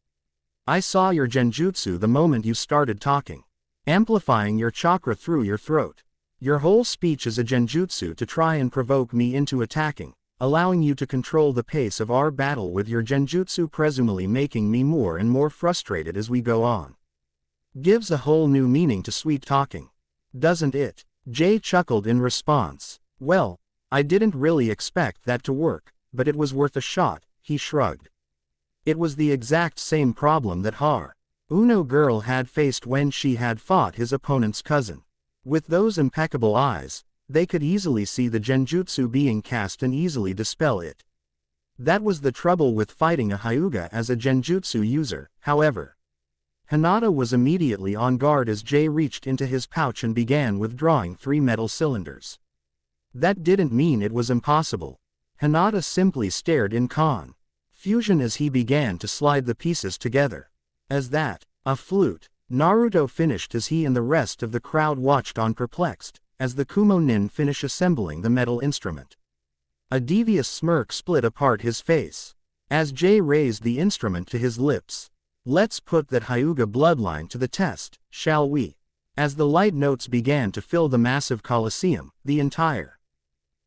I saw your genjutsu the moment you started talking. Amplifying your chakra through your throat. Your whole speech is a genjutsu to try and provoke me into attacking, allowing you to control the pace of our battle with your genjutsu, presumably making me more and more frustrated as we go on. Gives a whole new meaning to sweet talking. Doesn't it? Jay chuckled in response. Well, I didn't really expect that to work, but it was worth a shot, he shrugged. It was the exact same problem that Uno girl had faced when she had fought his opponent's cousin. With those impeccable eyes, they could easily see the genjutsu being cast and easily dispel it. That was the trouble with fighting a Hyuga as a genjutsu user, however. Hinata was immediately on guard as Jay reached into his pouch and began withdrawing 3 metal cylinders. That didn't mean it was impossible. Hinata simply stared in confusion as he began to slide the pieces together. A flute. Naruto finished as he and the rest of the crowd watched on perplexed, as the Kumo nin finished assembling the metal instrument. A devious smirk split apart his face. As Jay raised the instrument to his lips. Let's put that Hyuga bloodline to the test, shall we? As the light notes began to fill the massive coliseum, the entire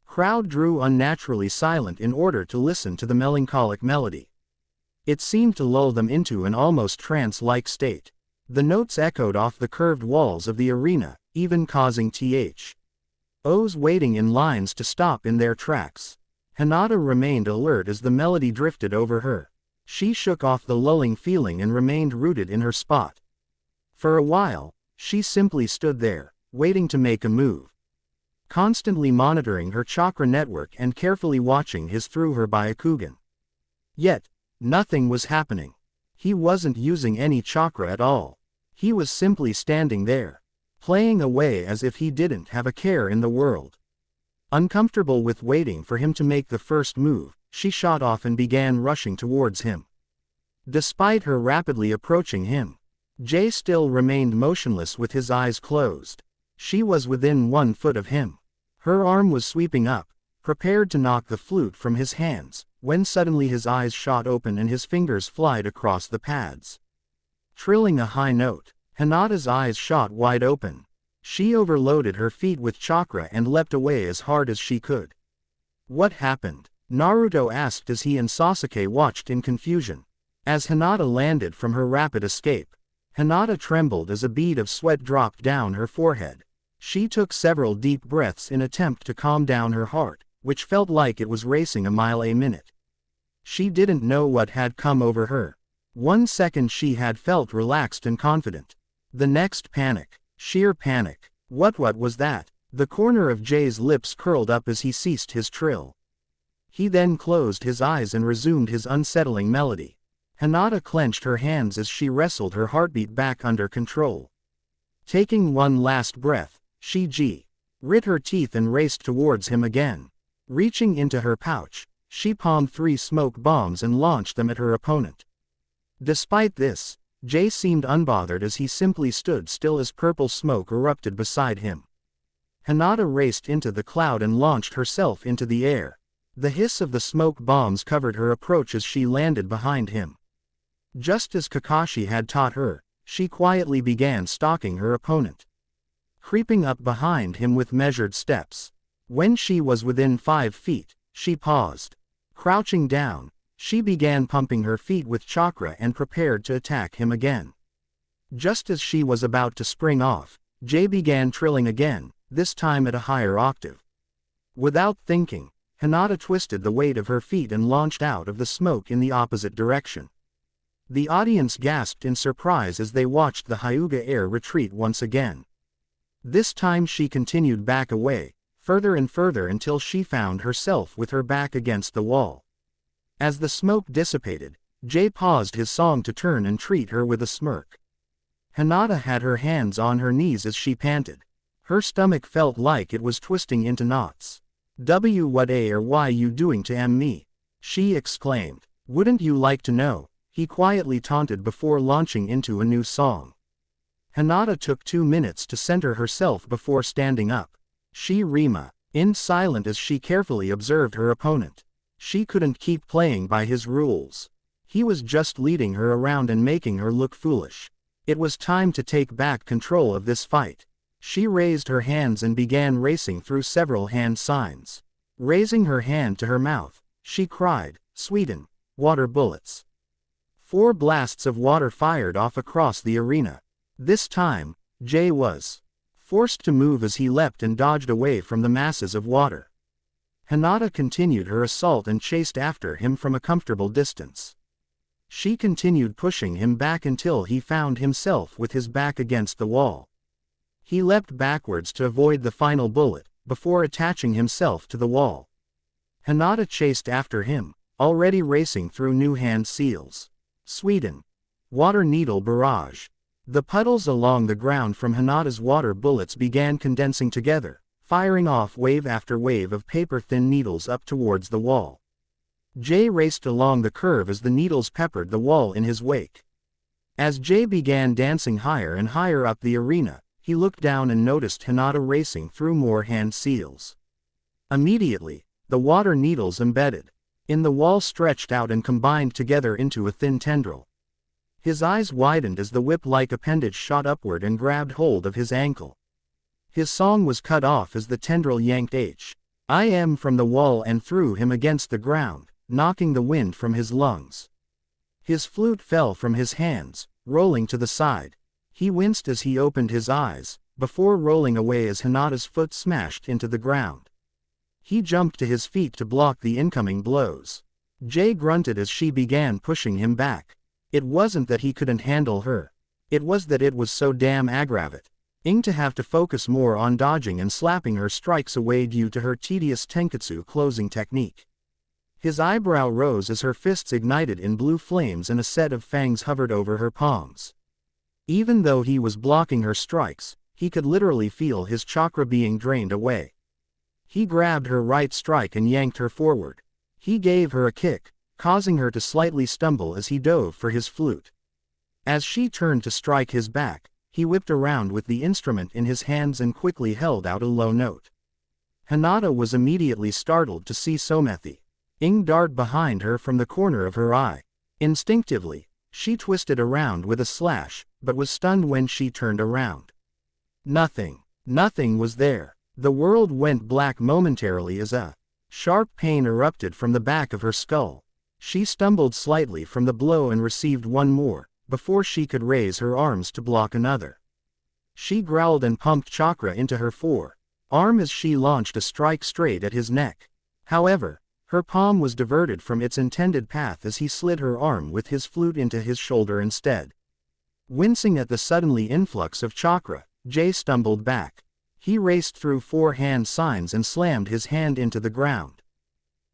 crowd drew unnaturally silent in order to listen to the melancholic melody. It seemed to lull them into an almost trance-like state. The notes echoed off the curved walls of the arena, even causing those waiting in lines to stop in their tracks. Hinata remained alert as the melody drifted over her. She shook off the lulling feeling and remained rooted in her spot. For a while, she simply stood there, waiting to make a move. Constantly monitoring her chakra network and carefully watching his through her Byakugan. Yet, nothing was happening. He wasn't using any chakra at all. He was simply standing there, playing away as if he didn't have a care in the world. Uncomfortable with waiting for him to make the first move, she shot off and began rushing towards him. Despite her rapidly approaching him, Jay still remained motionless with his eyes closed. She was within 1 foot of him. Her arm was sweeping up, prepared to knock the flute from his hands, when suddenly his eyes shot open and his fingers flied across the pads. Trilling a high note, Hinata's eyes shot wide open. She overloaded her feet with chakra and leapt away as hard as she could. What happened? Naruto asked as he and Sasuke watched in confusion. As Hinata landed from her rapid escape, Hinata trembled as a bead of sweat dropped down her forehead. She took several deep breaths in attempt to calm down her heart, which felt like it was racing a mile a minute. She didn't know what had come over her. 1 second she had felt relaxed and confident. The next panic. Sheer panic. What was that? The corner of Jay's lips curled up as he ceased his trill. He then closed his eyes and resumed his unsettling melody. Hinata clenched her hands as she wrestled her heartbeat back under control. Taking one last breath, she grit her teeth and raced towards him again. Reaching into her pouch, she palmed 3 smoke bombs and launched them at her opponent. Despite this, Jay seemed unbothered as he simply stood still as purple smoke erupted beside him. Hinata raced into the cloud and launched herself into the air. The hiss of the smoke bombs covered her approach as she landed behind him. Just as Kakashi had taught her, she quietly began stalking her opponent. Creeping up behind him with measured steps. When she was within 5 feet, she paused. Crouching down, she began pumping her feet with chakra and prepared to attack him again. Just as she was about to spring off, Jay began trilling again, this time at a higher octave. Without thinking, Hinata twisted the weight of her feet and launched out of the smoke in the opposite direction. The audience gasped in surprise as they watched the Hyuga air retreat once again. This time she continued back away, further and further until she found herself with her back against the wall. As the smoke dissipated, Jay paused his song to turn and treat her with a smirk. Hinata had her hands on her knees as she panted. Her stomach felt like it was twisting into knots. What are you doing to me? She exclaimed. Wouldn't you like to know? He quietly taunted before launching into a new song. Hinata took 2 minutes to center herself before standing up. She in silent as she carefully observed her opponent. She couldn't keep playing by his rules. He was just leading her around and making her look foolish. It was time to take back control of this fight. She raised her hands and began racing through several hand signs. Raising her hand to her mouth, she cried, "Sweden, water bullets." 4 blasts of water fired off across the arena. This time, Jay was forced to move as he leapt and dodged away from the masses of water. Hinata continued her assault and chased after him from a comfortable distance. She continued pushing him back until he found himself with his back against the wall. He leapt backwards to avoid the final bullet, before attaching himself to the wall. Hinata chased after him, already racing through new hand seals. Sweden. Water needle barrage. The puddles along the ground from Hinata's water bullets began condensing together, firing off wave after wave of paper-thin needles up towards the wall. Jay raced along the curve as the needles peppered the wall in his wake. As Jay began dancing higher and higher up the arena, he looked down and noticed Hinata racing through more hand seals. Immediately, the water needles embedded in the wall stretched out and combined together into a thin tendril. His eyes widened as the whip-like appendage shot upward and grabbed hold of his ankle. His song was cut off as the tendril yanked him from the wall and threw him against the ground, knocking the wind from his lungs. His flute fell from his hands, rolling to the side. He winced as he opened his eyes, before rolling away as Hinata's foot smashed into the ground. He jumped to his feet to block the incoming blows. Jay grunted as she began pushing him back. It wasn't that he couldn't handle her. It was that it was so damn aggravating to have to focus more on dodging and slapping her strikes away due to her tedious tenketsu closing technique. His eyebrow rose as her fists ignited in blue flames and a set of fangs hovered over her palms. Even though he was blocking her strikes, he could literally feel his chakra being drained away. He grabbed her right strike and yanked her forward. He gave her a kick, causing her to slightly stumble as he dove for his flute. As she turned to strike his back, he whipped around with the instrument in his hands and quickly held out a low note. Hinata was immediately startled to see Somethi-ing dart behind her from the corner of her eye. Instinctively, she twisted around with a slash, but was stunned when she turned around. Nothing was there. The world went black momentarily as a sharp pain erupted from the back of her skull. She stumbled slightly from the blow and received one more, before she could raise her arms to block another. She growled and pumped chakra into her forearm as she launched a strike straight at his neck. However, her palm was diverted from its intended path as he slid her arm with his flute into his shoulder instead. Wincing at the suddenly influx of chakra, Jay stumbled back. He raced through 4 hand signs and slammed his hand into the ground.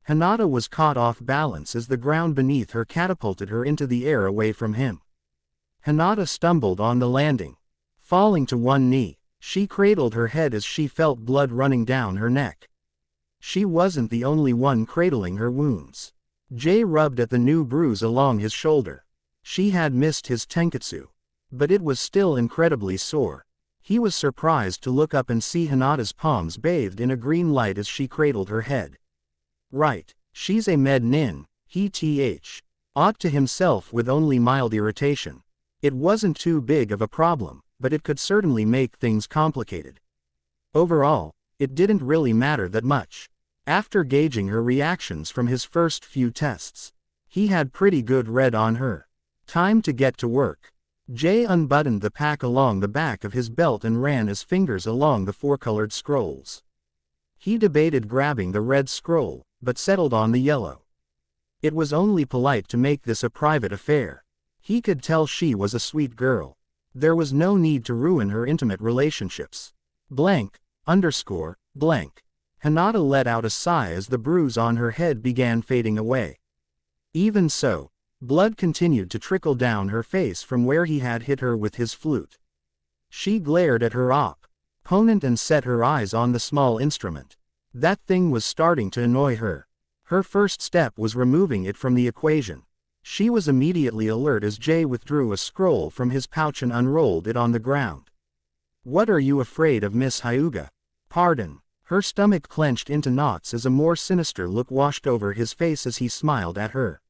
Hinata was caught off balance as the ground beneath her catapulted her into the air away from him. Hinata stumbled on the landing. Falling to one knee, she cradled her head as she felt blood running down her neck. She wasn't the only one cradling her wounds. Jay rubbed at the new bruise along his shoulder. She had missed his tenketsu, but it was still incredibly sore. He was surprised to look up and see Hinata's palms bathed in a green light as she cradled her head. Right, she's a med nin, he thought to himself with only mild irritation. It wasn't too big of a problem, but it could certainly make things complicated. Overall, it didn't really matter that much. After gauging her reactions from his first few tests, he had pretty good read on her. Time to get to work. Jay unbuttoned the pack along the back of his belt and ran his fingers along the 4-colored scrolls. He debated grabbing the red scroll, but settled on the yellow. It was only polite to make this a private affair. He could tell she was a sweet girl. There was no need to ruin her intimate relationships. Hinata let out a sigh as the bruise on her head began fading away. Even so, blood continued to trickle down her face from where he had hit her with his flute. She glared at her opponent and set her eyes on the small instrument. That thing was starting to annoy her. Her first step was removing it from the equation. She was immediately alert as Jay withdrew a scroll from his pouch and unrolled it on the ground. "What are you afraid of, Miss Hyuga?" "Pardon." Her stomach clenched into knots as a more sinister look washed over his face as he smiled at her.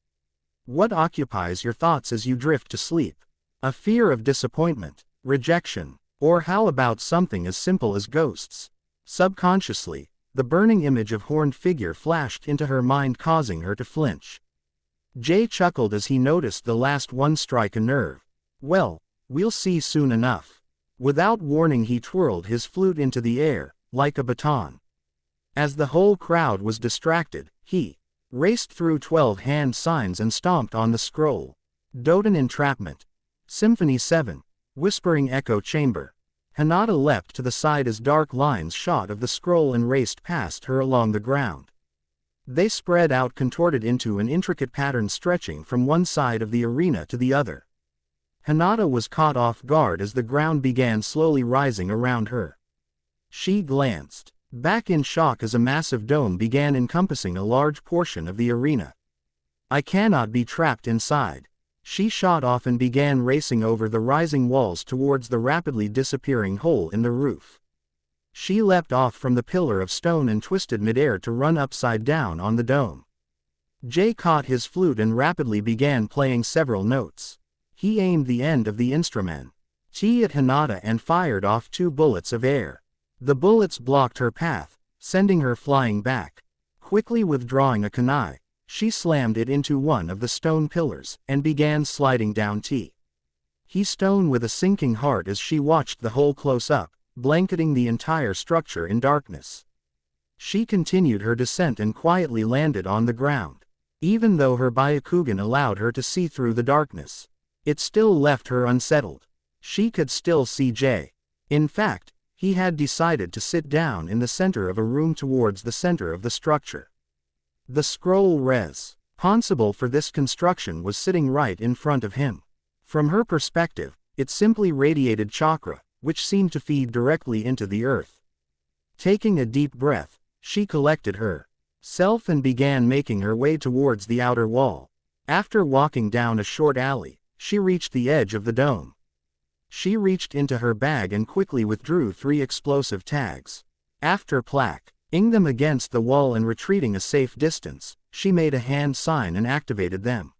"What occupies your thoughts as you drift to sleep? A fear of disappointment, rejection, or how about something as simple as ghosts?" Subconsciously, the burning image of horned figure flashed into her mind, causing her to flinch. Jay chuckled as he noticed the last one strike a nerve. "Well, we'll see soon enough." Without warning, he twirled his flute into the air, like a baton. As the whole crowd was distracted, he raced through 12 hand signs and stomped on the scroll. Doden Entrapment. Symphony 7. Whispering Echo Chamber. Hinata leapt to the side as dark lines shot of the scroll and raced past her along the ground. They spread out, contorted into an intricate pattern stretching from one side of the arena to the other. Hinata was caught off guard as the ground began slowly rising around her. She glanced back in shock as a massive dome began encompassing a large portion of the arena. I cannot be trapped inside. She shot off and began racing over the rising walls towards the rapidly disappearing hole in the roof. She leapt off from the pillar of stone and twisted midair to run upside down on the dome. Jay caught his flute and rapidly began playing several notes. He aimed the end of the instrument at Hinata and fired off 2 bullets of air. The bullets blocked her path, sending her flying back. Quickly withdrawing a kunai, she slammed it into one of the stone pillars and began sliding down He stone with a sinking heart as she watched the hole close up, blanketing the entire structure in darkness. She continued her descent and quietly landed on the ground. Even though her Byakugan allowed her to see through the darkness, it still left her unsettled. She could still see Jay. In fact, he had decided to sit down in the center of a room towards the center of the structure. The scroll responsible for this construction was sitting right in front of him. From her perspective, it simply radiated chakra, which seemed to feed directly into the earth. Taking a deep breath, she collected herself and began making her way towards the outer wall. After walking down a short alley, she reached the edge of the dome. She reached into her bag and quickly withdrew 3 explosive tags. After placing them against the wall and retreating a safe distance, she made a hand sign and activated them.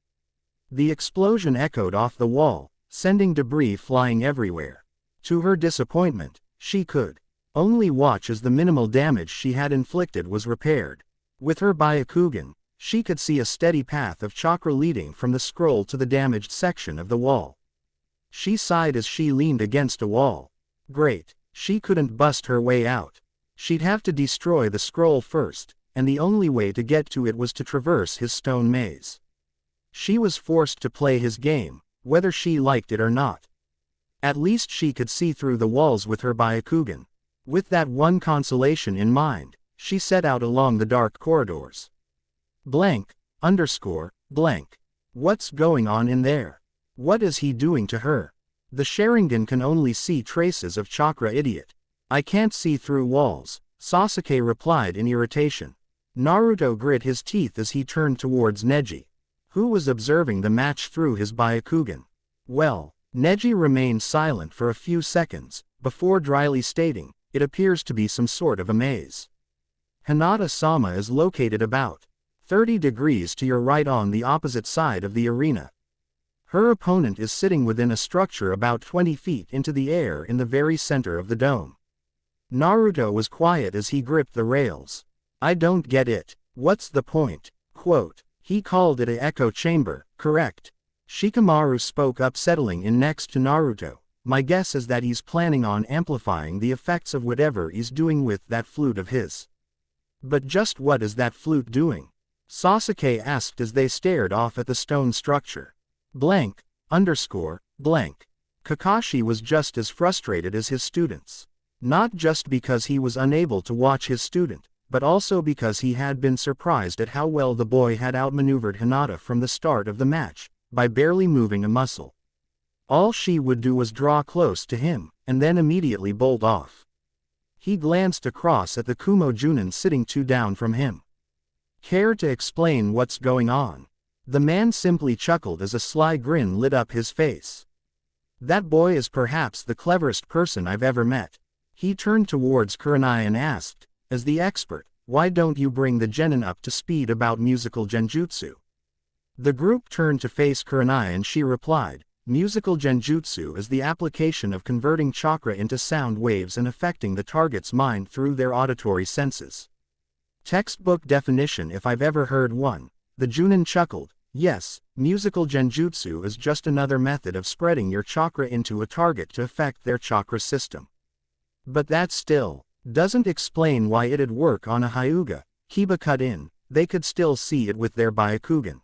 The explosion echoed off the wall, sending debris flying everywhere. To her disappointment, she could only watch as the minimal damage she had inflicted was repaired. With her Byakugan, she could see a steady path of chakra leading from the scroll to the damaged section of the wall. She sighed as she leaned against a wall. Great, she couldn't bust her way out. She'd have to destroy the scroll first, and the only way to get to it was to traverse his stone maze. She was forced to play his game, whether she liked it or not. At least she could see through the walls with her Byakugan. With that one consolation in mind, she set out along the dark corridors. Blank. What's going on in there? What is he doing to her? The Sharingan can only see traces of chakra, idiot. I can't see through walls, Sasuke replied in irritation. Naruto grit his teeth as he turned towards Neji, who was observing the match through his Byakugan. Well, Neji remained silent for a few seconds, before dryly stating, it appears to be some sort of a maze. Hinata-sama is located about 30 degrees to your right on the opposite side of the arena. Her opponent is sitting within a structure about 20 feet into the air in the very center of the dome. Naruto was quiet as he gripped the rails. I don't get it. What's the point? Quote, he called it a echo chamber, correct? Shikamaru spoke up, settling in next to Naruto. My guess is that he's planning on amplifying the effects of whatever he's doing with that flute of his. But just what is that flute doing? Sasuke asked as they stared off at the stone structure. Kakashi was just as frustrated as his students. Not just because he was unable to watch his student, but also because he had been surprised at how well the boy had outmaneuvered Hinata from the start of the match, by barely moving a muscle. All she would do was draw close to him, and then immediately bolt off. He glanced across at the Kumo Junin sitting 2 down from him. Care to explain what's going on? The man simply chuckled as a sly grin lit up his face. That boy is perhaps the cleverest person I've ever met. He turned towards Kunai and asked, as the expert, why don't you bring the genin up to speed about musical genjutsu? The group turned to face Kunai and she replied, musical genjutsu is the application of converting chakra into sound waves and affecting the target's mind through their auditory senses. Textbook definition if I've ever heard one. The Junin chuckled. Yes, musical genjutsu is just another method of spreading your chakra into a target to affect their chakra system. But that still doesn't explain why it'd work on a Hyuga. Kiba cut in, they could still see it with their Byakugan.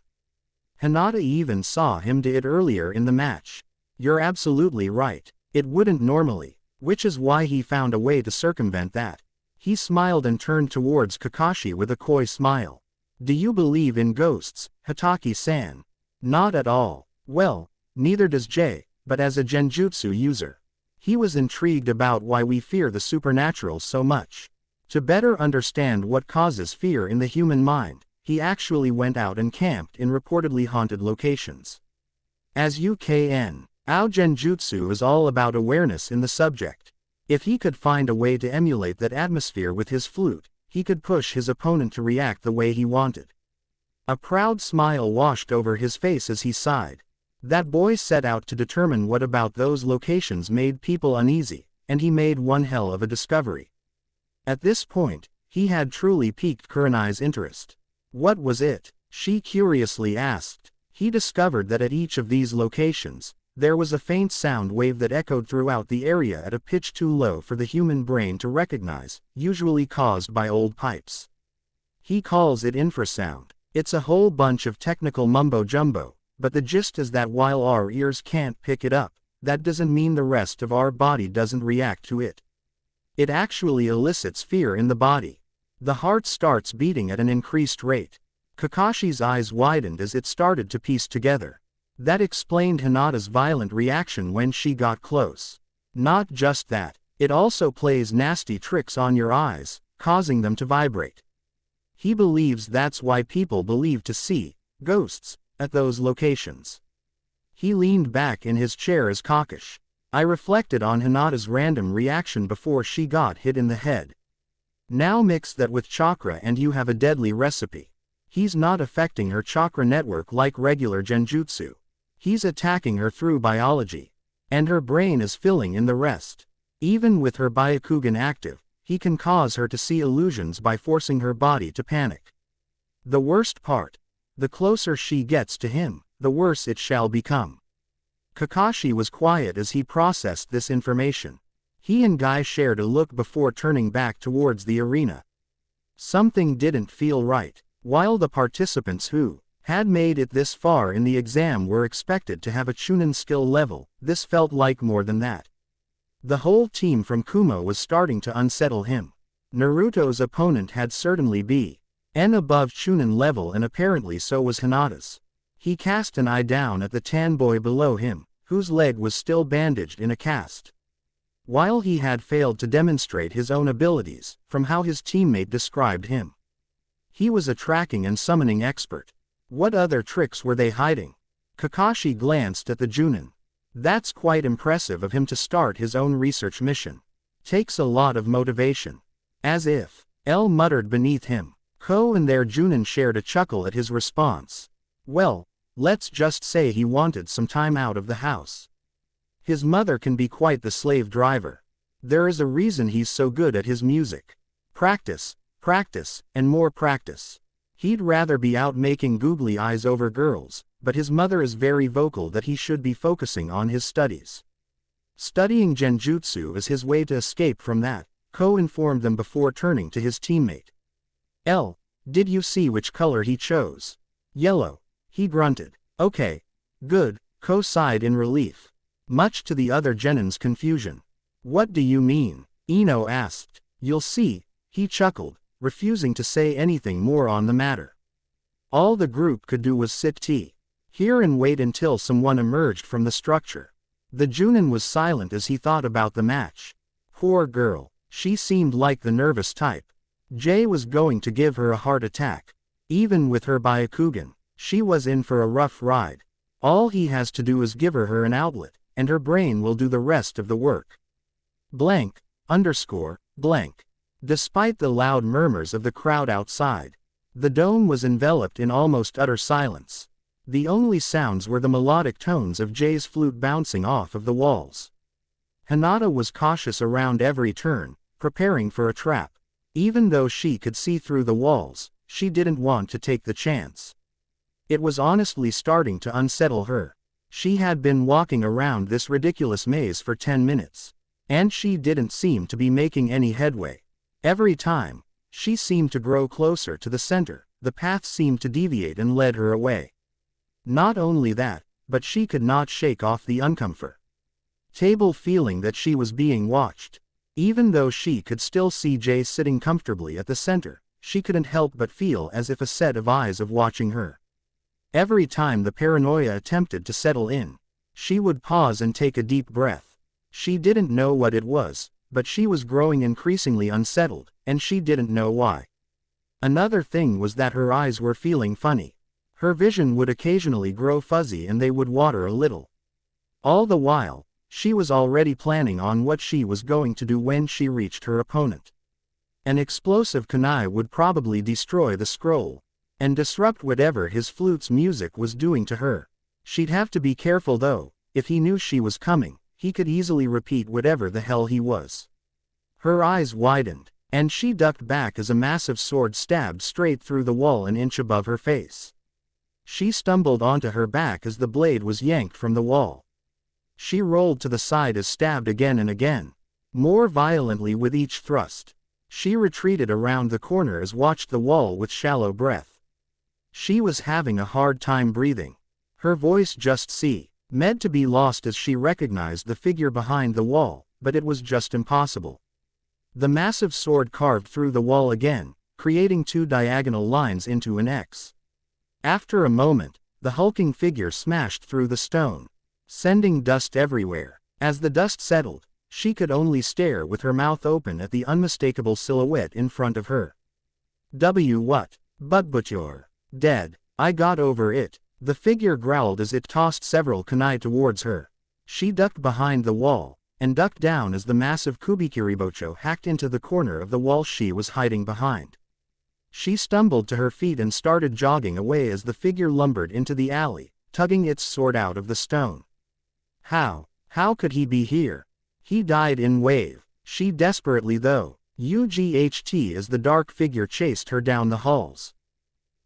Hinata even saw him do it earlier in the match. You're absolutely right. It wouldn't normally, which is why he found a way to circumvent that. He smiled and turned towards Kakashi with a coy smile. Do you believe in ghosts, Hitaki-san? Not at all. Well, neither does Jay, but as a genjutsu user. He was intrigued about why we fear the supernatural so much. To better understand what causes fear in the human mind, he actually went out and camped in reportedly haunted locations. As UKN, Ao Genjutsu is all about awareness in the subject. If he could find a way to emulate that atmosphere with his flute, he could push his opponent to react the way he wanted. A proud smile washed over his face as he sighed. That boy set out to determine what about those locations made people uneasy, and he made one hell of a discovery. At this point, he had truly piqued Kunai's interest. What was it? She curiously asked. He discovered that at each of these locations, there was a faint sound wave that echoed throughout the area at a pitch too low for the human brain to recognize, usually caused by old pipes. He calls it infrasound. It's a whole bunch of technical mumbo-jumbo, but the gist is that while our ears can't pick it up, that doesn't mean the rest of our body doesn't react to it. It actually elicits fear in the body. The heart starts beating at an increased rate. Kakashi's eyes widened as it started to piece together. That explained Hinata's violent reaction when she got close. Not just that, it also plays nasty tricks on your eyes, causing them to vibrate. He believes that's why people believe to see ghosts at those locations. He leaned back in his chair as Kakashi. I reflected on Hinata's random reaction before she got hit in the head. Now mix that with chakra and you have a deadly recipe. He's not affecting her chakra network like regular genjutsu. He's attacking her through biology. And her brain is filling in the rest. Even with her Byakugan active, he can cause her to see illusions by forcing her body to panic. The worst part, the closer she gets to him, the worse it shall become. Kakashi was quiet as he processed this information. He and Guy shared a look before turning back towards the arena. Something didn't feel right. While the participants who had made it this far in the exam were expected to have a Chunin skill level, this felt like more than that. The whole team from Kumo was starting to unsettle him. Naruto's opponent had certainly been above Chunin level and apparently so was Hinata's. He cast an eye down at the tan boy below him, whose leg was still bandaged in a cast. While he had failed to demonstrate his own abilities, from how his teammate described him, he was a tracking and summoning expert. What other tricks were they hiding? Kakashi glanced at the Junin. That's quite impressive of him to start his own research mission. Takes a lot of motivation. As if. L muttered beneath him. Ko and their Junin shared a chuckle at his response. Well, let's just say he wanted some time out of the house. His mother can be quite the slave driver. There is a reason he's so good at his music. Practice, practice, and more practice. He'd rather be out making googly eyes over girls, but his mother is very vocal that he should be focusing on his studies. Studying genjutsu is his way to escape from that, Ko informed them before turning to his teammate. L, did you see which color he chose? Yellow. He grunted. Okay. Good, Ko sighed in relief. Much to the other Genin's confusion. What do you mean? Ino asked. You'll see, he chuckled, refusing to say anything more on the matter. All the group could do was sit here and wait until someone emerged from the structure. The Junin was silent as he thought about the match. Poor girl, she seemed like the nervous type. Jay was going to give her a heart attack. Even with her Byakugan, she was in for a rough ride. All he has to do is give her an outlet, and her brain will do the rest of the work. Blank, underscore, blank. Despite the loud murmurs of the crowd outside, the dome was enveloped in almost utter silence. The only sounds were the melodic tones of Jay's flute bouncing off of the walls. Hinata was cautious around every turn, preparing for a trap. Even though she could see through the walls, she didn't want to take the chance. It was honestly starting to unsettle her. She had been walking around this ridiculous maze for 10 minutes. And she didn't seem to be making any headway. Every time, she seemed to grow closer to the center, the path seemed to deviate and led her away. Not only that, but she could not shake off the uncomfortable feeling that she was being watched. Even though she could still see Jay sitting comfortably at the center, she couldn't help but feel as if a set of eyes of watching her. Every time the paranoia attempted to settle in, she would pause and take a deep breath. She didn't know what it was, but she was growing increasingly unsettled, and she didn't know why. Another thing was that her eyes were feeling funny. Her vision would occasionally grow fuzzy and they would water a little. All the while, she was already planning on what she was going to do when she reached her opponent. An explosive kunai would probably destroy the scroll, and disrupt whatever his flute's music was doing to her. She'd have to be careful though. If he knew she was coming, he could easily repeat whatever the hell he was. Her eyes widened, and she ducked back as a massive sword stabbed straight through the wall an inch above her face. She stumbled onto her back as the blade was yanked from the wall. She rolled to the side as stabbed again and again, more violently with each thrust. She retreated around the corner as watched the wall with shallow breath. She was having a hard time breathing. Her voice just meant to be lost as she recognized the figure behind the wall, but it was just impossible. The massive sword carved through the wall again, creating two diagonal lines into an X. After a moment, the hulking figure smashed through the stone, sending dust everywhere. As the dust settled, she could only stare with her mouth open at the unmistakable silhouette in front of her. What? But you're dead. I got over it. The figure growled as it tossed several kunai towards her. She ducked behind the wall, and ducked down as the massive Kubikiribocho hacked into the corner of the wall she was hiding behind. She stumbled to her feet and started jogging away as the figure lumbered into the alley, tugging its sword out of the stone. How could he be here? He died in wave. She desperately though. UGHT as the dark figure chased her down the halls.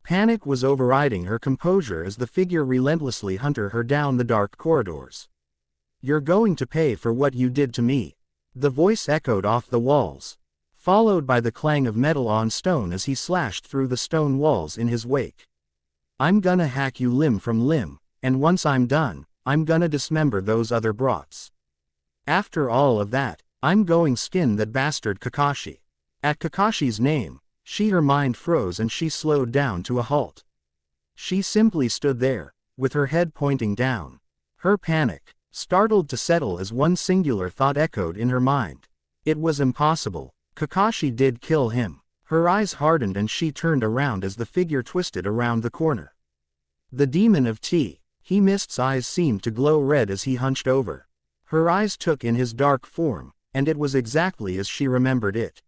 Panic was overriding her composure as the figure relentlessly hunted her down the dark corridors. You're going to pay for what you did to me. The voice echoed off the walls, followed by the clang of metal on stone as he slashed through the stone walls in his wake. I'm gonna hack you limb from limb, and once I'm done, I'm gonna dismember those other brats. After all of that, I'm going skin that bastard Kakashi. At Kakashi's name, her mind froze and she slowed down to a halt. She simply stood there, with her head pointing down. Her panic, startled to settle as one singular thought echoed in her mind. It was impossible. Kakashi did kill him. Her eyes hardened and she turned around as the figure twisted around the corner. The demon of he mist's eyes seemed to glow red as he hunched over. Her eyes took in his dark form, and it was exactly as she remembered it.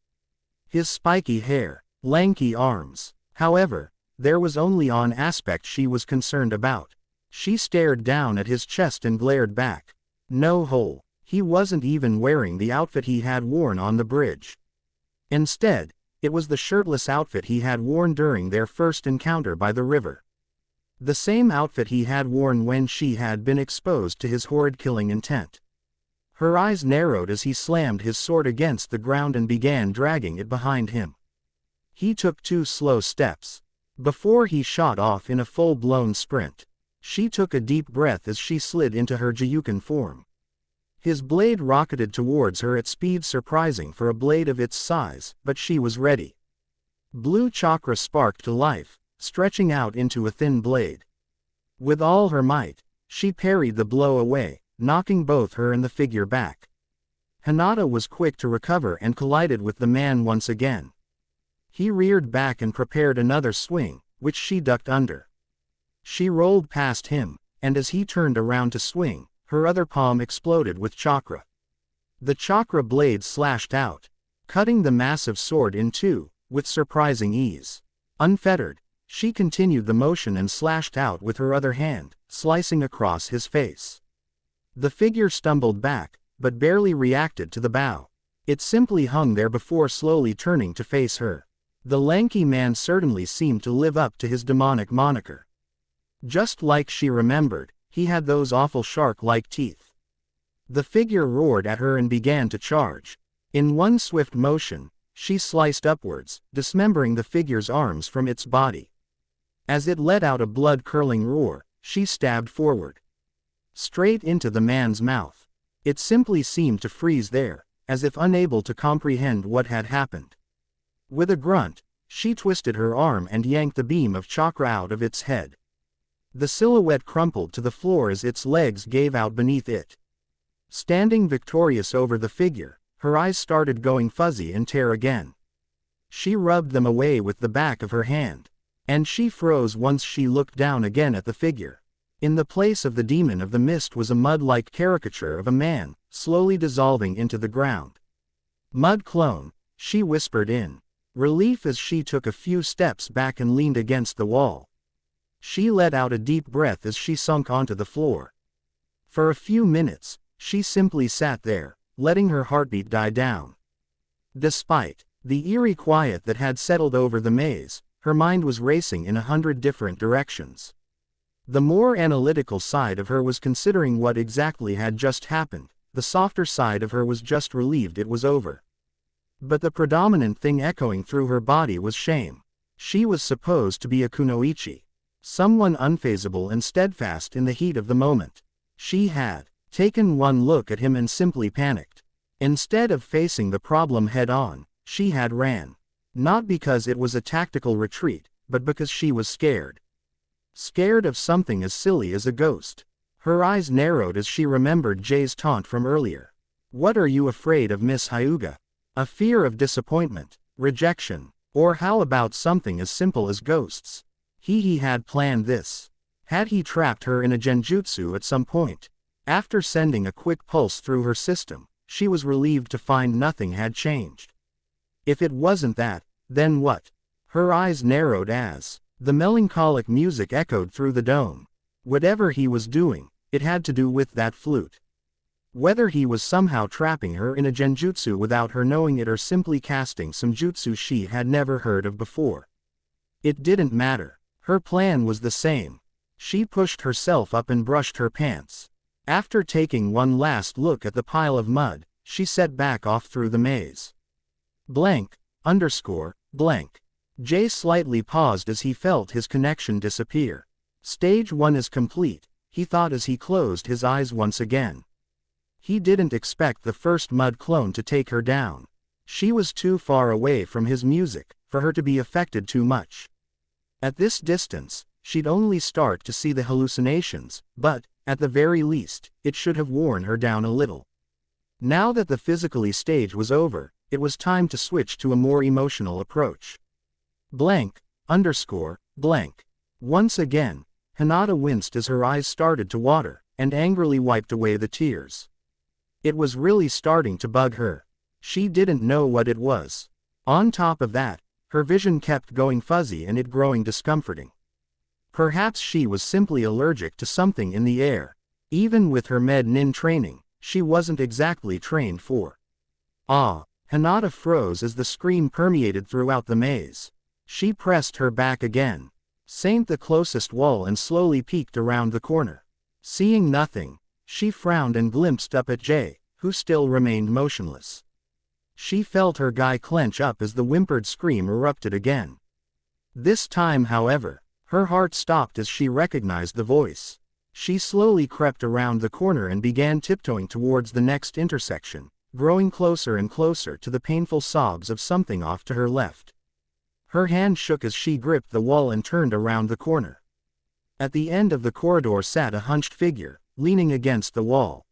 His spiky hair, lanky arms. However, there was only one aspect she was concerned about. She stared down at his chest and glared back. No hole. He wasn't even wearing the outfit he had worn on the bridge. Instead, it was the shirtless outfit he had worn during their first encounter by the river. The same outfit he had worn when she had been exposed to his horrid killing intent. Her eyes narrowed as he slammed his sword against the ground and began dragging it behind him. He took 2 slow steps before he shot off in a full-blown sprint. She took a deep breath as she slid into her Jiyuken form. His blade rocketed towards her at speed surprising for a blade of its size, but she was ready. Blue chakra sparked to life, stretching out into a thin blade. With all her might, she parried the blow away, knocking both her and the figure back. Hinata was quick to recover and collided with the man once again. He reared back and prepared another swing, which she ducked under. She rolled past him, and as he turned around to swing, her other palm exploded with chakra. The chakra blade slashed out, cutting the massive sword in two, with surprising ease. Unfettered, she continued the motion and slashed out with her other hand, slicing across his face. The figure stumbled back, but barely reacted to the bow. It simply hung there before slowly turning to face her. The lanky man certainly seemed to live up to his demonic moniker. Just like she remembered, he had those awful shark-like teeth. The figure roared at her and began to charge. In one swift motion, she sliced upwards, dismembering the figure's arms from its body. As it let out a blood-curdling roar, she stabbed forward. Straight into the man's mouth. It simply seemed to freeze there, as if unable to comprehend what had happened. With a grunt, she twisted her arm and yanked the beam of chakra out of its head. The silhouette crumpled to the floor as its legs gave out beneath it. Standing victorious over the figure, her eyes started going fuzzy and tear again. She rubbed them away with the back of her hand. And she froze once she looked down again at the figure. In the place of the demon of the mist was a mud-like caricature of a man, slowly dissolving into the ground. "Mud clone," she whispered in relief as she took a few steps back and leaned against the wall. She let out a deep breath as she sunk onto the floor. For a few minutes, she simply sat there, letting her heartbeat die down. Despite the eerie quiet that had settled over the maze, her mind was racing in 100 different directions. The more analytical side of her was considering what exactly had just happened, the softer side of her was just relieved it was over. But the predominant thing echoing through her body was shame. She was supposed to be a kunoichi. Someone unfazable and steadfast in the heat of the moment. She had taken one look at him and simply panicked. Instead of facing the problem head-on, she had ran. Not because it was a tactical retreat, but because she was scared. Scared of something as silly as a ghost. Her eyes narrowed as she remembered Jay's taunt from earlier. "What are you afraid of, Miss Hyuga? A fear of disappointment, rejection, or how about something as simple as ghosts?" He had planned this. Had he trapped her in a genjutsu at some point? After sending a quick pulse through her system, she was relieved to find nothing had changed. If it wasn't that, then what? Her eyes narrowed as the melancholic music echoed through the dome. Whatever he was doing, it had to do with that flute. Whether he was somehow trapping her in a genjutsu without her knowing it or simply casting some jutsu she had never heard of before. It didn't matter. Her plan was the same. She pushed herself up and brushed her pants. After taking one last look at the pile of mud, she set back off through the maze. Blank, blank. Jay slightly paused as he felt his connection disappear. Stage 1 is complete, he thought as he closed his eyes once again. He didn't expect the first mud clone to take her down. She was too far away from his music for her to be affected too much. At this distance, she'd only start to see the hallucinations, but, at the very least, it should have worn her down a little. Now that the physically stage was over, it was time to switch to a more emotional approach. Blank. Once again, Hinata winced as her eyes started to water, and angrily wiped away the tears. It was really starting to bug her. She didn't know what it was. On top of that, her vision kept going fuzzy and it growing discomforting. Perhaps she was simply allergic to something in the air. Even with her med-nin training, she wasn't exactly trained for. Hinata froze as the scream permeated throughout the maze. She pressed her back again, sank the closest wall and slowly peeked around the corner. Seeing nothing, she frowned and glimpsed up at Jay, who still remained motionless. She felt her guy clench up as the whimpered scream erupted again. This time, however, her heart stopped as she recognized the voice. She slowly crept around the corner and began tiptoeing towards the next intersection, growing closer and closer to the painful sobs of something off to her left. Her hand shook as she gripped the wall and turned around the corner. At the end of the corridor sat a hunched figure, leaning against the wall.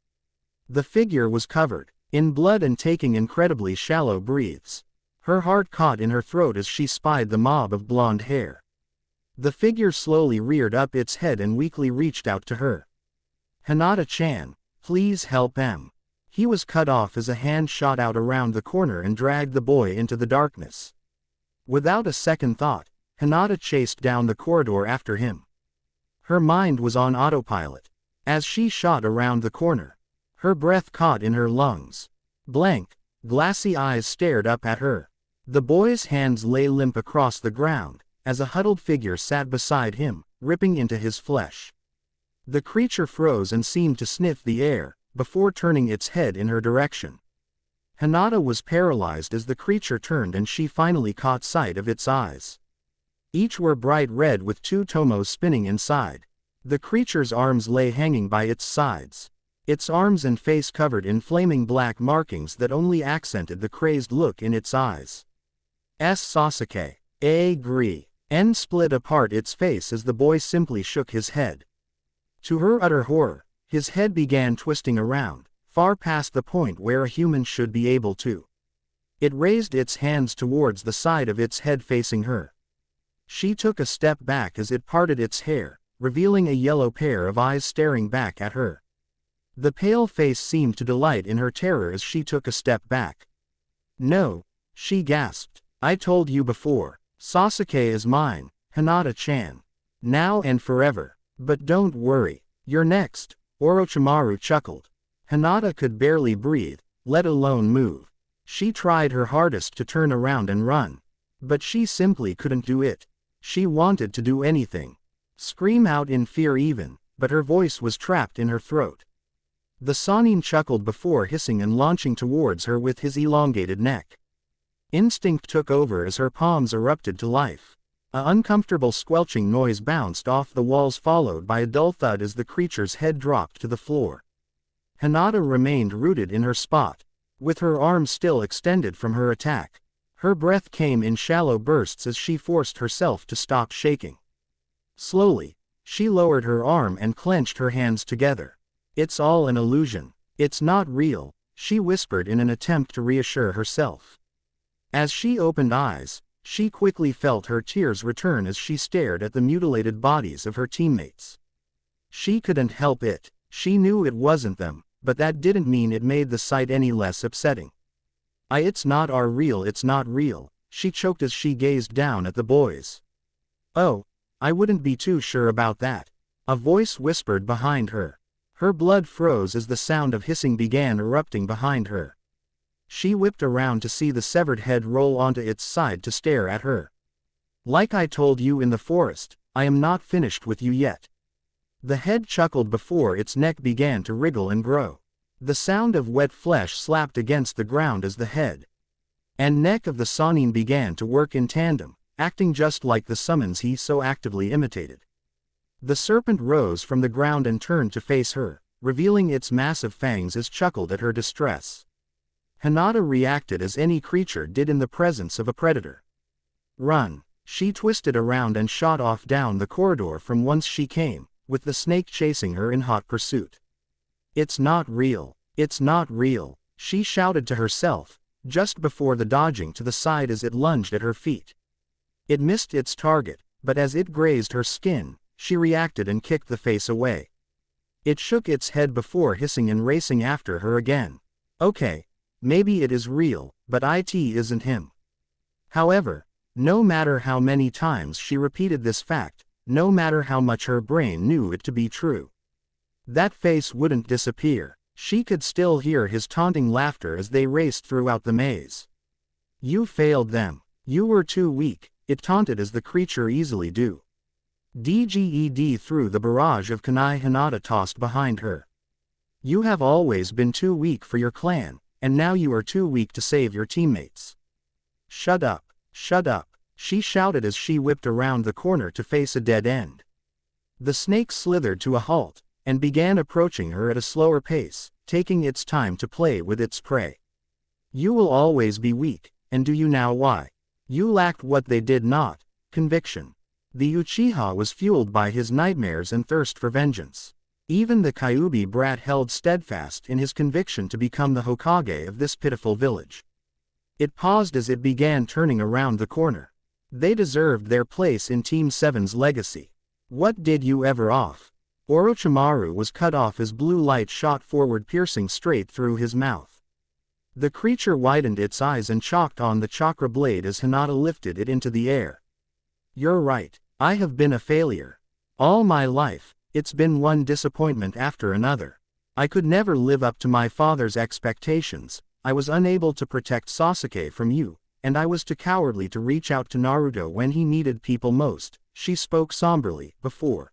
The figure was covered in blood and taking incredibly shallow breaths. Her heart caught in her throat as she spied the mob of blonde hair. The figure slowly reared up its head and weakly reached out to her. "Hinata-chan, please help em." He was cut off as a hand shot out around the corner and dragged the boy into the darkness. Without a second thought, Hinata chased down the corridor after him. Her mind was on autopilot. As she shot around the corner, her breath caught in her lungs. Blank, glassy eyes stared up at her. The boy's hands lay limp across the ground, as a huddled figure sat beside him, ripping into his flesh. The creature froze and seemed to sniff the air, before turning its head in her direction. Hinata was paralyzed as the creature turned and she finally caught sight of its eyes. Each were bright red with two tomos spinning inside. The creature's arms lay hanging by its sides. Its arms and face covered in flaming black markings that only accented the crazed look in its eyes. Sasuke. Agree. N split apart its face as the boy simply shook his head. To her utter horror, his head began twisting around, far past the point where a human should be able to. It raised its hands towards the side of its head facing her. She took a step back as it parted its hair, revealing a yellow pair of eyes staring back at her. The pale face seemed to delight in her terror as she took a step back. "No," she gasped. "I told you before, Sasuke is mine, Hinata-chan. Now and forever. But don't worry, you're next," Orochimaru chuckled. Hinata could barely breathe, let alone move. She tried her hardest to turn around and run. But she simply couldn't do it. She wanted to do anything. Scream out in fear even, but her voice was trapped in her throat. The Sannin chuckled before hissing and launching towards her with his elongated neck. Instinct took over as her palms erupted to life. An uncomfortable squelching noise bounced off the walls followed by a dull thud as the creature's head dropped to the floor. Hinata remained rooted in her spot, with her arms still extended from her attack. Her breath came in shallow bursts as she forced herself to stop shaking. Slowly, she lowered her arm and clenched her hands together. "It's all an illusion. It's not real," she whispered in an attempt to reassure herself. As she opened eyes, she quickly felt her tears return as she stared at the mutilated bodies of her teammates. She couldn't help it. She knew it wasn't them, but that didn't mean it made the sight any less upsetting. It's not real, it's not real," she choked as she gazed down at the boys. "Oh, I wouldn't be too sure about that," a voice whispered behind her. Her blood froze as the sound of hissing began erupting behind her. She whipped around to see the severed head roll onto its side to stare at her. "Like I told you in the forest, I am not finished with you yet." The head chuckled before its neck began to wriggle and grow. The sound of wet flesh slapped against the ground as the head and neck of the Sannin began to work in tandem, acting just like the summons he so actively imitated. The serpent rose from the ground and turned to face her, revealing its massive fangs as chuckled at her distress. Hinata reacted as any creature did in the presence of a predator. "Run!" She twisted around and shot off down the corridor from whence she came, with the snake chasing her in hot pursuit. "It's not real. It's not real," she shouted to herself, just before the dodging to the side as it lunged at her feet. It missed its target, but as it grazed her skin, she reacted and kicked the face away. It shook its head before hissing and racing after her again. "Okay. Maybe it is real, but it isn't him." However, no matter how many times she repeated this fact, no matter how much her brain knew it to be true, that face wouldn't disappear. She could still hear his taunting laughter as they raced throughout the maze. "You failed them. You were too weak," it taunted as the creature easily do. Dged through the barrage of kunai Hinata tossed behind her. "You have always been too weak for your clan, and now you are too weak to save your teammates." "Shut up, shut up," she shouted as she whipped around the corner to face a dead end. The snake slithered to a halt, and began approaching her at a slower pace, taking its time to play with its prey. "You will always be weak, and do you now why? You lacked what they did not, conviction." The Uchiha was fueled by his nightmares and thirst for vengeance. Even the Kyuubi brat held steadfast in his conviction to become the Hokage of this pitiful village. It paused as it began turning around the corner. They deserved their place in Team 7's legacy. "What did you ever off?" Orochimaru was cut off as blue light shot forward piercing straight through his mouth. The creature widened its eyes and chalked on the chakra blade as Hinata lifted it into the air. "You're right, I have been a failure. All my life, it's been one disappointment after another. I could never live up to my father's expectations, I was unable to protect Sasuke from you, and I was too cowardly to reach out to Naruto when he needed people most," she spoke somberly, before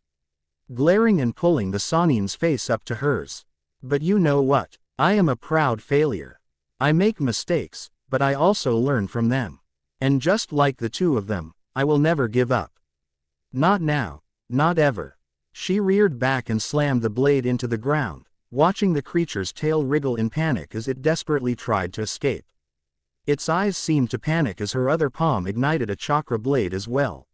glaring and pulling the Sannin's face up to hers. "But you know what? I am a proud failure. I make mistakes, but I also learn from them. And just like the two of them, I will never give up. Not now, not ever." She reared back and slammed the blade into the ground, watching the creature's tail wriggle in panic as it desperately tried to escape. Its eyes seemed to panic as her other palm ignited a chakra blade as well.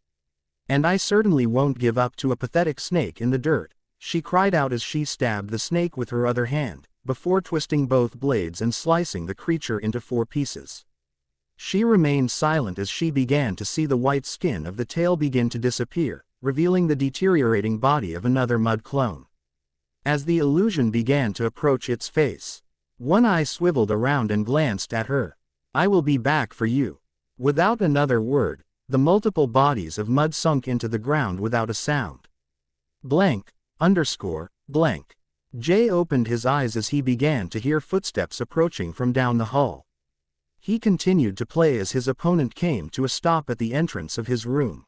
"And I certainly won't give up to a pathetic snake in the dirt," she cried out as she stabbed the snake with her other hand, before twisting both blades and slicing the creature into 4 pieces. She remained silent as she began to see the white skin of the tail begin to disappear, revealing the deteriorating body of another mud clone. As the illusion began to approach its face, one eye swiveled around and glanced at her. "I will be back for you." Without another word, the multiple bodies of mud sunk into the ground without a sound. Blank, blank. Jay opened his eyes as he began to hear footsteps approaching from down the hall. He continued to play as his opponent came to a stop at the entrance of his room.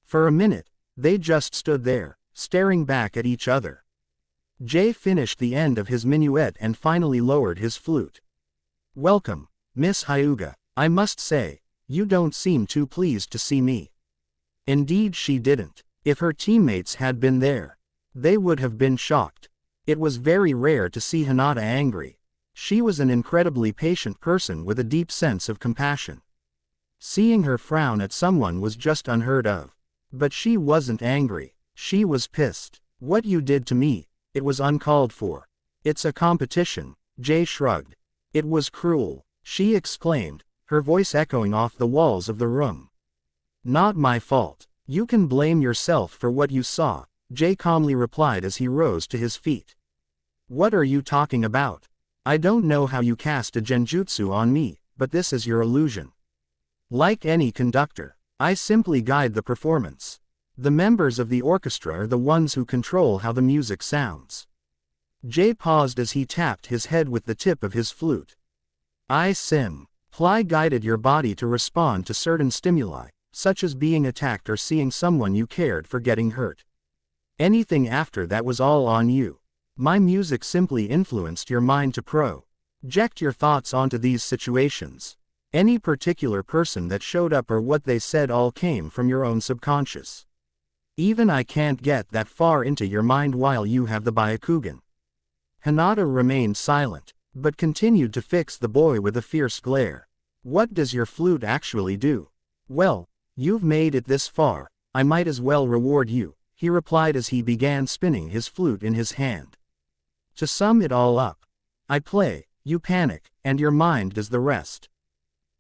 For a minute, they just stood there, staring back at each other. Jay finished the end of his minuet and finally lowered his flute. "Welcome, Miss Hyuga. I must say, you don't seem too pleased to see me." Indeed she didn't. If her teammates had been there, they would have been shocked. It was very rare to see Hinata angry. She was an incredibly patient person with a deep sense of compassion. Seeing her frown at someone was just unheard of. But she wasn't angry. She was pissed. "What you did to me, it was uncalled for." "It's a competition," Jay shrugged. "It was cruel," she exclaimed, her voice echoing off the walls of the room. "Not my fault. You can blame yourself for what you saw," Jay calmly replied as he rose to his feet. "What are you talking about? I don't know how you cast a genjutsu on me, but this is your illusion. Like any conductor, I simply guide the performance. The members of the orchestra are the ones who control how the music sounds." Jay paused as he tapped his head with the tip of his flute. "I simply guided your body to respond to certain stimuli, such as being attacked or seeing someone you cared for getting hurt. Anything after that was all on you. My music simply influenced your mind to project your thoughts onto these situations. Any particular person that showed up or what they said all came from your own subconscious. Even I can't get that far into your mind while you have the Byakugan." Hinata remained silent, but continued to fix the boy with a fierce glare. "What does your flute actually do?" "Well, you've made it this far, I might as well reward you," he replied as he began spinning his flute in his hand. "To sum it all up, I play, you panic, and your mind does the rest.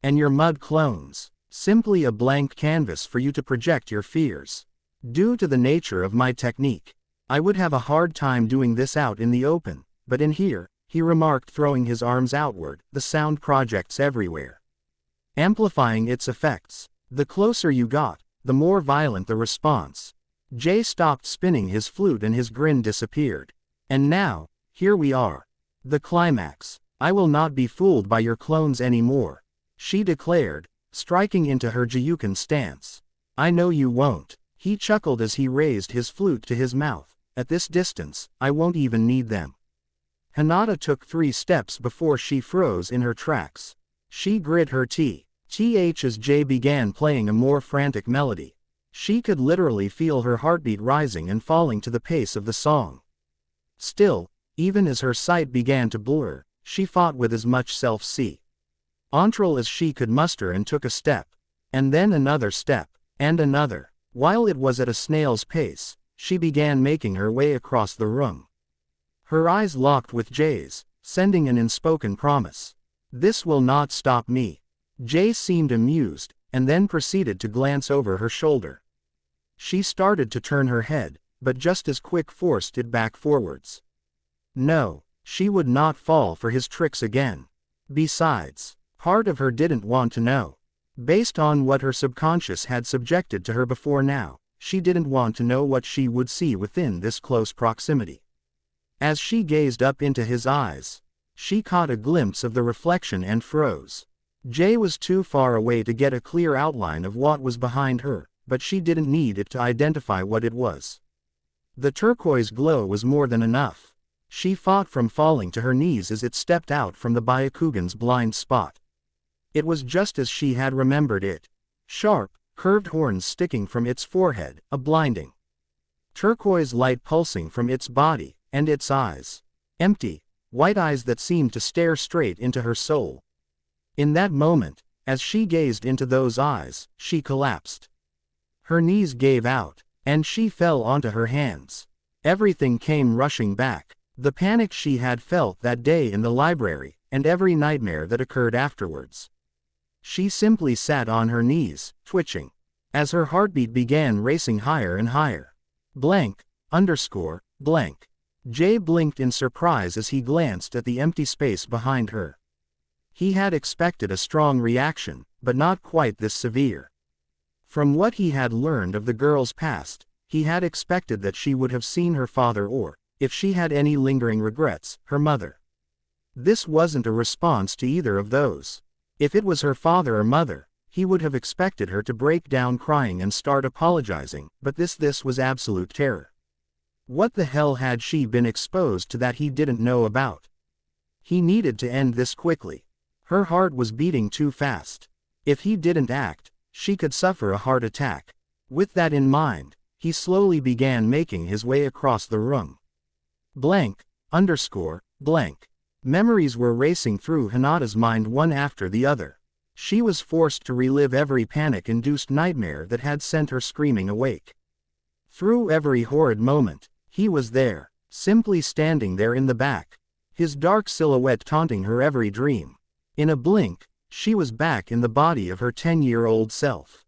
And your mud clones, simply a blank canvas for you to project your fears. Due to the nature of my technique, I would have a hard time doing this out in the open, but in here," he remarked, throwing his arms outward, "the sound projects everywhere, amplifying its effects. The closer you got, the more violent the response." Jay stopped spinning his flute and his grin disappeared. "And now, here we are. The climax. I will not be fooled by your clones anymore," she declared, striking into her Jiyuken stance. "I know you won't." He chuckled as he raised his flute to his mouth. "At this distance, I won't even need them." Hinata took 3 steps before she froze in her tracks. She grit her teeth as Jay began playing a more frantic melody. She could literally feel her heartbeat rising and falling to the pace of the song. Still, even as her sight began to blur, she fought with as much self-control as she could muster and took a step, and then another step, and another. While it was at a snail's pace, she began making her way across the room. Her eyes locked with Jay's, sending an unspoken promise. "This will not stop me." Jay seemed amused, and then proceeded to glance over her shoulder. She started to turn her head, but just as quick forced it back forwards. No, she would not fall for his tricks again. Besides, part of her didn't want to know. Based on what her subconscious had subjected to her before now, she didn't want to know what she would see within this close proximity. As she gazed up into his eyes, she caught a glimpse of the reflection and froze. Jay was too far away to get a clear outline of what was behind her, but she didn't need it to identify what it was. The turquoise glow was more than enough. She fought from falling to her knees as it stepped out from the Byakugan's blind spot. It was just as she had remembered it. Sharp, curved horns sticking from its forehead, a blinding turquoise light pulsing from its body, and its eyes. Empty, white eyes that seemed to stare straight into her soul. In that moment, as she gazed into those eyes, she collapsed. Her knees gave out, and she fell onto her hands. Everything came rushing back. The panic she had felt that day in the library, and every nightmare that occurred afterwards. She simply sat on her knees, twitching, as her heartbeat began racing higher and higher. Blank, underscore, blank. Jay blinked in surprise as he glanced at the empty space behind her. He had expected a strong reaction, but not quite this severe. From what he had learned of the girl's past, he had expected that she would have seen her father or, if she had any lingering regrets, her mother. This wasn't a response to either of those. If it was her father or mother, he would have expected her to break down crying and start apologizing, but this was absolute terror. What the hell had she been exposed to that he didn't know about? He needed to end this quickly. Her heart was beating too fast. If he didn't act, she could suffer a heart attack. With that in mind, he slowly began making his way across the room. Blank, underscore, blank. Memories were racing through Hinata's mind one after the other. She was forced to relive every panic-induced nightmare that had sent her screaming awake. Through every horrid moment, he was there, simply standing there in the back, his dark silhouette taunting her every dream. In a blink, she was back in the body of her 10-year-old self.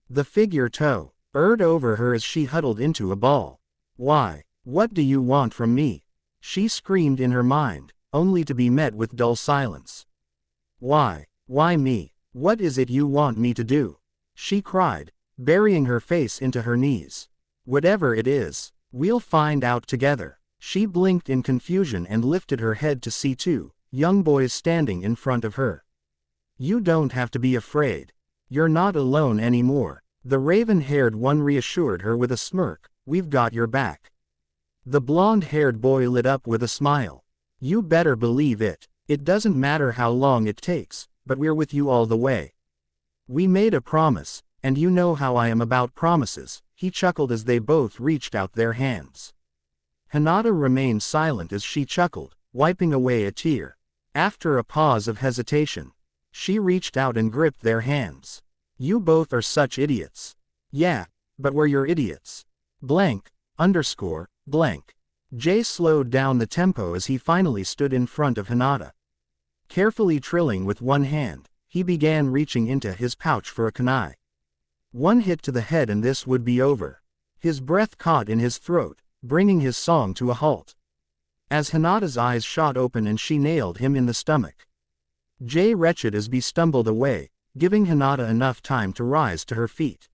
The figure towered over her as she huddled into a ball. "Why? What do you want from me?" she screamed in her mind, only to be met with dull silence. "Why? Why me? What is it you want me to do?" she cried, burying her face into her knees. "Whatever it is, we'll find out together." She blinked in confusion and lifted her head to see two young boys standing in front of her. "You don't have to be afraid. You're not alone anymore," the raven-haired one reassured her with a smirk. "We've got your back." The blonde-haired boy lit up with a smile. "You better believe it. It doesn't matter how long it takes, but we're with you all the way. We made a promise, and you know how I am about promises," he chuckled as they both reached out their hands. Hinata remained silent as she chuckled, wiping away a tear. After a pause of hesitation, she reached out and gripped their hands. "You both are such idiots." "Yeah, but we're your idiots." Blank, underscore, blank. Jay slowed down the tempo as he finally stood in front of Hinata. Carefully trilling with one hand, he began reaching into his pouch for a kunai. One hit to the head and this would be over. His breath caught in his throat, bringing his song to a halt. As Hinata's eyes shot open and she nailed him in the stomach. Jay wretched as he stumbled away, giving Hinata enough time to rise to her feet.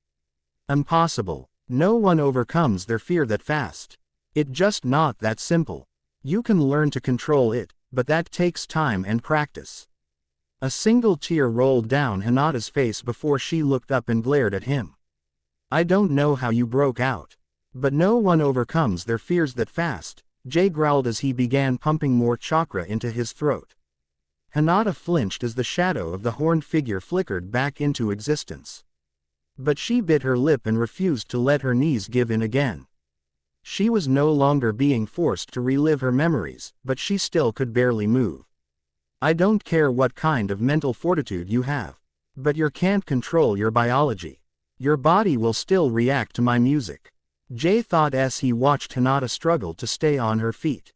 Impossible. No one overcomes their fear that fast. It's just not that simple. You can learn to control it, but that takes time and practice. A single tear rolled down Hinata's face before she looked up and glared at him. "I don't know how you broke out. But no one overcomes their fears that fast," Jay growled as he began pumping more chakra into his throat. Hinata flinched as the shadow of the horned figure flickered back into existence. But she bit her lip and refused to let her knees give in again. She was no longer being forced to relive her memories, but she still could barely move. "I don't care what kind of mental fortitude you have. But you can't control your biology. Your body will still react to my music," Jay thought as he watched Hinata struggle to stay on her feet.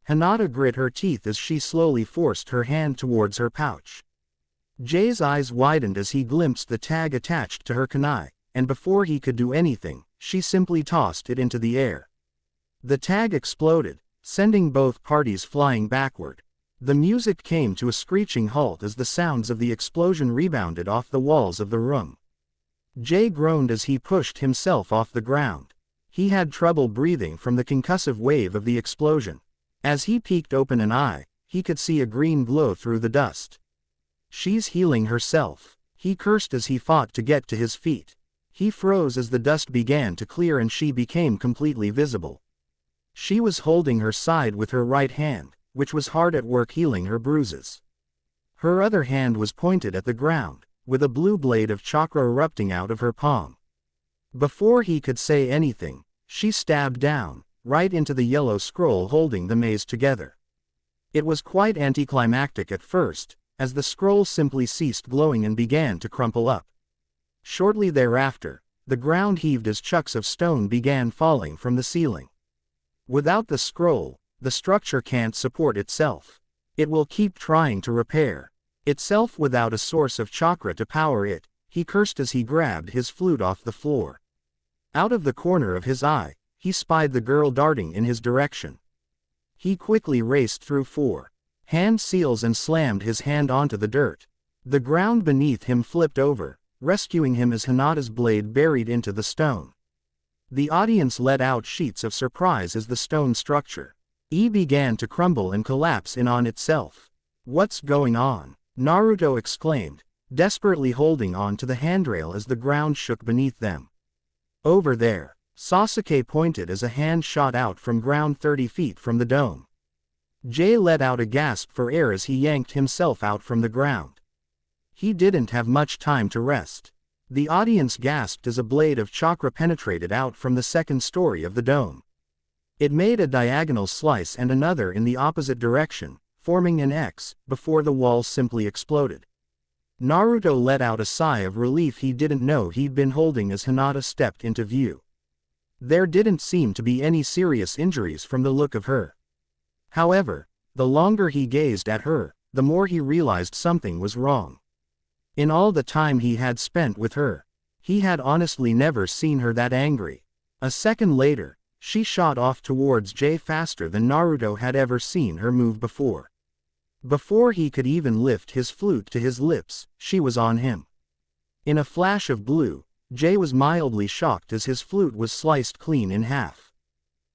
Hinata grit her teeth as she slowly forced her hand towards her pouch. Jay's eyes widened as he glimpsed the tag attached to her kunai, and before he could do anything, she simply tossed it into the air. The tag exploded, sending both parties flying backward. The music came to a screeching halt as the sounds of the explosion rebounded off the walls of the room. Jay groaned as he pushed himself off the ground. He had trouble breathing from the concussive wave of the explosion. As he peeked open an eye, he could see a green glow through the dust. "She's healing herself," he cursed as he fought to get to his feet. He froze as the dust began to clear and she became completely visible. She was holding her side with her right hand, which was hard at work healing her bruises. Her other hand was pointed at the ground, with a blue blade of chakra erupting out of her palm. Before he could say anything, She stabbed down, right into the yellow scroll holding the maze together. It was quite anticlimactic at first, as the scroll simply ceased glowing and began to crumple up. Shortly thereafter, the ground heaved as chunks of stone began falling from the ceiling. Without the scroll, the structure can't support itself. It will keep trying to repair itself without a source of chakra to power it, he cursed as he grabbed his flute off the floor. Out of the corner of his eye, he spied the girl darting in his direction. He quickly raced through 4 hand seals and slammed his hand onto the dirt. The ground beneath him flipped over, rescuing him as Hinata's blade buried into the stone. The audience let out sheets of surprise as the stone structure began to crumble and collapse in on itself. "What's going on?" Naruto exclaimed, desperately holding on to the handrail as the ground shook beneath them. "Over there," Sasuke pointed as a hand shot out from ground 30 feet from the dome. Jay let out a gasp for air as he yanked himself out from the ground. He didn't have much time to rest. The audience gasped as a blade of chakra penetrated out from the second story of the dome. It made a diagonal slice and another in the opposite direction, forming an X, before the wall simply exploded. Naruto let out a sigh of relief he didn't know he'd been holding as Hinata stepped into view. There didn't seem to be any serious injuries from the look of her. However, the longer he gazed at her, the more he realized something was wrong. In all the time he had spent with her, he had honestly never seen her that angry. A second later, she shot off towards Jay faster than Naruto had ever seen her move before. Before he could even lift his flute to his lips, she was on him. In a flash of blue, Jay was mildly shocked as his flute was sliced clean in half.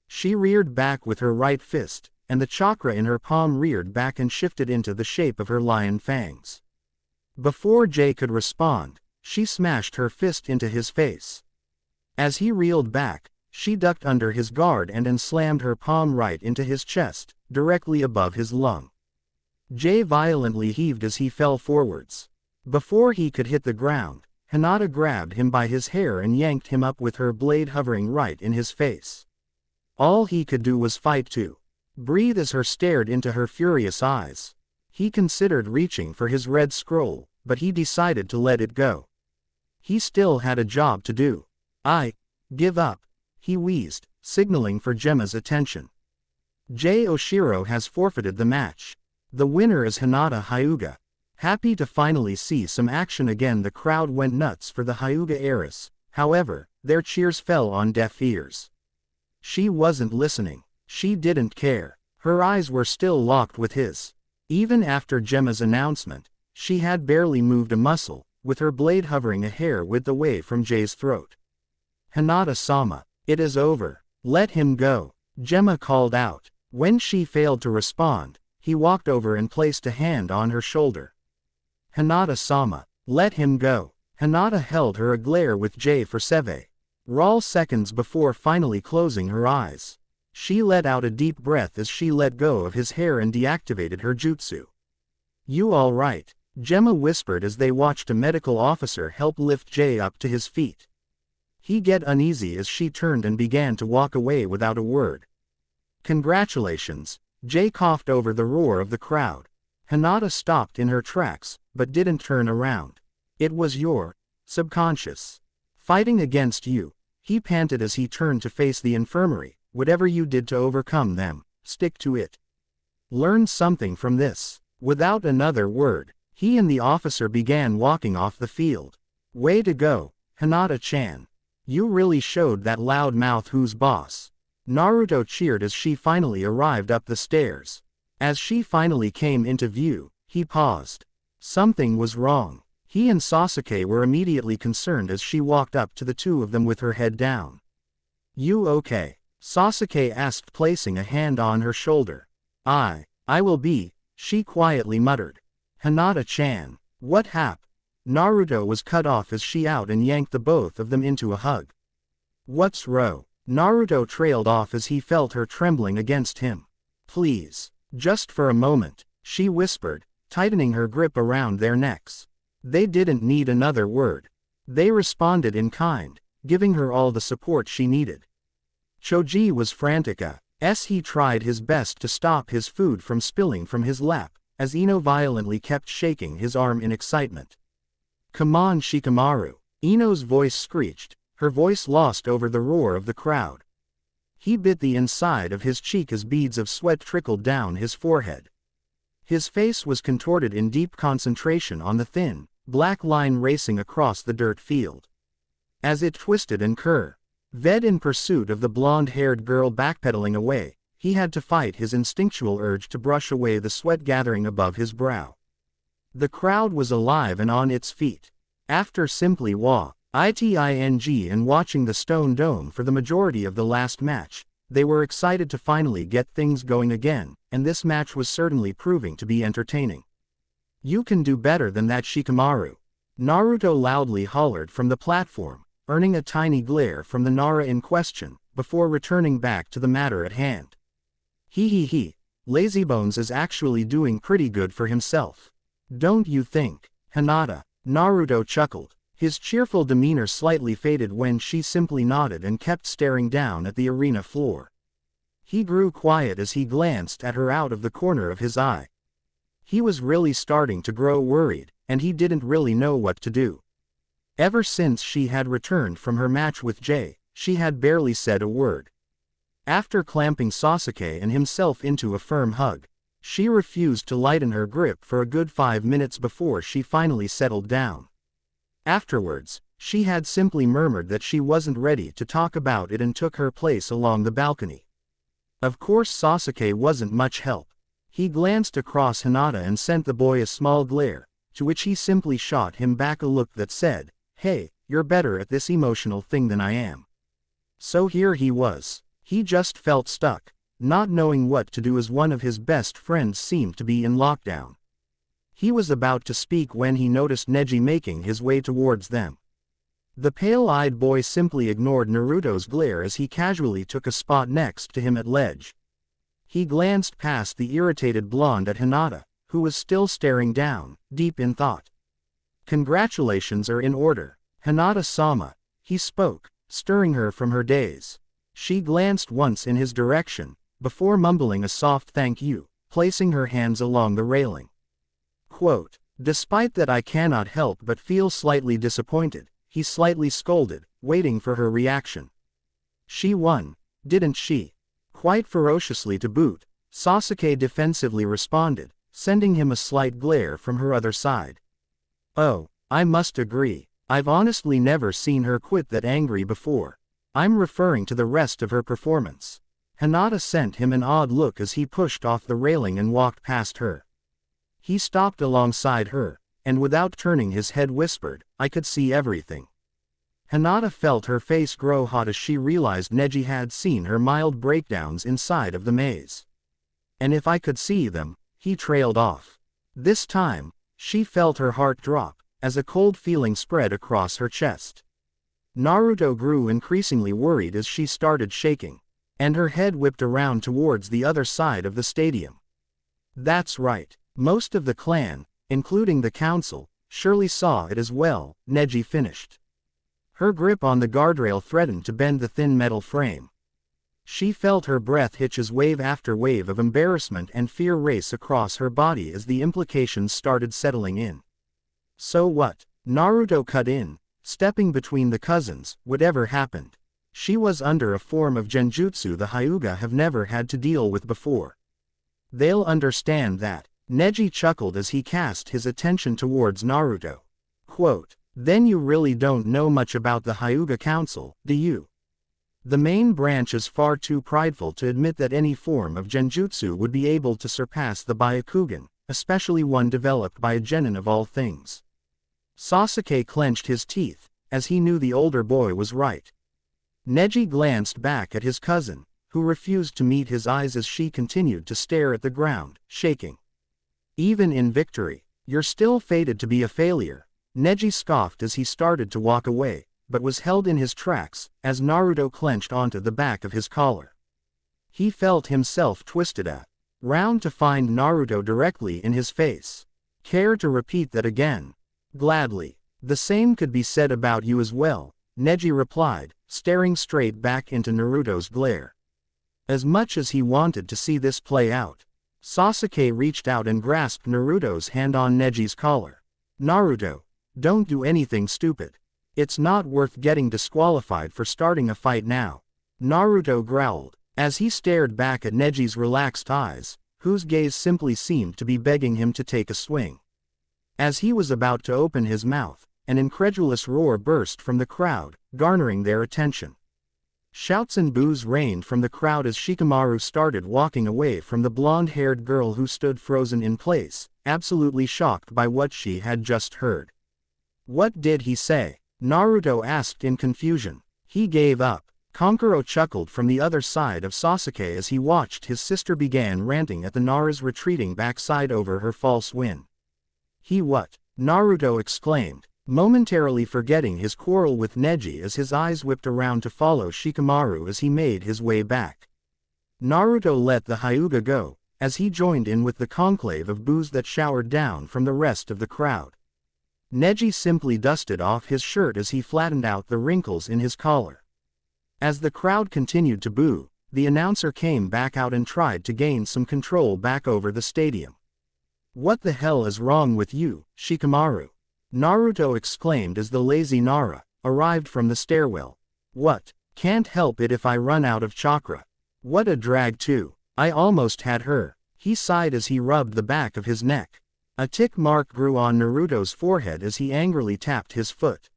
She reared back with her right fist, and the chakra in her palm reared back and shifted into the shape of her lion fangs. Before Jay could respond, she smashed her fist into his face. As he reeled back, she ducked under his guard and slammed her palm right into his chest, directly above his lung. Jay violently heaved as he fell forwards. Before he could hit the ground, Hinata grabbed him by his hair and yanked him up with her blade hovering right in his face. All he could do was fight to breathe as her stared into her furious eyes. He considered reaching for his red scroll, but he decided to let it go. He still had a job to do. "I give up," he wheezed, signaling for Gemma's attention. Jay Oshiro has forfeited the match. The winner is Hinata Hyuga. Happy to finally see some action again, the crowd went nuts for the Hyuga heiress. However, their cheers fell on deaf ears. She wasn't listening. She didn't care. Her eyes were still locked with his. Even after Gemma's announcement, she had barely moved a muscle, with her blade hovering a hair width away from Jay's throat. "Hinata-sama, it is over. Let him go," Gemma called out. When she failed to respond, he walked over and placed a hand on her shoulder. "Hinata-sama, let him go." Hinata held her a glare with Jay for several seconds before finally closing her eyes. She let out a deep breath as she let go of his hair and deactivated her jutsu. "You all right?" Gemma whispered as they watched a medical officer help lift Jay up to his feet. He get uneasy as she turned and began to walk away without a word. "Congratulations," Jay coughed over the roar of the crowd. Hinata stopped in her tracks, but didn't turn around. "It was your subconscious fighting against you," he panted as he turned to face the infirmary. "Whatever you did to overcome them, stick to it. Learn something from this." Without another word, he and the officer began walking off the field. "Way to go, Hinata-chan. You really showed that loud mouth who's boss." Naruto cheered as she finally arrived up the stairs. As she finally came into view, he paused. Something was wrong. He and Sasuke were immediately concerned as she walked up to the two of them with her head down. "You okay?" Sasuke asked, placing a hand on her shoulder. I will be," she quietly muttered. "Hinata-chan. What hap?" Naruto was cut off as she out and yanked the both of them into a hug. "What's ro?" Naruto trailed off as he felt her trembling against him. "Please. Just for a moment," she whispered, tightening her grip around their necks. They didn't need another word. They responded in kind, giving her all the support she needed. Choji was frantic as he tried his best to stop his food from spilling from his lap, as Ino violently kept shaking his arm in excitement. "Come on, Shikamaru," Ino's voice screeched, her voice lost over the roar of the crowd. He bit the inside of his cheek as beads of sweat trickled down his forehead. His face was contorted in deep concentration on the thin, black line racing across the dirt field. As it twisted and curved, in pursuit of the blonde-haired girl backpedaling away, he had to fight his instinctual urge to brush away the sweat gathering above his brow. The crowd was alive and on its feet. After simply waiting and watching the Stone Dome for the majority of the last match, they were excited to finally get things going again, and this match was certainly proving to be entertaining. "You can do better than that, Shikamaru," Naruto loudly hollered from the platform, earning a tiny glare from the Nara in question, before returning back to the matter at hand. He, Lazybones is actually doing pretty good for himself. Don't you think, Hinata?" Naruto chuckled. His cheerful demeanor slightly faded when she simply nodded and kept staring down at the arena floor. He grew quiet as he glanced at her out of the corner of his eye. He was really starting to grow worried, and he didn't really know what to do. Ever since she had returned from her match with Jay, she had barely said a word. After clamping Sasuke and himself into a firm hug, she refused to lighten her grip for a good 5 minutes before she finally settled down. Afterwards, she had simply murmured that she wasn't ready to talk about it and took her place along the balcony. Of course Sasuke wasn't much help. He glanced across Hinata and sent the boy a small glare, to which he simply shot him back a look that said, "Hey, you're better at this emotional thing than I am." So here he was. He just felt stuck, not knowing what to do as one of his best friends seemed to be in lockdown. He was about to speak when he noticed Neji making his way towards them. The pale-eyed boy simply ignored Naruto's glare as he casually took a spot next to him at ledge. He glanced past the irritated blonde at Hinata, who was still staring down, deep in thought. "Congratulations are in order, Hinata-sama," he spoke, stirring her from her daze. She glanced once in his direction, before mumbling a soft thank you, placing her hands along the railing. Quote, "Despite that I cannot help but feel slightly disappointed," he slightly scolded, waiting for her reaction. "She won, didn't she?" Quite ferociously to boot, Sasuke defensively responded, sending him a slight glare from her other side. "Oh, I must agree, I've honestly never seen her quit that angry before. I'm referring to the rest of her performance." Hinata sent him an odd look as he pushed off the railing and walked past her. He stopped alongside her, and without turning his head whispered, "I could see everything." Hinata felt her face grow hot as she realized Neji had seen her mild breakdowns inside of the maze. "And if I could see them," he trailed off. This time, she felt her heart drop, as a cold feeling spread across her chest. Naruto grew increasingly worried as she started shaking, and her head whipped around towards the other side of the stadium. "That's right. Most of the clan, including the council, surely saw it as well," Neji finished. Her grip on the guardrail threatened to bend the thin metal frame. She felt her breath hitch as wave after wave of embarrassment and fear race across her body as the implications started settling in. "So what?" Naruto cut in, stepping between the cousins. "Whatever happened, she was under a form of genjutsu the Hyuga have never had to deal with before. They'll understand that." Neji chuckled as he cast his attention towards Naruto. Quote, "Then you really don't know much about the Hyuga Council, do you? The main branch is far too prideful to admit that any form of genjutsu would be able to surpass the Byakugan, especially one developed by a genin of all things." Sasuke clenched his teeth, as he knew the older boy was right. Neji glanced back at his cousin, who refused to meet his eyes as she continued to stare at the ground, shaking. "Even in victory, you're still fated to be a failure," Neji scoffed as he started to walk away, but was held in his tracks, as Naruto clenched onto the back of his collar. He felt himself twisted round to find Naruto directly in his face. "Care to repeat that again?" "Gladly. The same could be said about you as well," Neji replied, staring straight back into Naruto's glare. As much as he wanted to see this play out, Sasuke reached out and grasped Naruto's hand on Neji's collar. "Naruto, don't do anything stupid. It's not worth getting disqualified for starting a fight now," Naruto growled, as he stared back at Neji's relaxed eyes, whose gaze simply seemed to be begging him to take a swing. As he was about to open his mouth, an incredulous roar burst from the crowd, garnering their attention. Shouts and boos rained from the crowd as Shikamaru started walking away from the blonde-haired girl who stood frozen in place, absolutely shocked by what she had just heard. "What did he say?" Naruto asked in confusion. "He gave up." Kankuro chuckled from the other side of Sasuke as he watched his sister began ranting at the Nara's retreating backside over her false win. "He what?" Naruto exclaimed, momentarily forgetting his quarrel with Neji as his eyes whipped around to follow Shikamaru as he made his way back. Naruto let the Hyuga go, as he joined in with the conclave of boos that showered down from the rest of the crowd. Neji simply dusted off his shirt as he flattened out the wrinkles in his collar. As the crowd continued to boo, the announcer came back out and tried to gain some control back over the stadium. "What the hell is wrong with you, Shikamaru?" Naruto exclaimed as the lazy Nara arrived from the stairwell. "What? Can't help it if I run out of chakra. What a drag too. I almost had her," he sighed as he rubbed the back of his neck. A tick mark grew on Naruto's forehead as he angrily tapped his foot.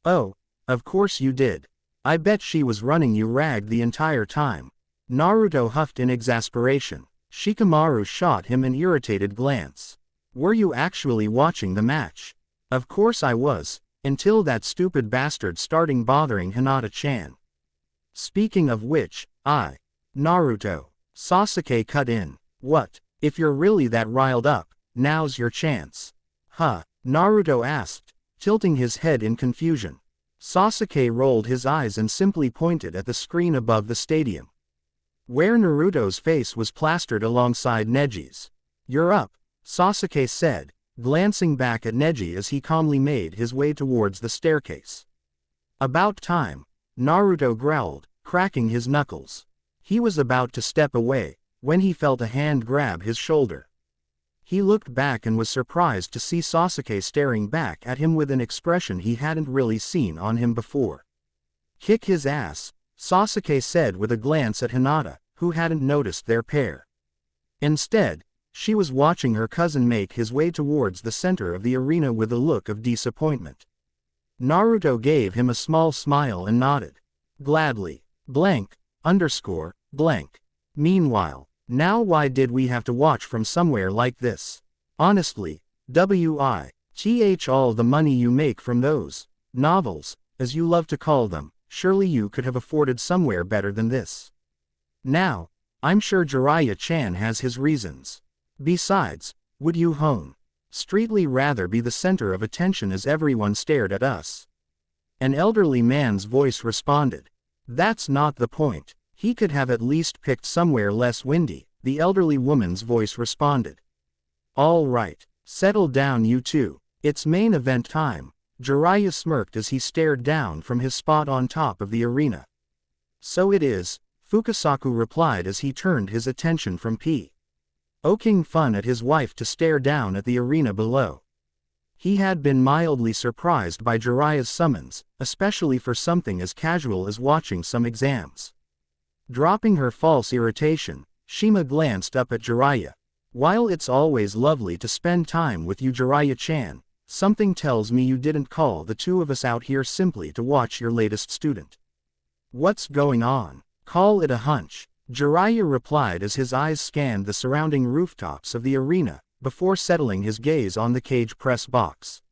"Oh, of course you did. I bet she was running you ragged the entire time." Naruto huffed in exasperation. Shikamaru shot him an irritated glance. "Were you actually watching the match?" "Of course I was, until that stupid bastard started bothering Hinata-chan. Speaking of which, Naruto," Sasuke cut in. "What? If you're really that riled up, now's your chance." "Huh?" Naruto asked, tilting his head in confusion. Sasuke rolled his eyes and simply pointed at the screen above the stadium, where Naruto's face was plastered alongside Neji's. "You're up," Sasuke said, glancing back at Neji as he calmly made his way towards the staircase. "About time," Naruto growled, cracking his knuckles. He was about to step away, when he felt a hand grab his shoulder. He looked back and was surprised to see Sasuke staring back at him with an expression he hadn't really seen on him before. "Kick his ass," Sasuke said with a glance at Hinata, who hadn't noticed their pair. Instead, she was watching her cousin make his way towards the center of the arena with a look of disappointment. Naruto gave him a small smile and nodded. "Gladly. ___. Meanwhile, now why did we have to watch from somewhere like this? Honestly, all the money you make from those novels, as you love to call them, surely you could have afforded somewhere better than this. Now, I'm sure Jiraiya-chan has his reasons. Besides, would you streetly rather be the center of attention as everyone stared at us?" An elderly man's voice responded. "That's not the point. He could have at least picked somewhere less windy," the elderly woman's voice responded. "All right, settle down you two. It's main event time," Jiraiya smirked as he stared down from his spot on top of the arena. "So it is," Fukasaku replied as he turned his attention from poking fun at his wife to stare down at the arena below. He had been mildly surprised by Jiraiya's summons, especially for something as casual as watching some exams. Dropping her false irritation, Shima glanced up at Jiraiya. "While it's always lovely to spend time with you, Jiraiya-chan, something tells me you didn't call the two of us out here simply to watch your latest student. What's going on?" "Call it a hunch," Jiraiya replied as his eyes scanned the surrounding rooftops of the arena, before settling his gaze on the cage press box.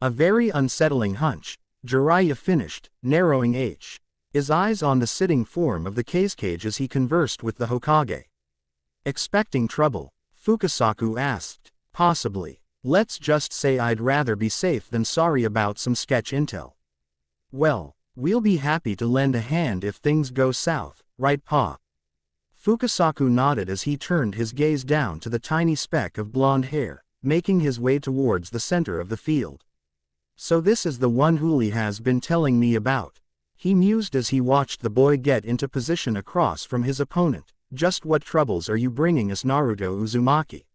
"A very unsettling hunch," Jiraiya finished, narrowing his eyes on the sitting form of the cage as he conversed with the Hokage. "Expecting trouble?" Fukasaku asked. "Possibly. Let's just say I'd rather be safe than sorry about some sketch intel." "Well, we'll be happy to lend a hand if things go south, right Pa?" Fukasaku nodded as he turned his gaze down to the tiny speck of blonde hair, making his way towards the center of the field. "So this is the one Huli has been telling me about." He mused as he watched the boy get into position across from his opponent. Just what troubles are you bringing us, Naruto Uzumaki?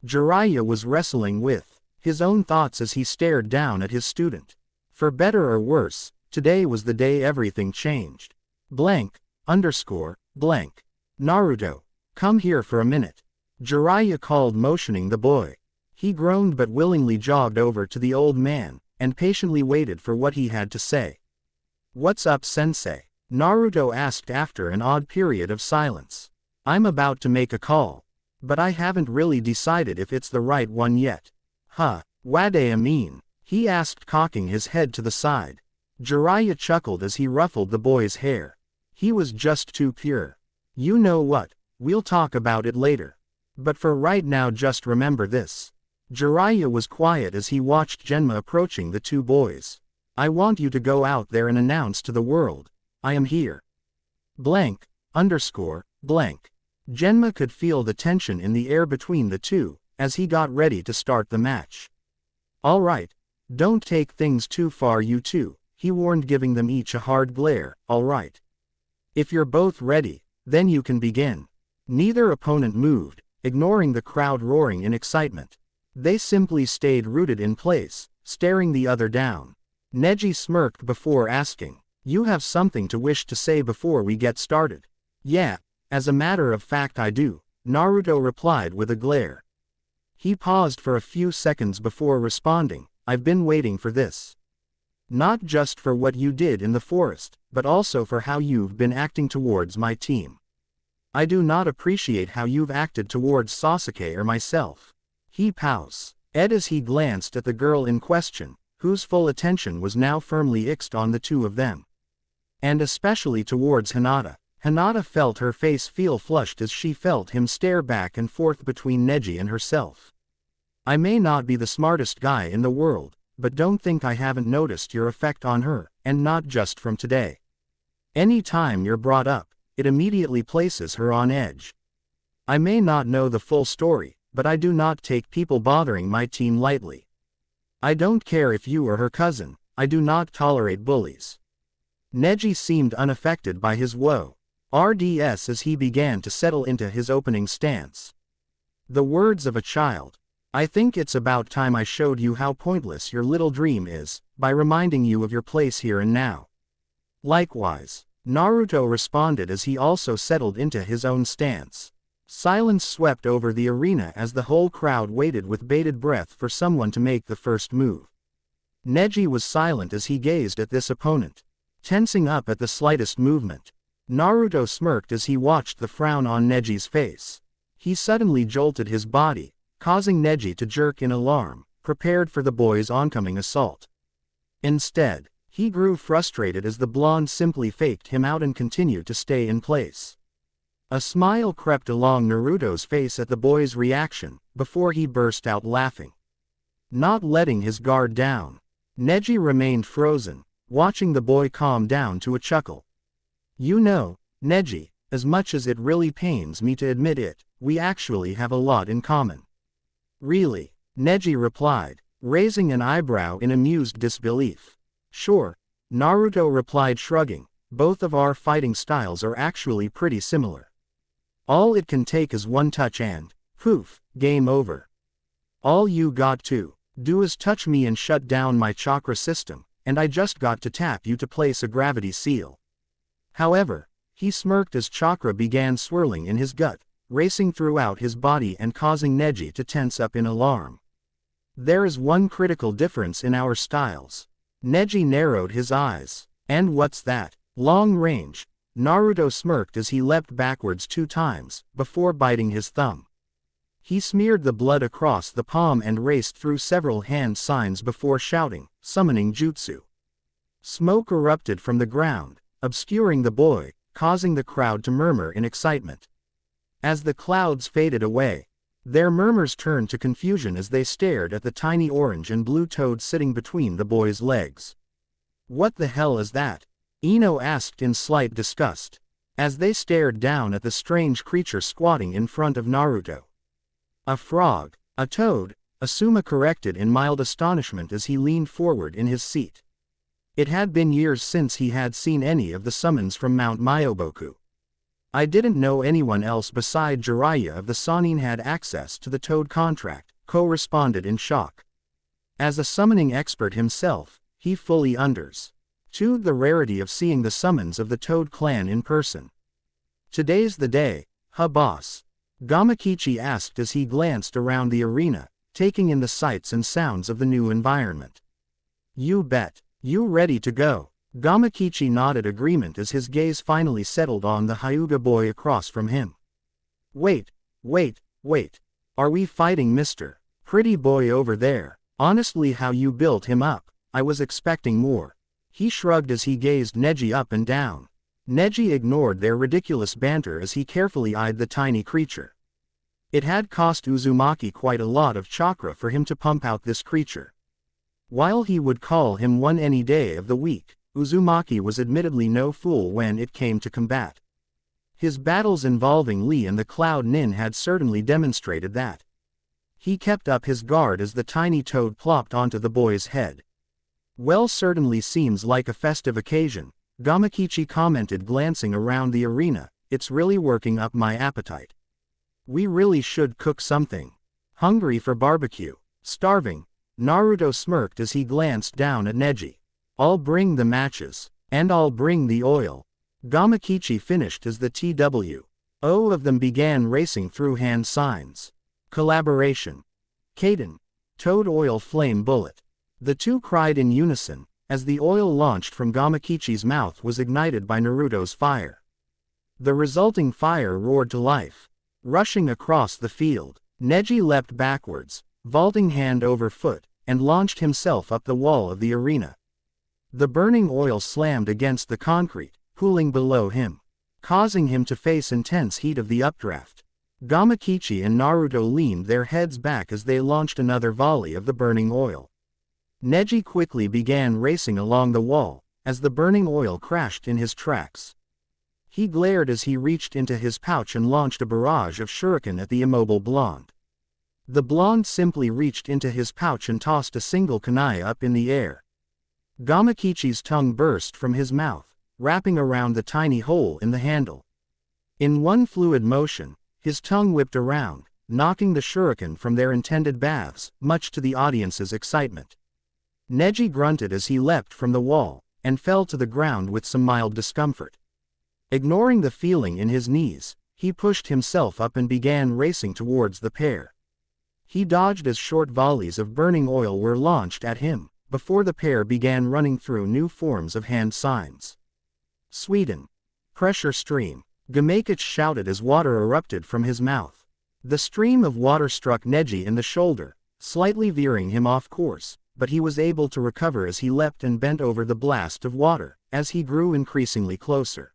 Jiraiya was wrestling with his own thoughts as he stared down at his student. For better or worse, today was the day everything changed. Blank, underscore, blank. Naruto, come here for a minute. Jiraiya called, motioning the boy. He groaned but willingly jogged over to the old man, and patiently waited for what he had to say. What's up, sensei? Naruto asked after an odd period of silence. I'm about to make a call. But I haven't really decided if it's the right one yet. Huh, what do you mean? He asked, cocking his head to the side. Jiraiya chuckled as he ruffled the boy's hair. He was just too pure. You know what, we'll talk about it later. But for right now just remember this. Jiraiya was quiet as he watched Genma approaching the two boys. I want you to go out there and announce to the world, I am here. Blank, underscore, blank. Genma could feel the tension in the air between the two, as he got ready to start the match. Alright, don't take things too far you two, he warned, giving them each a hard glare. Alright. If you're both ready, then you can begin. Neither opponent moved, ignoring the crowd roaring in excitement. They simply stayed rooted in place, staring the other down. Neji smirked before asking, you have something to wish to say before we get started? Yeah, as a matter of fact I do, Naruto replied with a glare. He paused for a few seconds before responding, I've been waiting for this. Not just for what you did in the forest, but also for how you've been acting towards my team. I do not appreciate how you've acted towards Sasuke or myself. He paused as he glanced at the girl in question, whose full attention was now firmly fixed on the two of them. And especially towards Hinata. Hinata felt her face feel flushed as she felt him stare back and forth between Neji and herself. I may not be the smartest guy in the world, but don't think I haven't noticed your effect on her, and not just from today. Any time you're brought up, it immediately places her on edge. I may not know the full story, but I do not take people bothering my team lightly. I don't care if you are her cousin, I do not tolerate bullies. Neji seemed unaffected by his woe. RDS as he began to settle into his opening stance. The words of a child. I think it's about time I showed you how pointless your little dream is, by reminding you of your place here and now. Likewise, Naruto responded as he also settled into his own stance. Silence swept over the arena as the whole crowd waited with bated breath for someone to make the first move. Neji was silent as he gazed at this opponent, tensing up at the slightest movement. Naruto smirked as he watched the frown on Neji's face. He suddenly jolted his body, causing Neji to jerk in alarm, prepared for the boy's oncoming assault. Instead, he grew frustrated as the blonde simply faked him out and continued to stay in place. A smile crept along Naruto's face at the boy's reaction, before he burst out laughing. Not letting his guard down, Neji remained frozen, watching the boy calm down to a chuckle. You know, Neji, as much as it really pains me to admit it, we actually have a lot in common. Really? Neji replied, raising an eyebrow in amused disbelief. Sure, Naruto replied, shrugging, both of our fighting styles are actually pretty similar. All it can take is one touch and, poof, game over. All you got to do is touch me and shut down my chakra system, and I just got to tap you to place a gravity seal. However, he smirked as chakra began swirling in his gut, racing throughout his body and causing Neji to tense up in alarm. There is one critical difference in our styles. Neji narrowed his eyes. And what's that? Long range. Naruto smirked as he leapt backwards 2 times, before biting his thumb. He smeared the blood across the palm and raced through several hand signs before shouting, summoning jutsu. Smoke erupted from the ground, obscuring the boy, causing the crowd to murmur in excitement. As the clouds faded away, their murmurs turned to confusion as they stared at the tiny orange and blue toad sitting between the boy's legs. What the hell is that? Ino asked in slight disgust, as they stared down at the strange creature squatting in front of Naruto. A frog, a toad, Asuma corrected in mild astonishment as he leaned forward in his seat. It had been years since he had seen any of the summons from Mount Myoboku. I didn't know anyone else beside Jiraiya of the Sannin had access to the Toad contract, Ko responded in shock. As a summoning expert himself, he fully understood the rarity of seeing the summons of the Toad clan in person. Today's the day, huh boss? Gamakichi asked as he glanced around the arena, taking in the sights and sounds of the new environment. You bet. You ready to go? Gamakichi nodded agreement as his gaze finally settled on the Hyuga boy across from him. Wait. Are we fighting Mr. Pretty Boy over there? Honestly, how you built him up, I was expecting more. He shrugged as he gazed Neji up and down. Neji ignored their ridiculous banter as he carefully eyed the tiny creature. It had cost Uzumaki quite a lot of chakra for him to pump out this creature. While he would call him one any day of the week, Uzumaki was admittedly no fool when it came to combat. His battles involving Lee and the Cloud Nin had certainly demonstrated that. He kept up his guard as the tiny toad plopped onto the boy's head. Well, certainly seems like a festive occasion, Gamakichi commented glancing around the arena. It's really working up my appetite. We really should cook something. Hungry for barbecue. Starving. Naruto smirked as he glanced down at Neji. I'll bring the matches. And I'll bring the oil. Gamakichi finished as the TWO of them began racing through hand signs. Collaboration. Kaden. Toad oil flame bullet. The two cried in unison, as the oil launched from Gamakichi's mouth was ignited by Naruto's fire. The resulting fire roared to life. Rushing across the field, Neji leapt backwards, vaulting hand over foot, and launched himself up the wall of the arena. The burning oil slammed against the concrete, cooling below him, causing him to face intense heat of the updraft. Gamakichi and Naruto leaned their heads back as they launched another volley of the burning oil. Neji quickly began racing along the wall, as the burning oil crashed in his tracks. He glared as he reached into his pouch and launched a barrage of shuriken at the immobile blonde. The blonde simply reached into his pouch and tossed a single kunai up in the air. Gamakichi's tongue burst from his mouth, wrapping around the tiny hole in the handle. In one fluid motion, his tongue whipped around, knocking the shuriken from their intended baths, much to the audience's excitement. Neji grunted as he leapt from the wall, and fell to the ground with some mild discomfort. Ignoring the feeling in his knees, he pushed himself up and began racing towards the pair. He dodged as short volleys of burning oil were launched at him, before the pair began running through new forms of hand signs. Sweden. Pressure stream. Gamakich shouted as water erupted from his mouth. The stream of water struck Neji in the shoulder, slightly veering him off course, but he was able to recover as he leapt and bent over the blast of water, as he grew increasingly closer.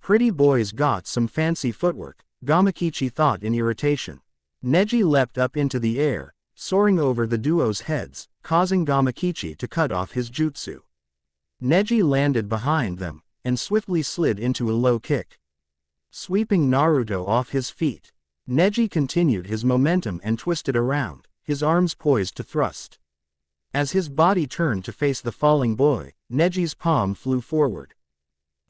Pretty boy's got some fancy footwork, Gamakichi thought in irritation. Neji leapt up into the air, soaring over the duo's heads, causing Gamakichi to cut off his jutsu. Neji landed behind them, and swiftly slid into a low kick, sweeping Naruto off his feet. Neji continued his momentum and twisted around, his arms poised to thrust. As his body turned to face the falling boy, Neji's palm flew forward,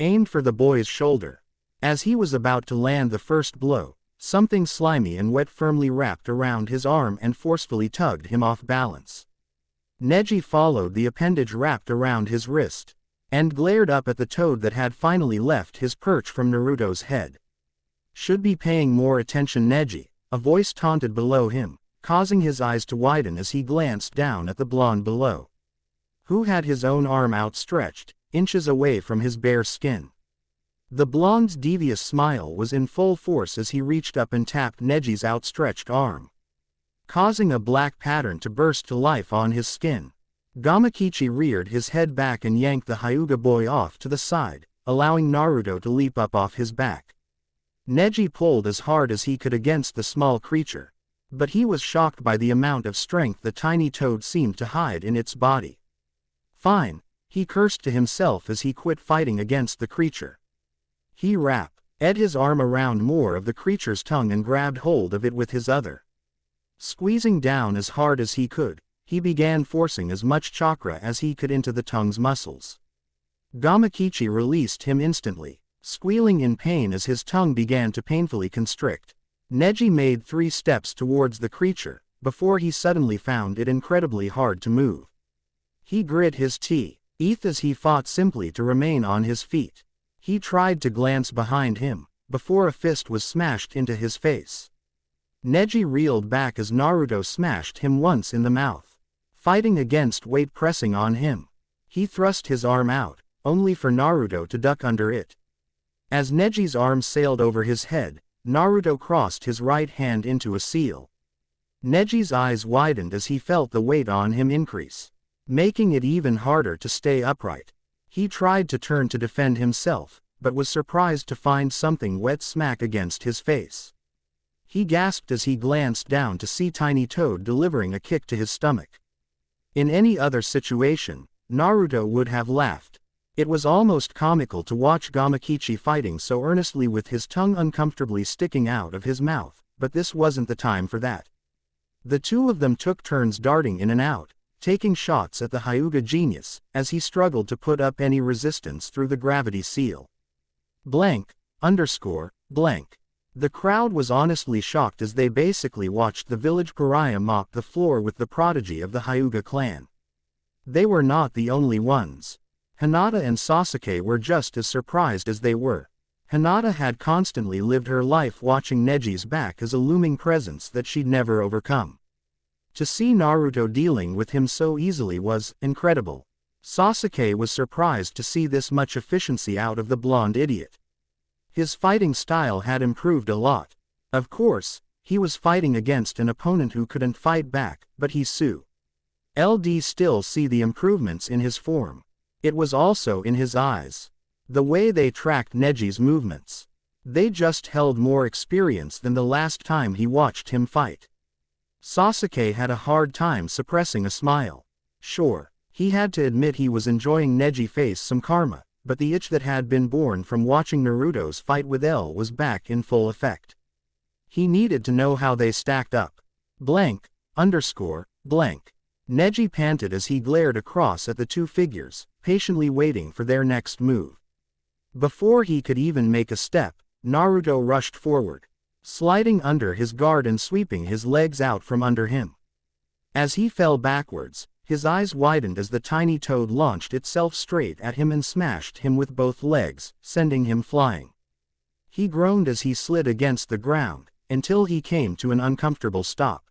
aimed for the boy's shoulder. As he was about to land the first blow, something slimy and wet firmly wrapped around his arm and forcefully tugged him off balance. Neji followed the appendage wrapped around his wrist, and glared up at the toad that had finally left his perch from Naruto's head. Should be paying more attention, Neji, a voice taunted below him, causing his eyes to widen as he glanced down at the blonde below, who had his own arm outstretched, inches away from his bare skin. The blonde's devious smile was in full force as he reached up and tapped Neji's outstretched arm, causing a black pattern to burst to life on his skin. Gamakichi reared his head back and yanked the Hyuga boy off to the side, allowing Naruto to leap up off his back. Neji pulled as hard as he could against the small creature, but he was shocked by the amount of strength the tiny toad seemed to hide in its body. Fine, he cursed to himself as he quit fighting against the creature. He wrapped his arm around more of the creature's tongue and grabbed hold of it with his other. Squeezing down as hard as he could, he began forcing as much chakra as he could into the tongue's muscles. Gamakichi released him instantly, squealing in pain as his tongue began to painfully constrict. Neji made 3 steps towards the creature, before he suddenly found it incredibly hard to move. He grit his teeth as he fought simply to remain on his feet. He tried to glance behind him, before a fist was smashed into his face. Neji reeled back as Naruto smashed him once in the mouth. Fighting against weight pressing on him, he thrust his arm out, only for Naruto to duck under it. As Neji's arm sailed over his head, Naruto crossed his right hand into a seal. Neji's eyes widened as he felt the weight on him increase, making it even harder to stay upright. He tried to turn to defend himself, but was surprised to find something wet smack against his face. He gasped as he glanced down to see Tiny Toad delivering a kick to his stomach. In any other situation, Naruto would have laughed. It was almost comical to watch Gamakichi fighting so earnestly with his tongue uncomfortably sticking out of his mouth, but this wasn't the time for that. The two of them took turns darting in and out, taking shots at the Hyuga genius, as he struggled to put up any resistance through the gravity seal. Blank. The crowd was honestly shocked as they basically watched the village pariah mop the floor with the prodigy of the Hyuga clan. They were not the only ones. Hinata and Sasuke were just as surprised as they were. Hinata had constantly lived her life watching Neji's back as a looming presence that she'd never overcome. To see Naruto dealing with him so easily was incredible. Sasuke was surprised to see this much efficiency out of the blonde idiot. His fighting style had improved a lot. Of course, he was fighting against an opponent who couldn't fight back, but he LD still see the improvements in his form. It was also in his eyes. The way they tracked Neji's movements. They just held more experience than the last time he watched him fight. Sasuke had a hard time suppressing a smile. Sure, he had to admit he was enjoying Neji face some karma, but the itch that had been born from watching Naruto's fight with L was back in full effect. He needed to know how they stacked up. Neji panted as he glared across at the two figures, patiently waiting for their next move. Before he could even make a step, Naruto rushed forward, sliding under his guard and sweeping his legs out from under him. As he fell backwards, his eyes widened as the tiny toad launched itself straight at him and smashed him with both legs, sending him flying. He groaned as he slid against the ground, until he came to an uncomfortable stop.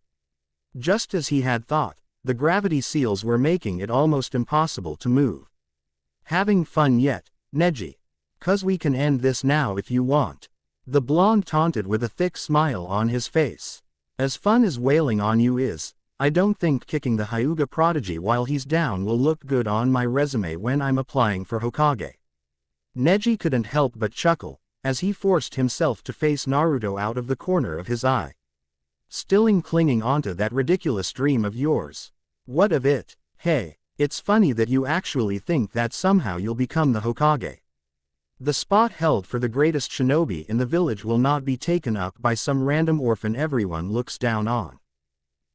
Just as he had thought, the gravity seals were making it almost impossible to move. Having fun yet, Neji? 'Cause we can end this now if you want. The blonde taunted with a thick smile on his face. As fun as wailing on you is, I don't think kicking the Hyuga prodigy while he's down will look good on my resume when I'm applying for Hokage. Neji couldn't help but chuckle, as he forced himself to face Naruto out of the corner of his eye. Still clinging onto that ridiculous dream of yours. What of it? Hey, it's funny that you actually think that somehow you'll become the Hokage. The spot held for the greatest shinobi in the village will not be taken up by some random orphan everyone looks down on.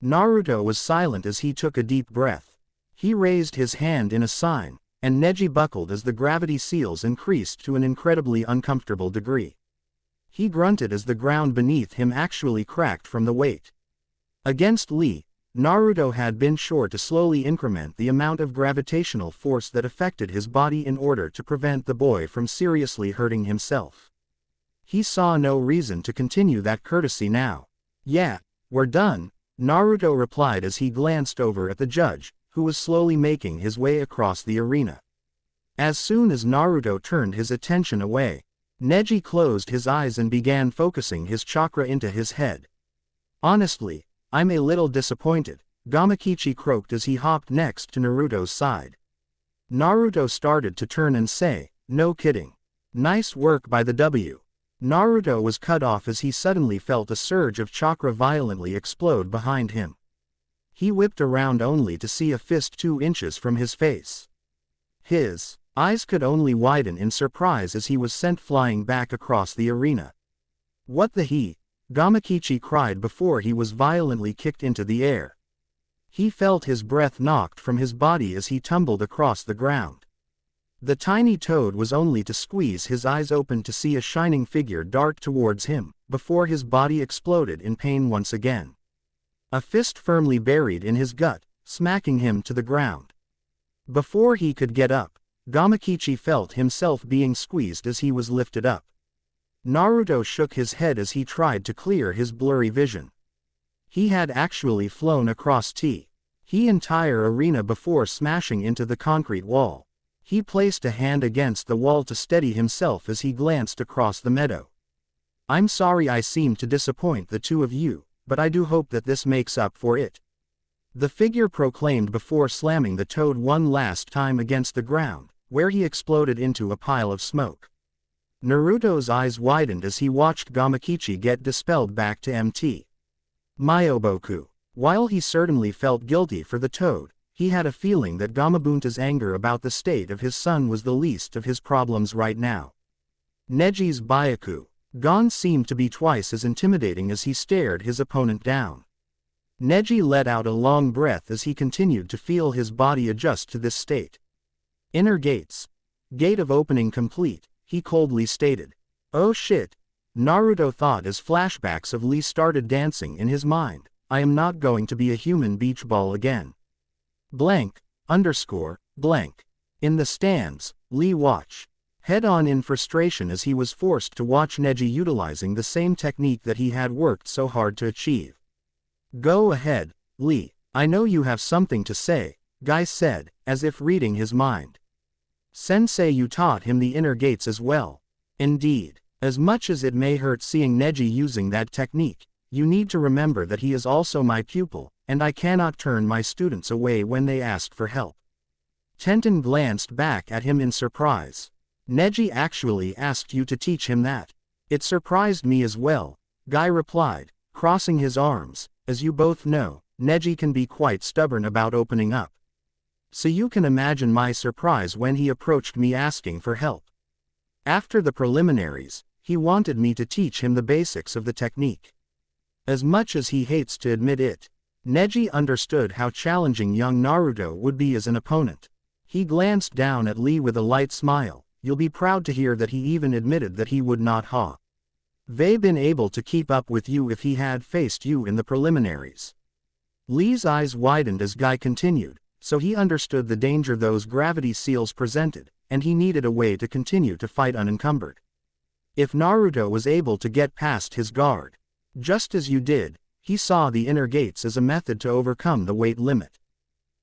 Naruto was silent as he took a deep breath. He raised his hand in a sign, and Neji buckled as the gravity seals increased to an incredibly uncomfortable degree. He grunted as the ground beneath him actually cracked from the weight. Against Lee, Naruto had been sure to slowly increment the amount of gravitational force that affected his body in order to prevent the boy from seriously hurting himself. He saw no reason to continue that courtesy now. Yeah, we're done, Naruto replied as he glanced over at the judge, who was slowly making his way across the arena. As soon as Naruto turned his attention away, Neji closed his eyes and began focusing his chakra into his head. Honestly, I'm a little disappointed, Gamakichi croaked as he hopped next to Naruto's side. Naruto started to turn and say, no kidding. Nice work by the W. Naruto was cut off as he suddenly felt a surge of chakra violently explode behind him. He whipped around only to see a fist 2 inches from his face. His eyes could only widen in surprise as he was sent flying back across the arena. What the he? Gamakichi cried before he was violently kicked into the air. He felt his breath knocked from his body as he tumbled across the ground. The tiny toad was only to squeeze his eyes open to see a shining figure dart towards him, before his body exploded in pain once again. A fist firmly buried in his gut, smacking him to the ground. Before he could get up, Gamakichi felt himself being squeezed as he was lifted up. Naruto shook his head as he tried to clear his blurry vision. He had actually flown across the entire arena before smashing into the concrete wall. He placed a hand against the wall to steady himself as he glanced across the meadow. I'm sorry I seem to disappoint the two of you, but I do hope that this makes up for it. The figure proclaimed before slamming the toad one last time against the ground, where he exploded into a pile of smoke. Naruto's eyes widened as he watched Gamakichi get dispelled back to Mt. Myoboku. While he certainly felt guilty for the toad, he had a feeling that Gamabunta's anger about the state of his son was the least of his problems right now. Neji's Byaku. Gon seemed to be twice as intimidating as he stared his opponent down. Neji let out a long breath as he continued to feel his body adjust to this state. Inner gates. Gate of opening complete, he coldly stated. Oh shit. Naruto thought as flashbacks of Lee started dancing in his mind. I am not going to be a human beach ball again. Blank. Blank. In the stands, Lee watched head-on in frustration as he was forced to watch Neji utilizing the same technique that he had worked so hard to achieve. Go ahead, Lee. I know you have something to say, Guy said, as if reading his mind. Sensei, you taught him the inner gates as well. Indeed. As much as it may hurt seeing Neji using that technique, you need to remember that he is also my pupil, and I cannot turn my students away when they ask for help. Tenten glanced back at him in surprise. Neji actually asked you to teach him that. It surprised me as well, Guy replied, crossing his arms. As you both know, Neji can be quite stubborn about opening up. So you can imagine my surprise when he approached me asking for help. After the preliminaries, he wanted me to teach him the basics of the technique. As much as he hates to admit it, Neji understood how challenging young Naruto would be as an opponent. He glanced down at Lee with a light smile. You'll be proud to hear that he even admitted that he would not have been able to keep up with you if he had faced you in the preliminaries. Lee's eyes widened as Guy continued, so he understood the danger those gravity seals presented, and he needed a way to continue to fight unencumbered. If Naruto was able to get past his guard, just as you did, he saw the inner gates as a method to overcome the weight limit.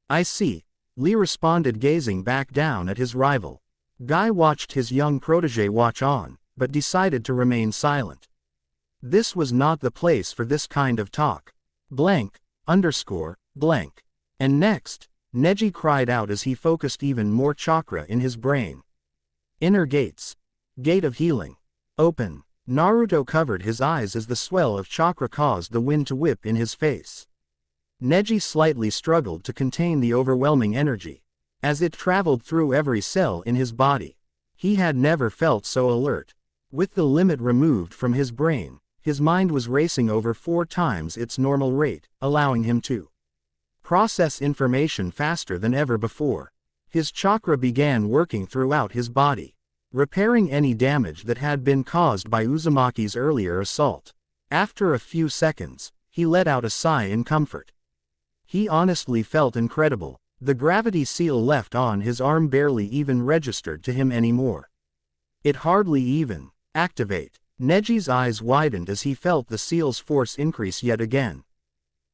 I see, Lee responded, gazing back down at his rival. Guy watched his young protege watch on, but decided to remain silent. This was not the place for this kind of talk. Blank. And next, Neji cried out as he focused even more chakra in his brain. Inner gates. Gate of healing. Open. Naruto covered his eyes as the swell of chakra caused the wind to whip in his face. Neji slightly struggled to contain the overwhelming energy. As it traveled through every cell in his body, he had never felt so alert. With the limit removed from his brain, his mind was racing over 4 times its normal rate, allowing him to process information faster than ever before. His chakra began working throughout his body, repairing any damage that had been caused by Uzumaki's earlier assault. After a few seconds, he let out a sigh in comfort. He honestly felt incredible. The gravity seal left on his arm barely even registered to him anymore. It hardly even activate. Neji's eyes widened as he felt the seal's force increase yet again.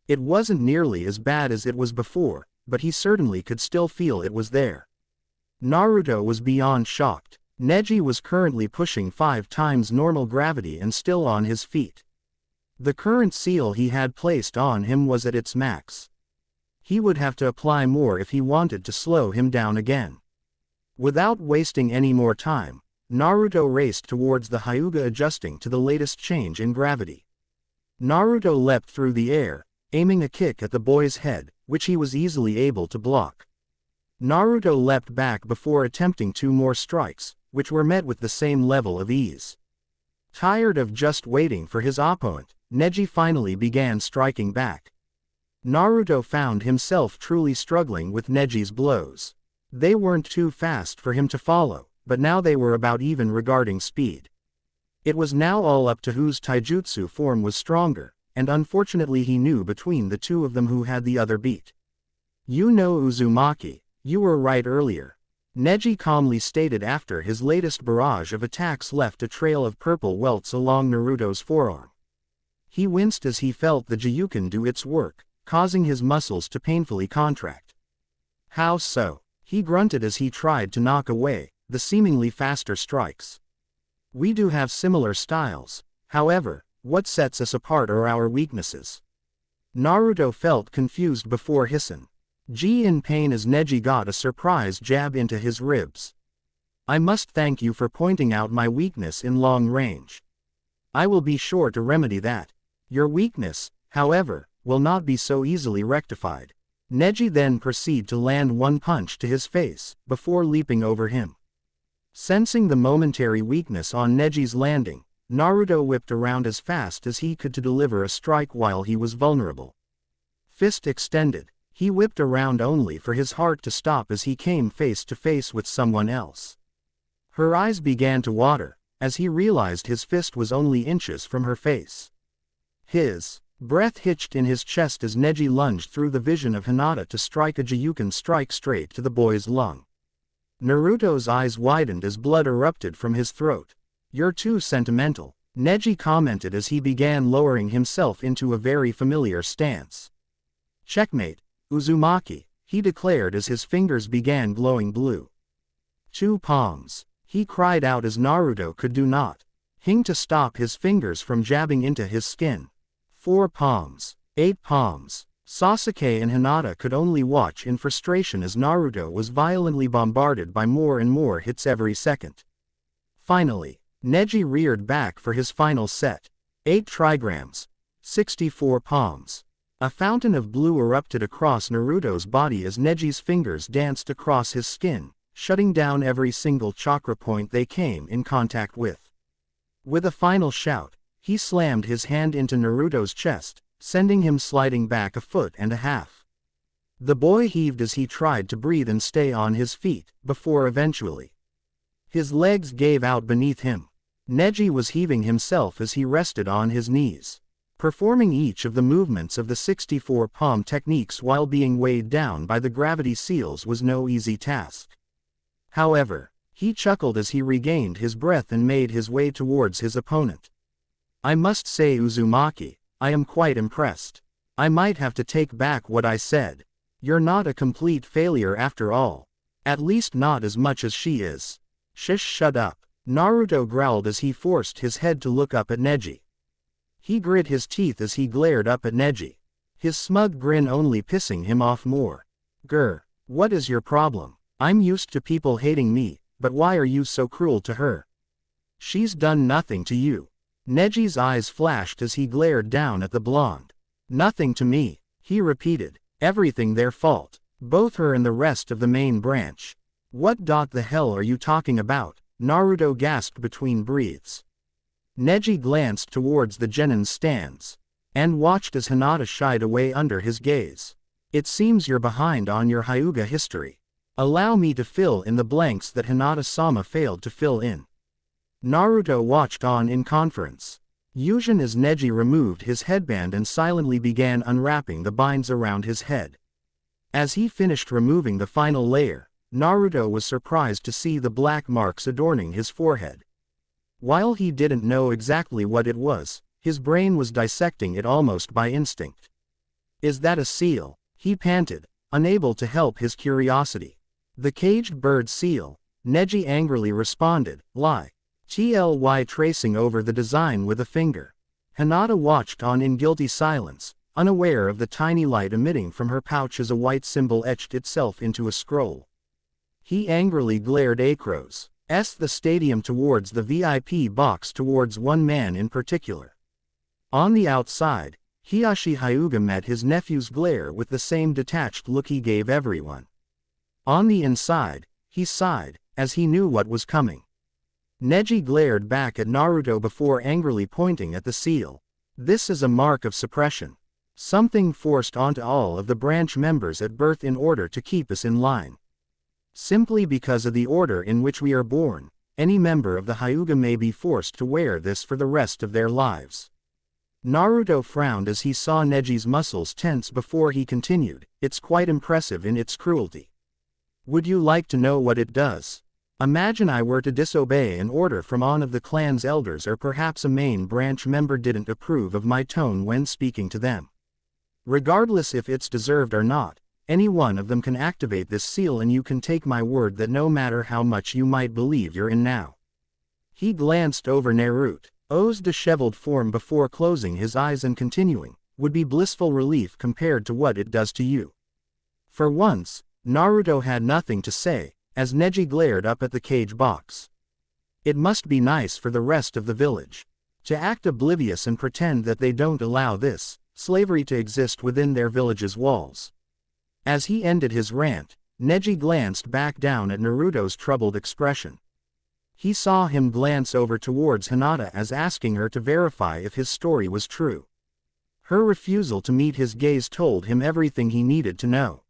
It wasn't nearly as bad as it was before, but he certainly could still feel it was there. Naruto was beyond shocked. Neji was currently pushing 5 times normal gravity and still on his feet. The current seal he had placed on him was at its max. He would have to apply more if he wanted to slow him down again. Without wasting any more time, Naruto raced towards the Hyuga, adjusting to the latest change in gravity. Naruto leapt through the air, aiming a kick at the boy's head, which he was easily able to block. Naruto leapt back before attempting 2 more strikes, which were met with the same level of ease. Tired of just waiting for his opponent, Neji finally began striking back. Naruto found himself truly struggling with Neji's blows. They weren't too fast for him to follow, but now they were about even regarding speed. It was now all up to whose taijutsu form was stronger, and unfortunately he knew between the two of them who had the other beat. "You know Uzumaki, you were right earlier," Neji calmly stated after his latest barrage of attacks left a trail of purple welts along Naruto's forearm. He winced as he felt the Gyuken do its work, causing his muscles to painfully contract. "How so?" he grunted as he tried to knock away the seemingly faster strikes. "We do have similar styles, however, what sets us apart are our weaknesses." Naruto felt confused before Hissen. In pain as Neji got a surprise jab into his ribs. "I must thank you for pointing out my weakness in long range. I will be sure to remedy that. Your weakness, however, will not be so easily rectified." Neji then proceeded to land one punch to his face, before leaping over him. Sensing the momentary weakness on Neji's landing, Naruto whipped around as fast as he could to deliver a strike while he was vulnerable. Fist extended, he whipped around only for his heart to stop as he came face to face with someone else. Her eyes began to water, as he realized his fist was only inches from her face. His breath hitched in his chest as Neji lunged through the vision of Hinata to strike a Gyuken strike straight to the boy's lung. Naruto's eyes widened as blood erupted from his throat. "You're too sentimental," Neji commented as he began lowering himself into a very familiar stance. "Checkmate, Uzumaki," he declared as his fingers began glowing blue. "Two palms," he cried out as Naruto could do not. Hing to stop his fingers from jabbing into his skin. 4 palms, 8 palms. Sasuke and Hinata could only watch in frustration as Naruto was violently bombarded by more and more hits every second. Finally, Neji reared back for his final set. 8 trigrams, 64 palms. A fountain of blue erupted across Naruto's body as Neji's fingers danced across his skin, shutting down every single chakra point they came in contact with. With a final shout, he slammed his hand into Naruto's chest, sending him sliding back a foot and a half. The boy heaved as he tried to breathe and stay on his feet, before eventually his legs gave out beneath him. Neji was heaving himself as he rested on his knees. Performing each of the movements of the 64 palm techniques while being weighed down by the gravity seals was no easy task. However, he chuckled as he regained his breath and made his way towards his opponent. "I must say, Uzumaki, I am quite impressed. I might have to take back what I said. You're not a complete failure after all. At least not as much as she is." "Shish, shut up," Naruto growled as he forced his head to look up at Neji. He grit his teeth as he glared up at Neji, his smug grin only pissing him off more. "Grr, what is your problem? I'm used to people hating me, but why are you so cruel to her? She's done nothing to you." Neji's eyes flashed as he glared down at the blonde. "Nothing to me," he repeated. "Everything their fault. Both her and the rest of the main branch." "What the hell are you talking about?" Naruto gasped between breaths. Neji glanced towards the Genin's stands, and watched as Hinata shied away under his gaze. "It seems you're behind on your Hyuga history. Allow me to fill in the blanks that Hinata-sama failed to fill in." Naruto watched on in conference. Yujin as Neji removed his headband and silently began unwrapping the binds around his head. As he finished removing the final layer, Naruto was surprised to see the black marks adorning his forehead. While he didn't know exactly what it was, his brain was dissecting it almost by instinct. "Is that a seal?" he panted, unable to help his curiosity. "The caged bird seal," Neji angrily responded, tracing over the design with a finger. Hinata watched on in guilty silence, unaware of the tiny light emitting from her pouch as a white symbol etched itself into a scroll. He angrily glared across the stadium towards the VIP box towards one man in particular. On the outside, Hiyashi Hyuga met his nephew's glare with the same detached look he gave everyone. On the inside, he sighed, as he knew what was coming. Neji glared back at Naruto before angrily pointing at the seal. "This is a mark of suppression. Something forced onto all of the branch members at birth in order to keep us in line. Simply because of the order in which we are born, any member of the Hyuga may be forced to wear this for the rest of their lives. Naruto frowned as he saw Neji's muscles tense before he continued, "It's quite impressive in its cruelty. Would you like to know what it does? Imagine I were to disobey an order from one of the clan's elders, or perhaps a main branch member didn't approve of my tone when speaking to them. Regardless if it's deserved or not, any one of them can activate this seal, and you can take my word that no matter how much you might believe you're in now." He glanced over Naruto's disheveled form before closing his eyes and continuing, "Would be blissful relief compared to what it does to you." For once, Naruto had nothing to say, as Neji glared up at the cage box. It must be nice for the rest of the village to act oblivious and pretend that they don't allow this slavery to exist within their village's walls. As he ended his rant, Neji glanced back down at Naruto's troubled expression. He saw him glance over towards Hinata as asking her to verify if his story was true. Her refusal to meet his gaze told him everything he needed to know.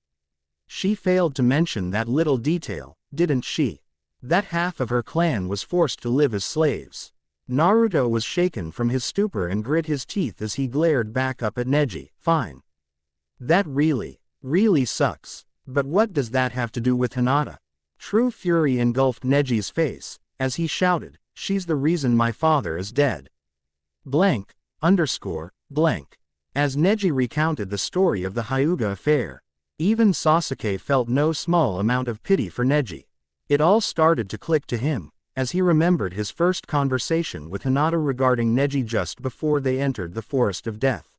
She failed to mention that little detail, didn't she? That half of her clan was forced to live as slaves. Naruto was shaken from his stupor and grit his teeth as he glared back up at Neji. "Fine. That really sucks. But what does that have to do with Hinata?" True fury engulfed Neji's face, as he shouted, "She's the reason my father is dead. Blank, underscore, blank." As Neji recounted the story of the Hyuga affair, even Sasuke felt no small amount of pity for Neji. It all started to click to him, as he remembered his first conversation with Hinata regarding Neji just before they entered the Forest of Death.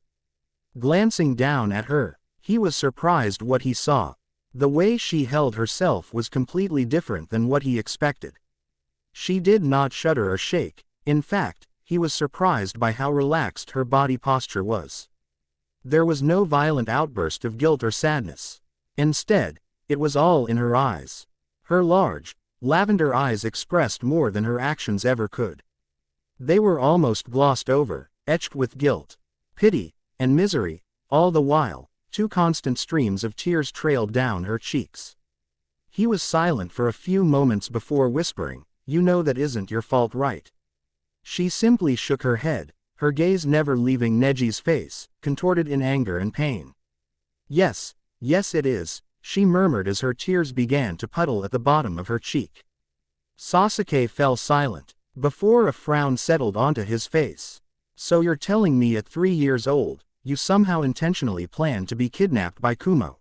Glancing down at her, he was surprised what he saw. The way she held herself was completely different than what he expected. She did not shudder or shake. In fact, he was surprised by how relaxed her body posture was. There was no violent outburst of guilt or sadness. Instead, it was all in her eyes. Her large, lavender eyes expressed more than her actions ever could. They were almost glossed over, etched with guilt, pity, and misery. All the while, two constant streams of tears trailed down her cheeks. He was silent for a few moments before whispering, "You know that isn't your fault, right?" She simply shook her head, her gaze never leaving Neji's face, contorted in anger and pain. Yes it is," she murmured as her tears began to puddle at the bottom of her cheek. Sasuke fell silent, before a frown settled onto his face. "So you're telling me at 3 years old, you somehow intentionally planned to be kidnapped by Kumo?"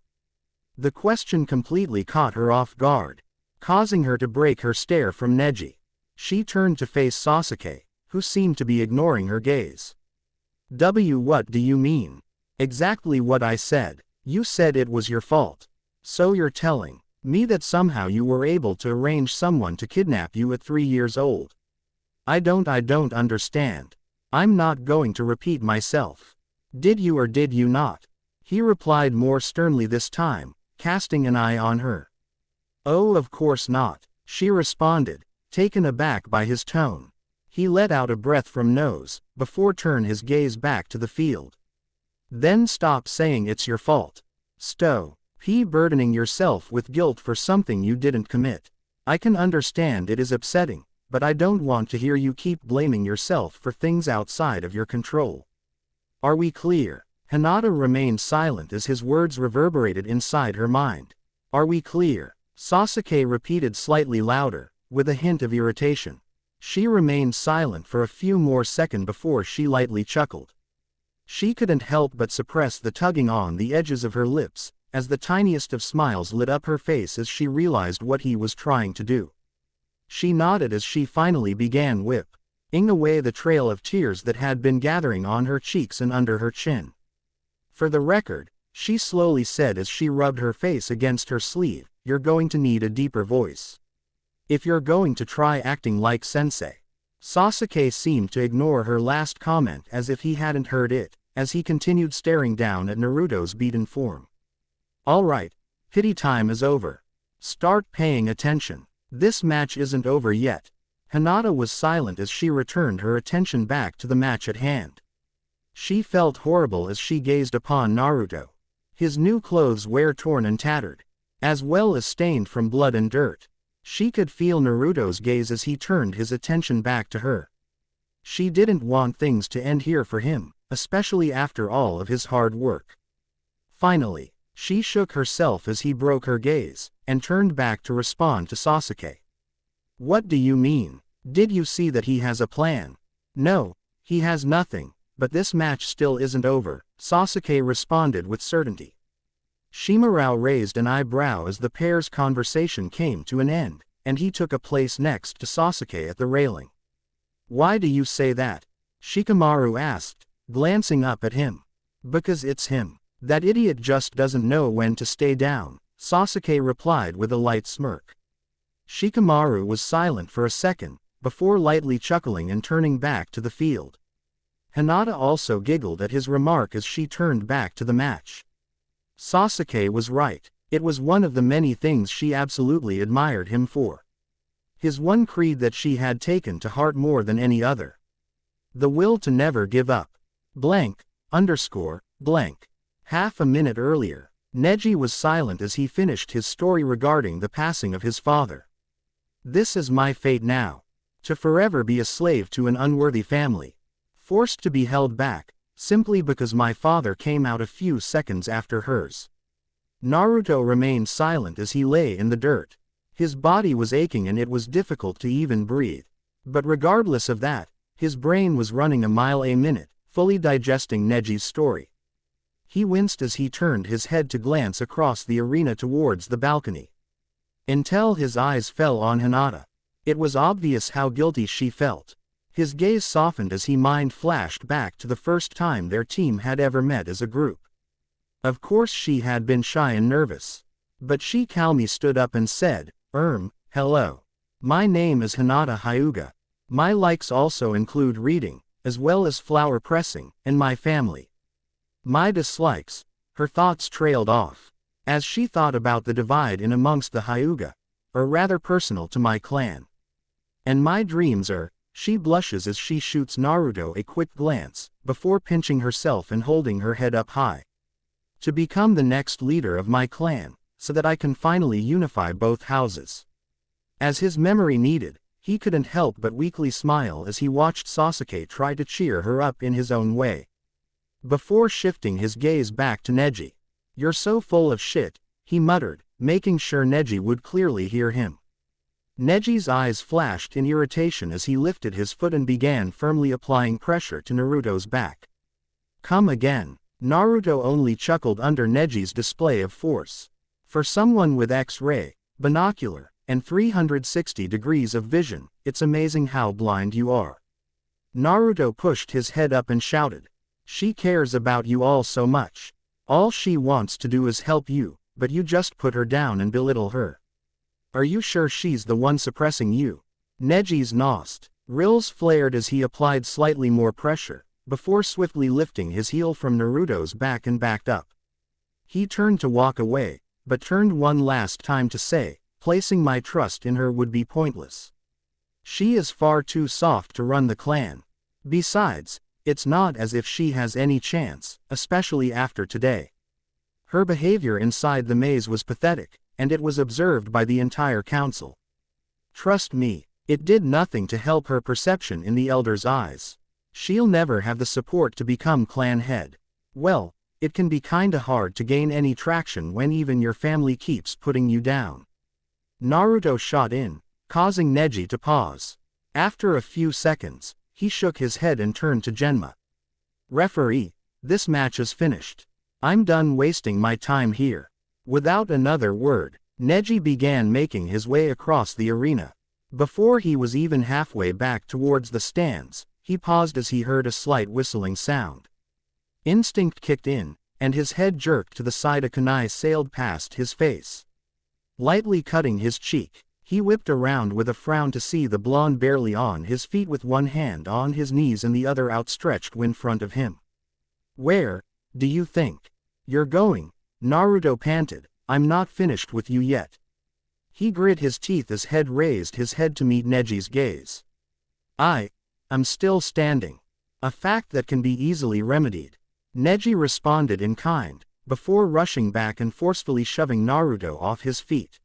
The question completely caught her off guard, causing her to break her stare from Neji. She turned to face Sasuke, who seemed to be ignoring her gaze. What do you mean?" "Exactly what I said. You said it was your fault. So you're telling me that somehow you were able to arrange someone to kidnap you at 3 years old? I don't understand. I'm not going to repeat myself. Did you or did you not?" He replied more sternly this time, casting an eye on her. "Oh, of course not," she responded, taken aback by his tone. He let out a breath from nose, before turn his gaze back to the field. "Then stop saying it's your fault. Stop burdening yourself with guilt for something you didn't commit. I can understand it is upsetting, but I don't want to hear you keep blaming yourself for things outside of your control. Are we clear?" Hinata remained silent as his words reverberated inside her mind. "Are we clear?" Sasuke repeated slightly louder, with a hint of irritation. She remained silent for a few more seconds before she lightly chuckled. She couldn't help but suppress the tugging on the edges of her lips, as the tiniest of smiles lit up her face as she realized what he was trying to do. She nodded as she finally began wiping away the trail of tears that had been gathering on her cheeks and under her chin. "For the record," she slowly said as she rubbed her face against her sleeve, "you're going to need a deeper voice. If you're going to try acting like sensei." Sasuke seemed to ignore her last comment as if he hadn't heard it, as he continued staring down at Naruto's beaten form. "All right, pity time is over. Start paying attention. This match isn't over yet." Hinata was silent as she returned her attention back to the match at hand. She felt horrible as she gazed upon Naruto. His new clothes were torn and tattered, as well as stained from blood and dirt. She could feel Naruto's gaze as he turned his attention back to her. She didn't want things to end here for him, especially after all of his hard work. Finally, she shook herself as he broke her gaze, and turned back to respond to Sasuke. What do you mean? Did you see that he has a plan? No, he has nothing, but this match still isn't over, Sasuke responded with certainty. Shimarao raised an eyebrow as the pair's conversation came to an end, and he took a place next to Sasuke at the railing. Why do you say that? Shikamaru asked, glancing up at him. Because it's him. That idiot just doesn't know when to stay down, Sasuke replied with a light smirk. Shikamaru was silent for a second, before lightly chuckling and turning back to the field. Hinata also giggled at his remark as she turned back to the match. Sasuke was right. It was one of the many things she absolutely admired him for. His one creed that she had taken to heart more than any other. The will to never give up. Blank. Half a minute earlier, Neji was silent as he finished his story regarding the passing of his father. This is my fate now. To forever be a slave to an unworthy family. Forced to be held back, simply because my father came out a few seconds after hers. Naruto remained silent as he lay in the dirt. His body was aching and it was difficult to even breathe. But regardless of that, his brain was running a mile a minute, fully digesting Neji's story. He winced as he turned his head to glance across the arena towards the balcony. Until his eyes fell on Hinata. It was obvious how guilty she felt. His gaze softened as he mind flashed back to the first time their team had ever met as a group. Of course she had been shy and nervous. But she calmly stood up and said, hello. My name is Hinata Hyuga. My likes also include reading, as well as flower pressing, and my family. My dislikes, her thoughts trailed off. As she thought about the divide in amongst the Hyuga, are rather personal to my clan. And my dreams are, she blushes as she shoots Naruto a quick glance, before pinching herself and holding her head up high. To become the next leader of my clan, so that I can finally unify both houses. As his memory needed, he couldn't help but weakly smile as he watched Sasuke try to cheer her up in his own way. Before shifting his gaze back to Neji. You're so full of shit, he muttered, making sure Neji would clearly hear him. Neji's eyes flashed in irritation as he lifted his foot and began firmly applying pressure to Naruto's back. Come again. Naruto only chuckled under Neji's display of force. For someone with X-ray, binocular, and 360 degrees of vision, it's amazing how blind you are. Naruto pushed his head up and shouted. She cares about you all so much. All she wants to do is help you, but you just put her down and belittle her. Are you sure she's the one suppressing you? Neji's nostrils flared as he applied slightly more pressure, before swiftly lifting his heel from Naruto's back and backed up. He turned to walk away, but turned one last time to say, placing my trust in her would be pointless. She is far too soft to run the clan. Besides, it's not as if she has any chance, especially after today. Her behavior inside the maze was pathetic, and it was observed by the entire council. Trust me, it did nothing to help her perception in the elders' eyes. She'll never have the support to become clan head. Well, it can be kinda hard to gain any traction when even your family keeps putting you down. Naruto shot in, causing Neji to pause. After a few seconds, he shook his head and turned to Genma. Referee, this match is finished. I'm done wasting my time here. Without another word, Neji began making his way across the arena. Before he was even halfway back towards the stands, he paused as he heard a slight whistling sound. Instinct kicked in, and his head jerked to the side. A kunai sailed past his face. Lightly cutting his cheek, he whipped around with a frown to see the blonde barely on his feet with one hand on his knees and the other outstretched in front of him. Where do you think you're going? Naruto panted. I'm not finished with you yet. He grit his teeth as head raised his head to meet Neji's gaze. I'm still standing. a fact that can be easily remedied. Neji responded in kind, before rushing back and forcefully shoving Naruto off his feet.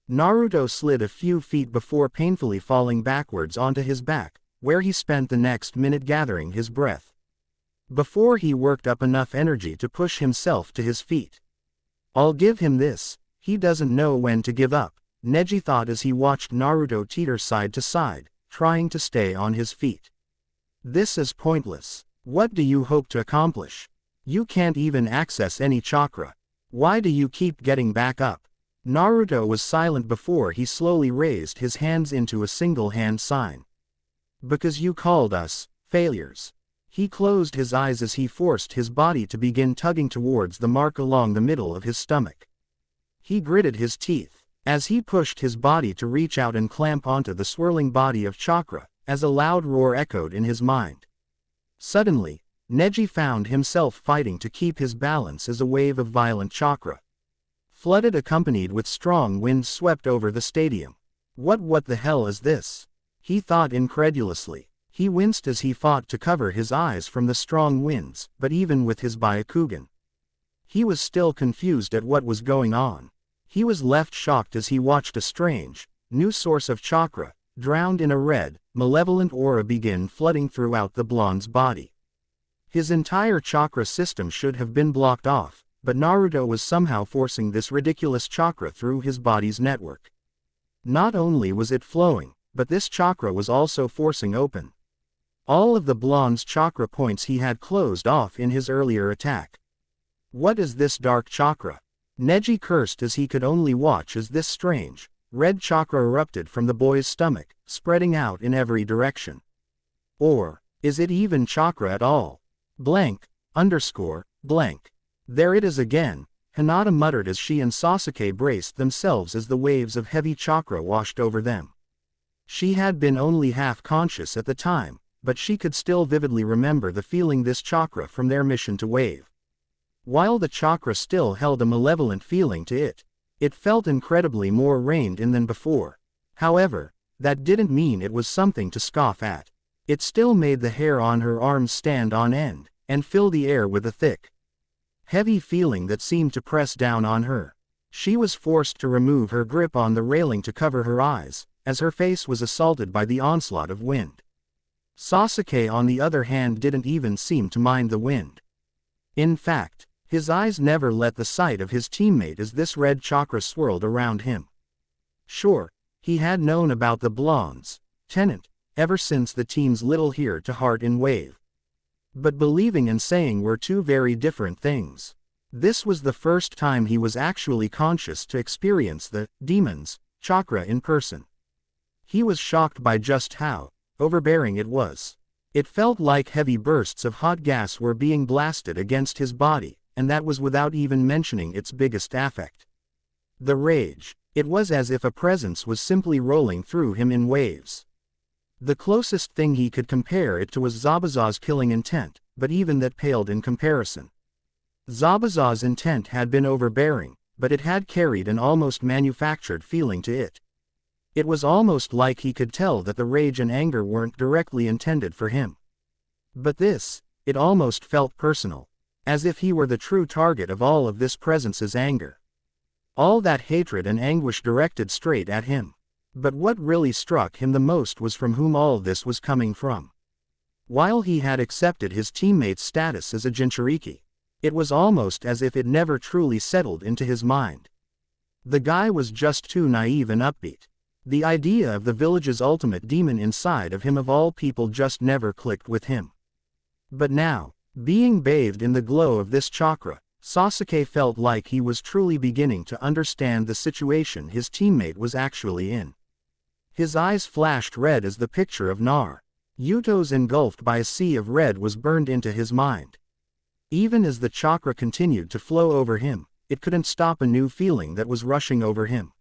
Naruto slid a few feet before painfully falling backwards onto his back, where he spent the next minute gathering his breath. Before he worked up enough energy to push himself to his feet. I'll give him this, he doesn't know when to give up, Neji thought as he watched Naruto teeter side to side, trying to stay on his feet. This is pointless. What do you hope to accomplish? You can't even access any chakra. Why do you keep getting back up? Naruto was silent before he slowly raised his hands into a single hand sign. Because you called us failures. He closed his eyes as he forced his body to begin tugging towards the mark along the middle of his stomach. He gritted his teeth, as he pushed his body to reach out and clamp onto the swirling body of chakra, as a loud roar echoed in his mind. Suddenly, Neji found himself fighting to keep his balance as a wave of violent chakra flooded accompanied with strong winds swept over the stadium. What the hell is this? He thought incredulously. He winced as he fought to cover his eyes from the strong winds, but even with his Byakugan, he was still confused at what was going on. He was left shocked as he watched a strange, new source of chakra, drowned in a red, malevolent aura begin flooding throughout the blonde's body. His entire chakra system should have been blocked off, but Naruto was somehow forcing this ridiculous chakra through his body's network. Not only was it flowing, but this chakra was also forcing open all of the blonde's chakra points he had closed off in his earlier attack. What is this dark chakra? Neji cursed as he could only watch as this strange, red chakra erupted from the boy's stomach, spreading out in every direction. Or, is it even chakra at all? Blank, underscore, blank. There it is again, Hinata muttered as she and Sasuke braced themselves as the waves of heavy chakra washed over them. She had been only half conscious at the time, but she could still vividly remember the feeling this chakra from their mission to Wave. While the chakra still held a malevolent feeling to it, it felt incredibly more reined in than before. However, that didn't mean it was something to scoff at. It still made the hair on her arms stand on end, and fill the air with a thick, heavy feeling that seemed to press down on her. She was forced to remove her grip on the railing to cover her eyes, as her face was assaulted by the onslaught of wind. Sasuke on the other hand didn't even seem to mind the wind. In fact, his eyes never let the sight of his teammate as this red chakra swirled around him. Sure, he had known about the blonde's tenant ever since the team's little here to heart in Wave. But believing and saying were two very different things. This was the first time he was actually conscious to experience the demon's chakra in person. He was shocked by just how overbearing it was. It felt like heavy bursts of hot gas were being blasted against his body, and that was without even mentioning its biggest affect. The rage. It was as if a presence was simply rolling through him in waves. The closest thing he could compare it to was Zabuza's killing intent, but even that paled in comparison. Zabuza's intent had been overbearing, but it had carried an almost manufactured feeling to it. It was almost like he could tell that the rage and anger weren't directly intended for him. But this, it almost felt personal, as if he were the true target of all of this presence's anger. All that hatred and anguish directed straight at him. But what really struck him the most was from whom all this was coming from. While he had accepted his teammate's status as a Jinchuriki, it was almost as if it never truly settled into his mind. The guy was just too naive and upbeat. The idea of the village's ultimate demon inside of him of all people just never clicked with him. But now, being bathed in the glow of this chakra, Sasuke felt like he was truly beginning to understand the situation his teammate was actually in. His eyes flashed red as the picture of Naruto's engulfed by a sea of red was burned into his mind. Even as the chakra continued to flow over him, it couldn't stop a new feeling that was rushing over him.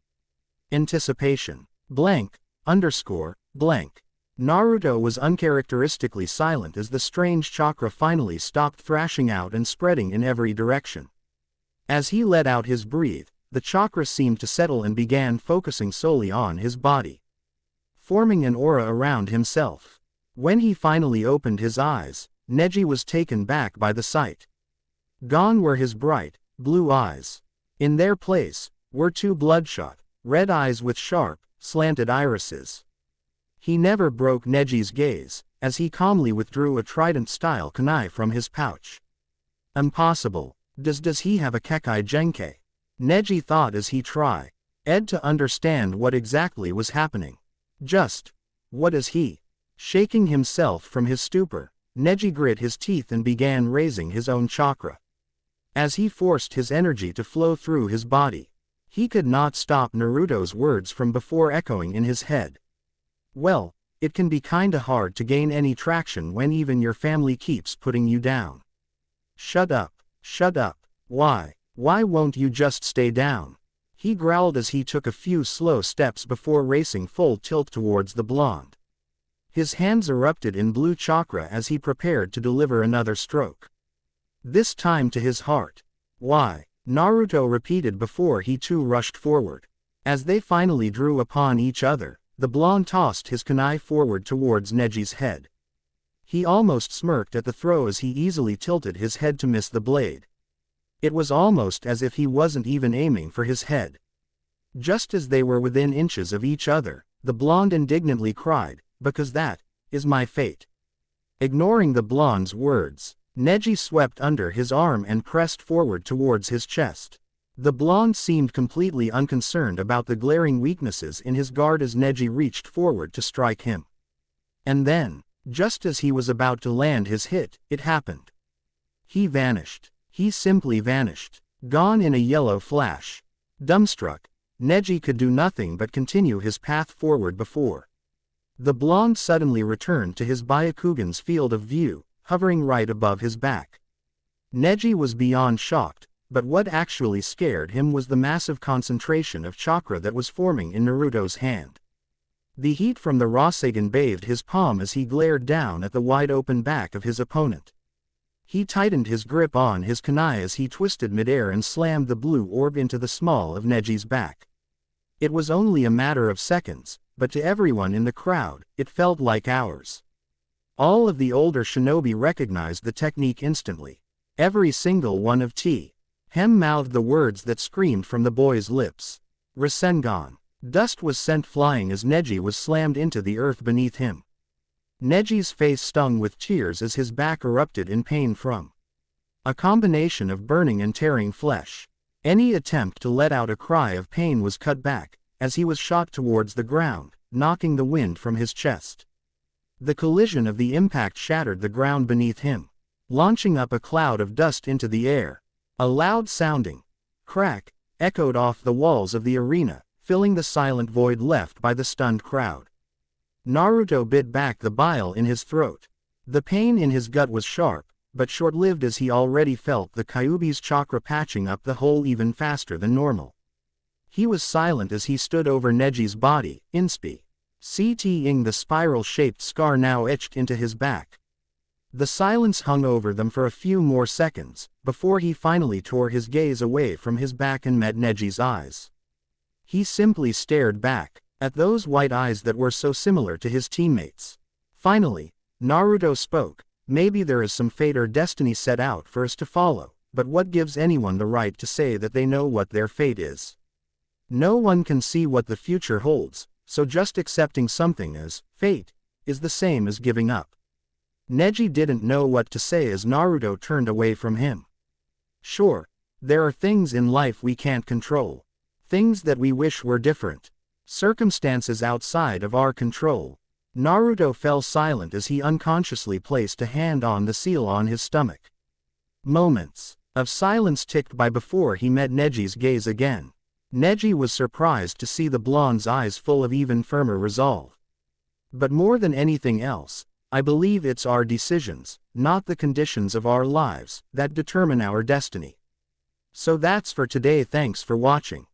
Anticipation. Blank, underscore, blank. Naruto was uncharacteristically silent as the strange chakra finally stopped thrashing out and spreading in every direction. As he let out his breath, the chakra seemed to settle and began focusing solely on his body, forming an aura around himself. When he finally opened his eyes, Neji was taken back by the sight. Gone were his bright, blue eyes. In their place, were two bloodshot, red eyes with sharp, slanted irises. He never broke Neji's gaze, as he calmly withdrew a trident-style kunai from his pouch. Impossible. Does he have a Kekai Genkai? Neji thought as he tried to understand what exactly was happening. Just, what is he? Shaking himself from his stupor, Neji grit his teeth and began raising his own chakra. As he forced his energy to flow through his body, he could not stop Naruto's words from before echoing in his head. Well, it can be kinda hard to gain any traction when even your family keeps putting you down. Shut up, shut up. Why won't you just stay down? He growled as he took a few slow steps before racing full tilt towards the blonde. His hands erupted in blue chakra as he prepared to deliver another stroke. This time to his heart. Why? Naruto repeated before he too rushed forward. As they finally drew upon each other, the blonde tossed his kunai forward towards Neji's head. He almost smirked at the throw as he easily tilted his head to miss the blade. It was almost as if he wasn't even aiming for his head. Just as they were within inches of each other, the blonde indignantly cried, "Because that is my fate." Ignoring the blonde's words, Neji swept under his arm and pressed forward towards his chest. The blonde seemed completely unconcerned about the glaring weaknesses in his guard as Neji reached forward to strike him. And then, just as he was about to land his hit, it happened. He vanished. He simply vanished. Gone in a yellow flash. Dumbstruck, Neji could do nothing but continue his path forward before. The blonde suddenly returned to his Byakugan's field of view, hovering right above his back. Neji was beyond shocked, but what actually scared him was the massive concentration of chakra that was forming in Naruto's hand. The heat from the Rasengan bathed his palm as he glared down at the wide-open back of his opponent. He tightened his grip on his kunai as he twisted midair and slammed the blue orb into the small of Neji's back. It was only a matter of seconds, but to everyone in the crowd, it felt like hours. All of the older shinobi recognized the technique instantly. Every single one of Hem mouthed the words that screamed from the boy's lips. Rasengan. Dust was sent flying as Neji was slammed into the earth beneath him. Neji's face stung with tears as his back erupted in pain from a combination of burning and tearing flesh. Any attempt to let out a cry of pain was cut back, as he was shot towards the ground, knocking the wind from his chest. The collision of the impact shattered the ground beneath him, launching up a cloud of dust into the air. A loud-sounding crack echoed off the walls of the arena, filling the silent void left by the stunned crowd. Naruto bit back the bile in his throat. The pain in his gut was sharp, but short-lived as he already felt the Kyuubi's chakra patching up the hole even faster than normal. He was silent as he stood over Neji's body, seeing the spiral-shaped scar now etched into his back. The silence hung over them for a few more seconds, before he finally tore his gaze away from his back and met Neji's eyes. He simply stared back at those white eyes that were so similar to his teammates. Finally, Naruto spoke. Maybe there is some fate or destiny set out for us to follow, but what gives anyone the right to say that they know what their fate is? No one can see what the future holds, so just accepting something as fate is the same as giving up. Neji didn't know what to say as Naruto turned away from him. Sure, there are things in life we can't control. Things that we wish were different. Circumstances outside of our control. Naruto fell silent as he unconsciously placed a hand on the seal on his stomach. Moments of silence ticked by before he met Neji's gaze again. Neji was surprised to see the blonde's eyes full of even firmer resolve. But more than anything else, I believe it's our decisions, not the conditions of our lives, that determine our destiny. So that's for today. Thanks for watching.